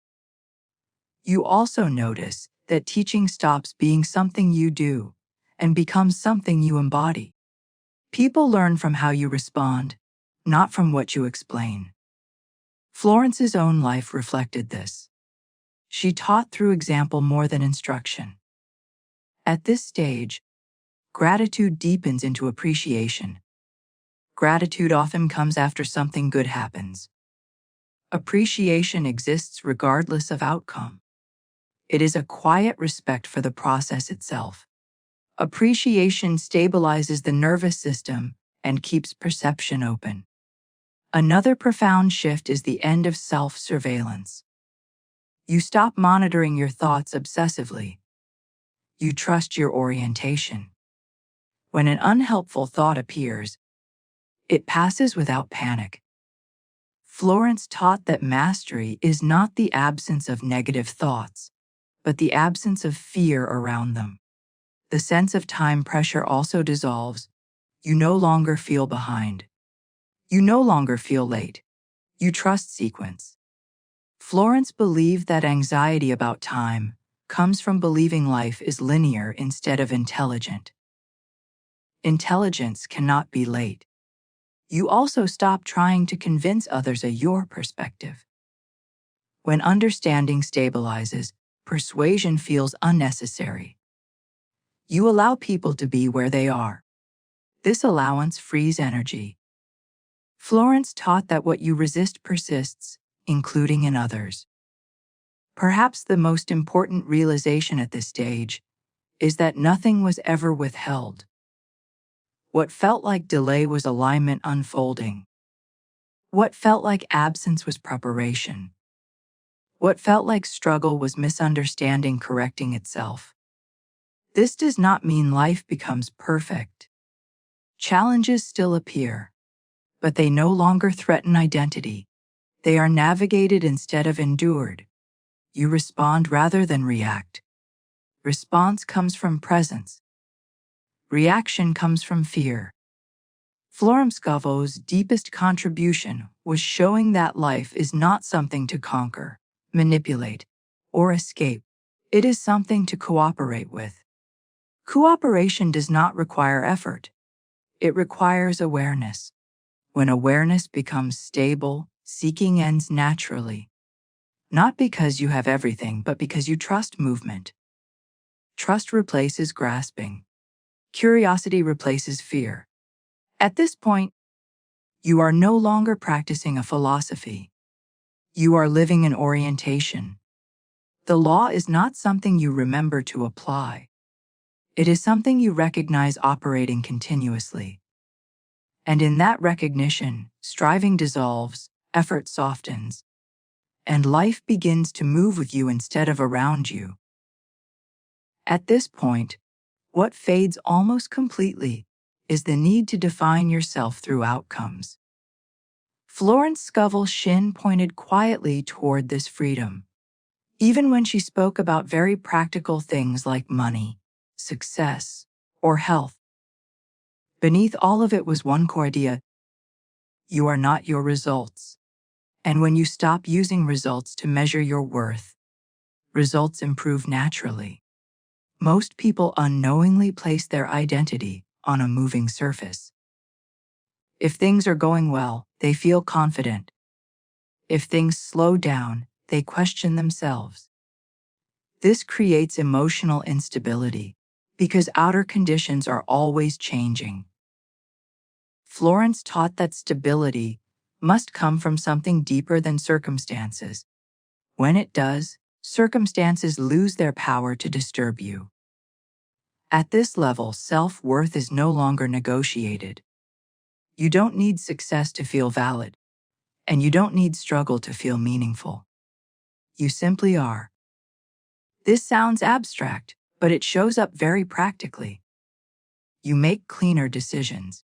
You also notice that teaching stops being something you do and becomes something you embody. People learn from how you respond, not from what you explain. Florence's own life reflected this. She taught through example more than instruction. At this stage, gratitude deepens into appreciation. Gratitude often comes after something good happens. Appreciation exists regardless of outcome. It is a quiet respect for the process itself. Appreciation stabilizes the nervous system and keeps perception open. Another profound shift is the end of self-surveillance. You stop monitoring your thoughts obsessively. You trust your orientation. When an unhelpful thought appears, it passes without panic. Florence taught that mastery is not the absence of negative thoughts, but the absence of fear around them. The sense of time pressure also dissolves. You no longer feel behind. You no longer feel late. You trust sequence. Florence believed that anxiety about time comes from believing life is linear instead of intelligent. Intelligence cannot be late. You also stop trying to convince others of your perspective. When understanding stabilizes, persuasion feels unnecessary. You allow people to be where they are. This allowance frees energy. Florence taught that what you resist persists, including in others. Perhaps the most important realization at this stage is that nothing was ever withheld. What felt like delay was alignment unfolding. What felt like absence was preparation. What felt like struggle was misunderstanding correcting itself. This does not mean life becomes perfect. Challenges still appear, but they no longer threaten identity. They are navigated instead of endured. You respond rather than react. Response comes from presence. Reaction comes from fear. Florence Scovel's deepest contribution was showing that life is not something to conquer, manipulate, or escape. It is something to cooperate with. Cooperation does not require effort. It requires awareness. When awareness becomes stable, seeking ends naturally. Not because you have everything, but because you trust movement. Trust replaces grasping. Curiosity replaces fear. At this point, you are no longer practicing a philosophy. You are living an orientation. The law is not something you remember to apply. It is something you recognize operating continuously. And in that recognition, striving dissolves, effort softens, and life begins to move with you instead of around you. At this point, what fades almost completely is the need to define yourself through outcomes. Florence Scovel Shinn pointed quietly toward this freedom, even when she spoke about very practical things like money, success, or health. Beneath all of it was one core idea: you are not your results. And when you stop using results to measure your worth, results improve naturally. Most people unknowingly place their identity on a moving surface. If things are going well, they feel confident. If things slow down, they question themselves. This creates emotional instability because outer conditions are always changing. Florence taught that stability must come from something deeper than circumstances. When it does, circumstances lose their power to disturb you. At this level, self-worth is no longer negotiated. You don't need success to feel valid, and you don't need struggle to feel meaningful. You simply are. This sounds abstract, but it shows up very practically. You make cleaner decisions.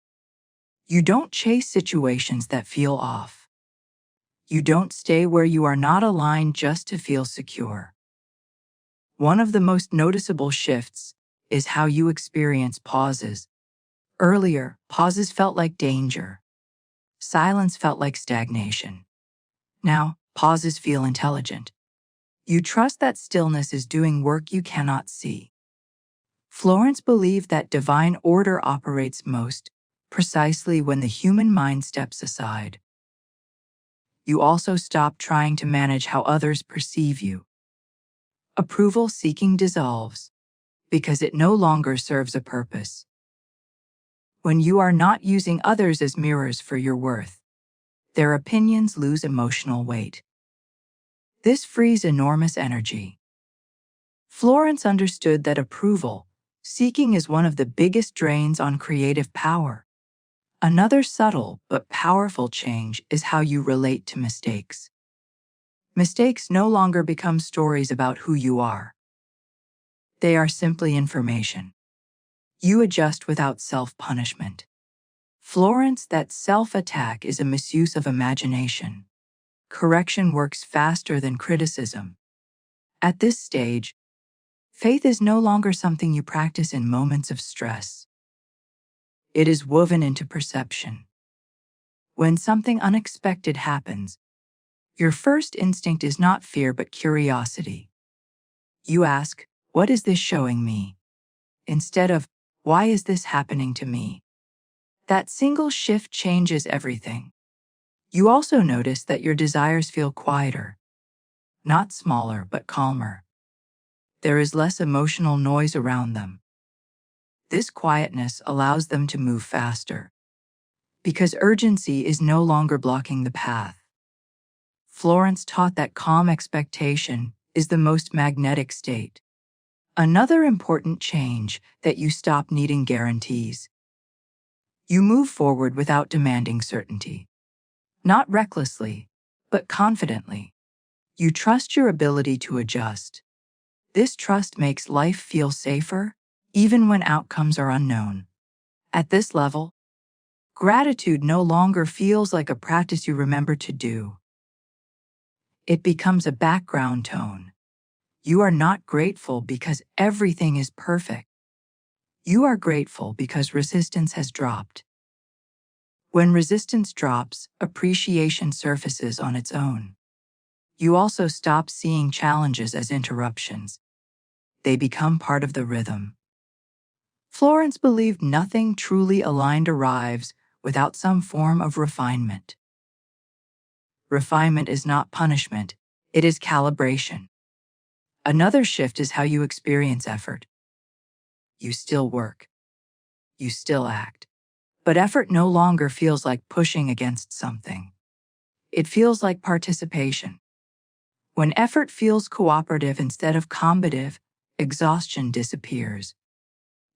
You don't chase situations that feel off. You don't stay where you are not aligned just to feel secure. One of the most noticeable shifts is how you experience pauses. Earlier, pauses felt like danger. Silence felt like stagnation. Now, pauses feel intelligent. You trust that stillness is doing work you cannot see. Florence believed that divine order operates most precisely when the human mind steps aside. You also stop trying to manage how others perceive you. Approval seeking dissolves because it no longer serves a purpose. When you are not using others as mirrors for your worth, their opinions lose emotional weight. This frees enormous energy. Florence understood that approval seeking is one of the biggest drains on creative power. Another subtle but powerful change is how you relate to mistakes. Mistakes no longer become stories about who you are. They are simply information. You adjust without self-punishment. Florence, that self-attack is a misuse of imagination. Correction works faster than criticism. At this stage, faith is no longer something you practice in moments of stress. It is woven into perception. When something unexpected happens, your first instinct is not fear but curiosity. You ask, "What is this showing me?" instead of, "Why is this happening to me?" That single shift changes everything. You also notice that your desires feel quieter, not smaller but calmer. There is less emotional noise around them. This quietness allows them to move faster, because urgency is no longer blocking the path. Florence taught that calm expectation is the most magnetic state. Another important change that you stop needing guarantees. You move forward without demanding certainty. Not recklessly, but confidently. You trust your ability to adjust. This trust makes life feel safer, even when outcomes are unknown. At this level, gratitude no longer feels like a practice you remember to do. It becomes a background tone. You are not grateful because everything is perfect. You are grateful because resistance has dropped. When resistance drops, appreciation surfaces on its own. You also stop seeing challenges as interruptions. They become part of the rhythm. Florence believed nothing truly aligned arrives without some form of refinement. Refinement is not punishment, it is calibration. Another shift is how you experience effort. You still work. You still act. But effort no longer feels like pushing against something. It feels like participation. When effort feels cooperative instead of combative, exhaustion disappears.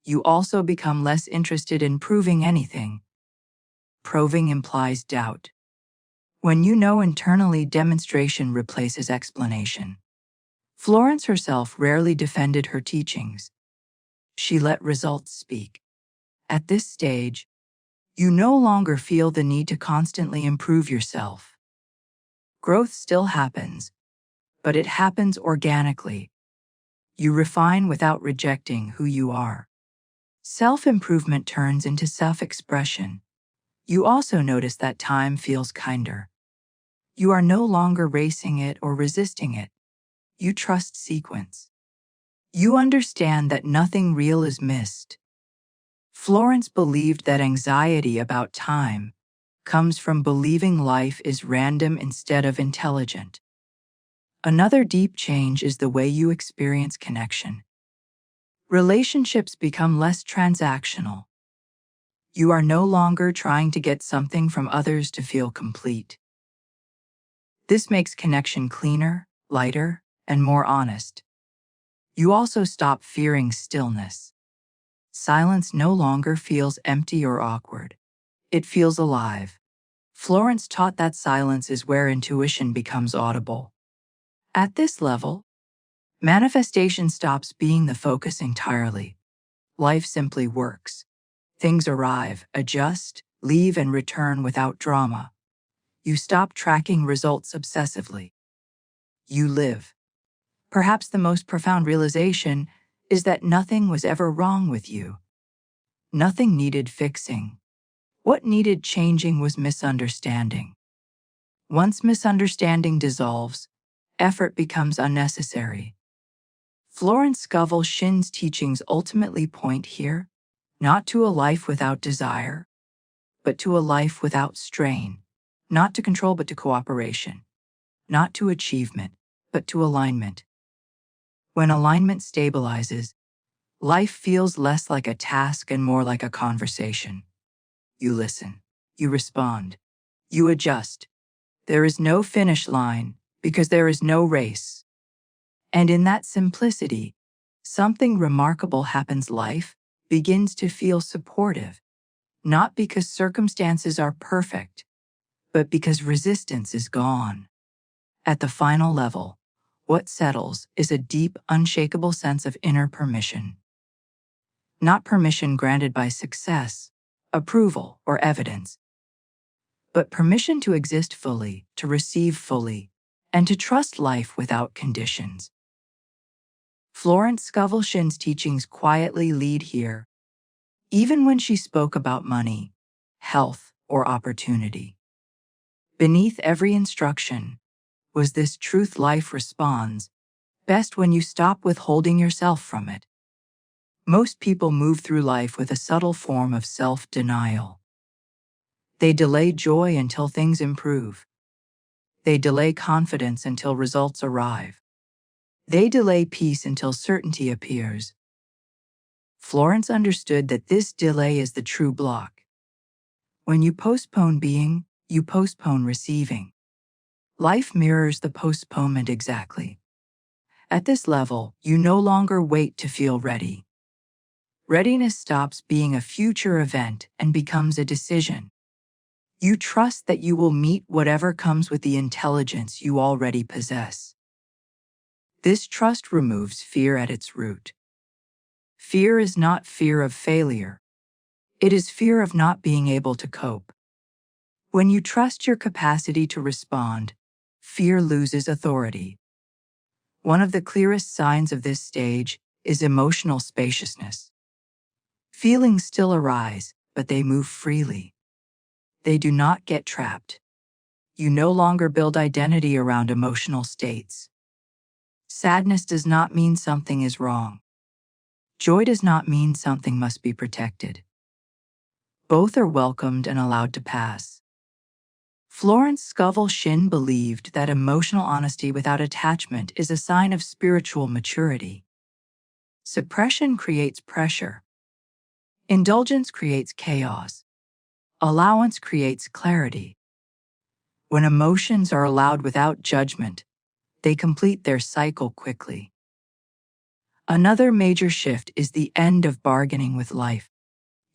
You also become less interested in proving anything. Proving implies doubt. When you know internally, demonstration replaces explanation. Florence herself rarely defended her teachings. She let results speak. At this stage, you no longer feel the need to constantly improve yourself. Growth still happens, but it happens organically. You refine without rejecting who you are. Self-improvement turns into self-expression. You also notice that time feels kinder. You are no longer racing it or resisting it. You trust sequence. You understand that nothing real is missed. Florence believed that anxiety about time comes from believing life is random instead of intelligent. Another deep change is the way you experience connection. Relationships become less transactional. You are no longer trying to get something from others to feel complete. This makes connection cleaner, lighter, and more honest. You also stop fearing stillness. Silence no longer feels empty or awkward. It feels alive. Florence taught that silence is where intuition becomes audible. At this level, manifestation stops being the focus entirely. Life simply works. Things arrive, adjust, leave, and return without drama. You stop tracking results obsessively. You live. Perhaps the most profound realization is that nothing was ever wrong with you. Nothing needed fixing. What needed changing was misunderstanding. Once misunderstanding dissolves, effort becomes unnecessary. Florence Scovel Shinn's teachings ultimately point here, not to a life without desire, but to a life without strain, not to control but to cooperation, not to achievement, but to alignment. When alignment stabilizes, life feels less like a task and more like a conversation. You listen, you respond, you adjust. There is no finish line because there is no race. And in that simplicity, something remarkable happens. Life begins to feel supportive, not because circumstances are perfect, but because resistance is gone. At the final level, what settles is a deep, unshakable sense of inner permission. Not permission granted by success, approval, or evidence, but permission to exist fully, to receive fully, and to trust life without conditions. Florence Scovel Shinn's teachings quietly lead here, even when she spoke about money, health, or opportunity. Beneath every instruction was this truth: life responds best when you stop withholding yourself from it. Most people move through life with a subtle form of self-denial. They delay joy until things improve. They delay confidence until results arrive. They delay peace until certainty appears. Florence understood that this delay is the true block. When you postpone being, you postpone receiving. Life mirrors the postponement exactly. At this level, you no longer wait to feel ready. Readiness stops being a future event and becomes a decision. You trust that you will meet whatever comes with the intelligence you already possess. This trust removes fear at its root. Fear is not fear of failure. It is fear of not being able to cope. When you trust your capacity to respond, fear loses authority. One of the clearest signs of this stage is emotional spaciousness. Feelings still arise, but they move freely. They do not get trapped. You no longer build identity around emotional states. Sadness does not mean something is wrong. Joy does not mean something must be protected. Both are welcomed and allowed to pass. Florence Scovel Shinn believed that emotional honesty without attachment is a sign of spiritual maturity. Suppression creates pressure. Indulgence creates chaos. Allowance creates clarity. When emotions are allowed without judgment, they complete their cycle quickly. Another major shift is the end of bargaining with life.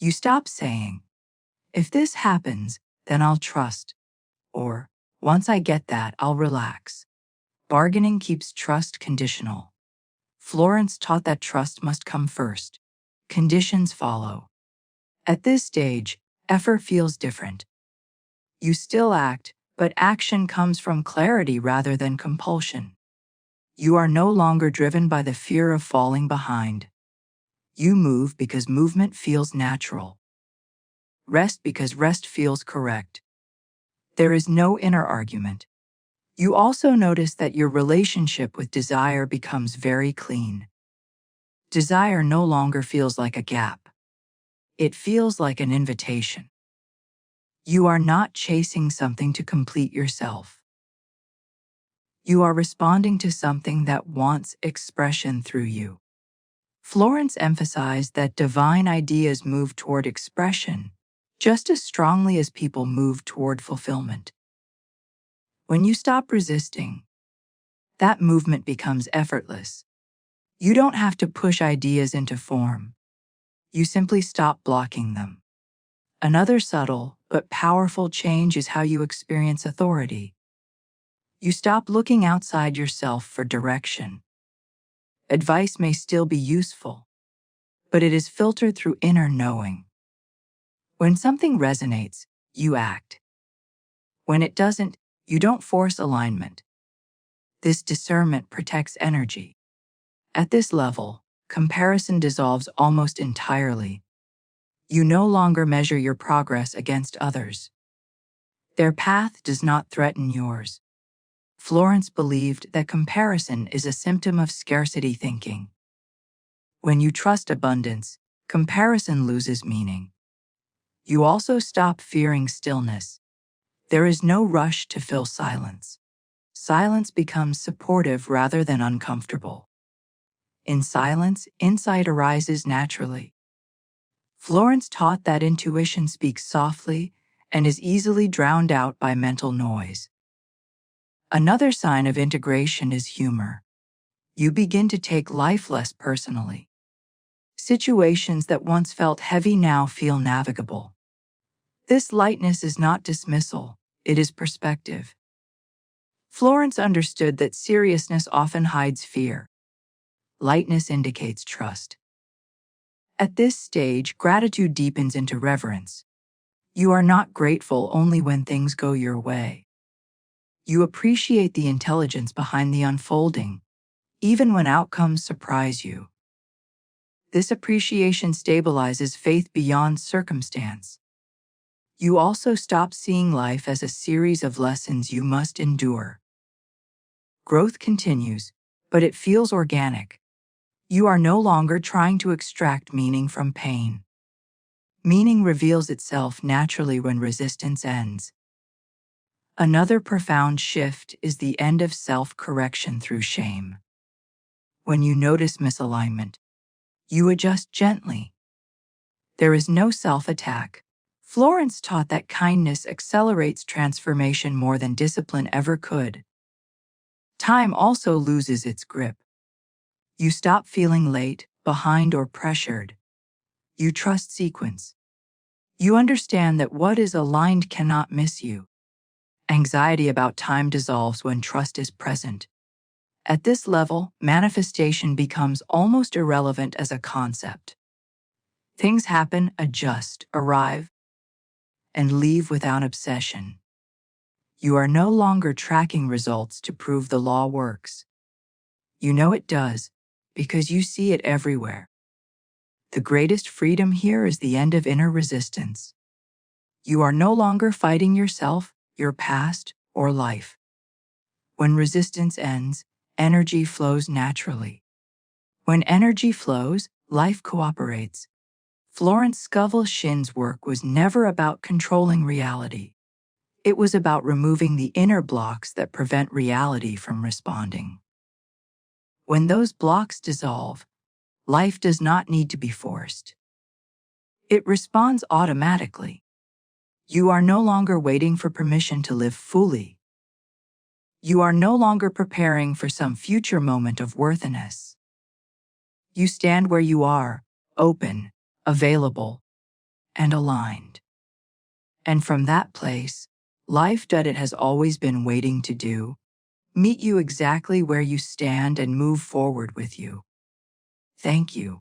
You stop saying, "If this happens, then I'll trust," or "Once I get that, I'll relax." Bargaining keeps trust conditional. Florence taught that trust must come first. Conditions follow. At this stage, effort feels different. You still act, but action comes from clarity rather than compulsion. You are no longer driven by the fear of falling behind. You move because movement feels natural. Rest because rest feels correct. There is no inner argument. You also notice that your relationship with desire becomes very clean. Desire no longer feels like a gap. It feels like an invitation. You are not chasing something to complete yourself. You are responding to something that wants expression through you. Florence emphasized that divine ideas move toward expression just as strongly as people move toward fulfillment. When you stop resisting, that movement becomes effortless. You don't have to push ideas into form. You simply stop blocking them. Another subtle but powerful change is how you experience authority. You stop looking outside yourself for direction. Advice may still be useful, but it is filtered through inner knowing. When something resonates, you act. When it doesn't, you don't force alignment. This discernment protects energy. At this level, comparison dissolves almost entirely. You no longer measure your progress against others. Their path does not threaten yours. Florence believed that comparison is a symptom of scarcity thinking. When you trust abundance, comparison loses meaning. You also stop fearing stillness. There is no rush to fill silence. Silence becomes supportive rather than uncomfortable. In silence, insight arises naturally. Florence taught that intuition speaks softly and is easily drowned out by mental noise. Another sign of integration is humor. You begin to take life less personally. Situations that once felt heavy now feel navigable. This lightness is not dismissal, it is perspective. Florence understood that seriousness often hides fear. Lightness indicates trust. At this stage, gratitude deepens into reverence. You are not grateful only when things go your way. You appreciate the intelligence behind the unfolding, even when outcomes surprise you. This appreciation stabilizes faith beyond circumstance. You also stop seeing life as a series of lessons you must endure. Growth continues, but it feels organic. You are no longer trying to extract meaning from pain. Meaning reveals itself naturally when resistance ends. Another profound shift is the end of self-correction through shame. When you notice misalignment, you adjust gently. There is no self-attack. Florence taught that kindness accelerates transformation more than discipline ever could. Time also loses its grip. You stop feeling late, behind, or pressured. You trust sequence. You understand that what is aligned cannot miss you. Anxiety about time dissolves when trust is present. At this level, manifestation becomes almost irrelevant as a concept. Things happen, adjust, arrive, and leave without obsession. You are no longer tracking results to prove the law works. You know it does, because you see it everywhere. The greatest freedom here is the end of inner resistance. You are no longer fighting yourself, your past, or life. When resistance ends, energy flows naturally. When energy flows, life cooperates. Florence Scovel Shinn's work was never about controlling reality. It was about removing the inner blocks that prevent reality from responding. When those blocks dissolve, life does not need to be forced. It responds automatically. You are no longer waiting for permission to live fully. You are no longer preparing for some future moment of worthiness. You stand where you are, open, available, and aligned. And from that place, life does it has always been waiting to do, meet you exactly where you stand and move forward with you. Thank you.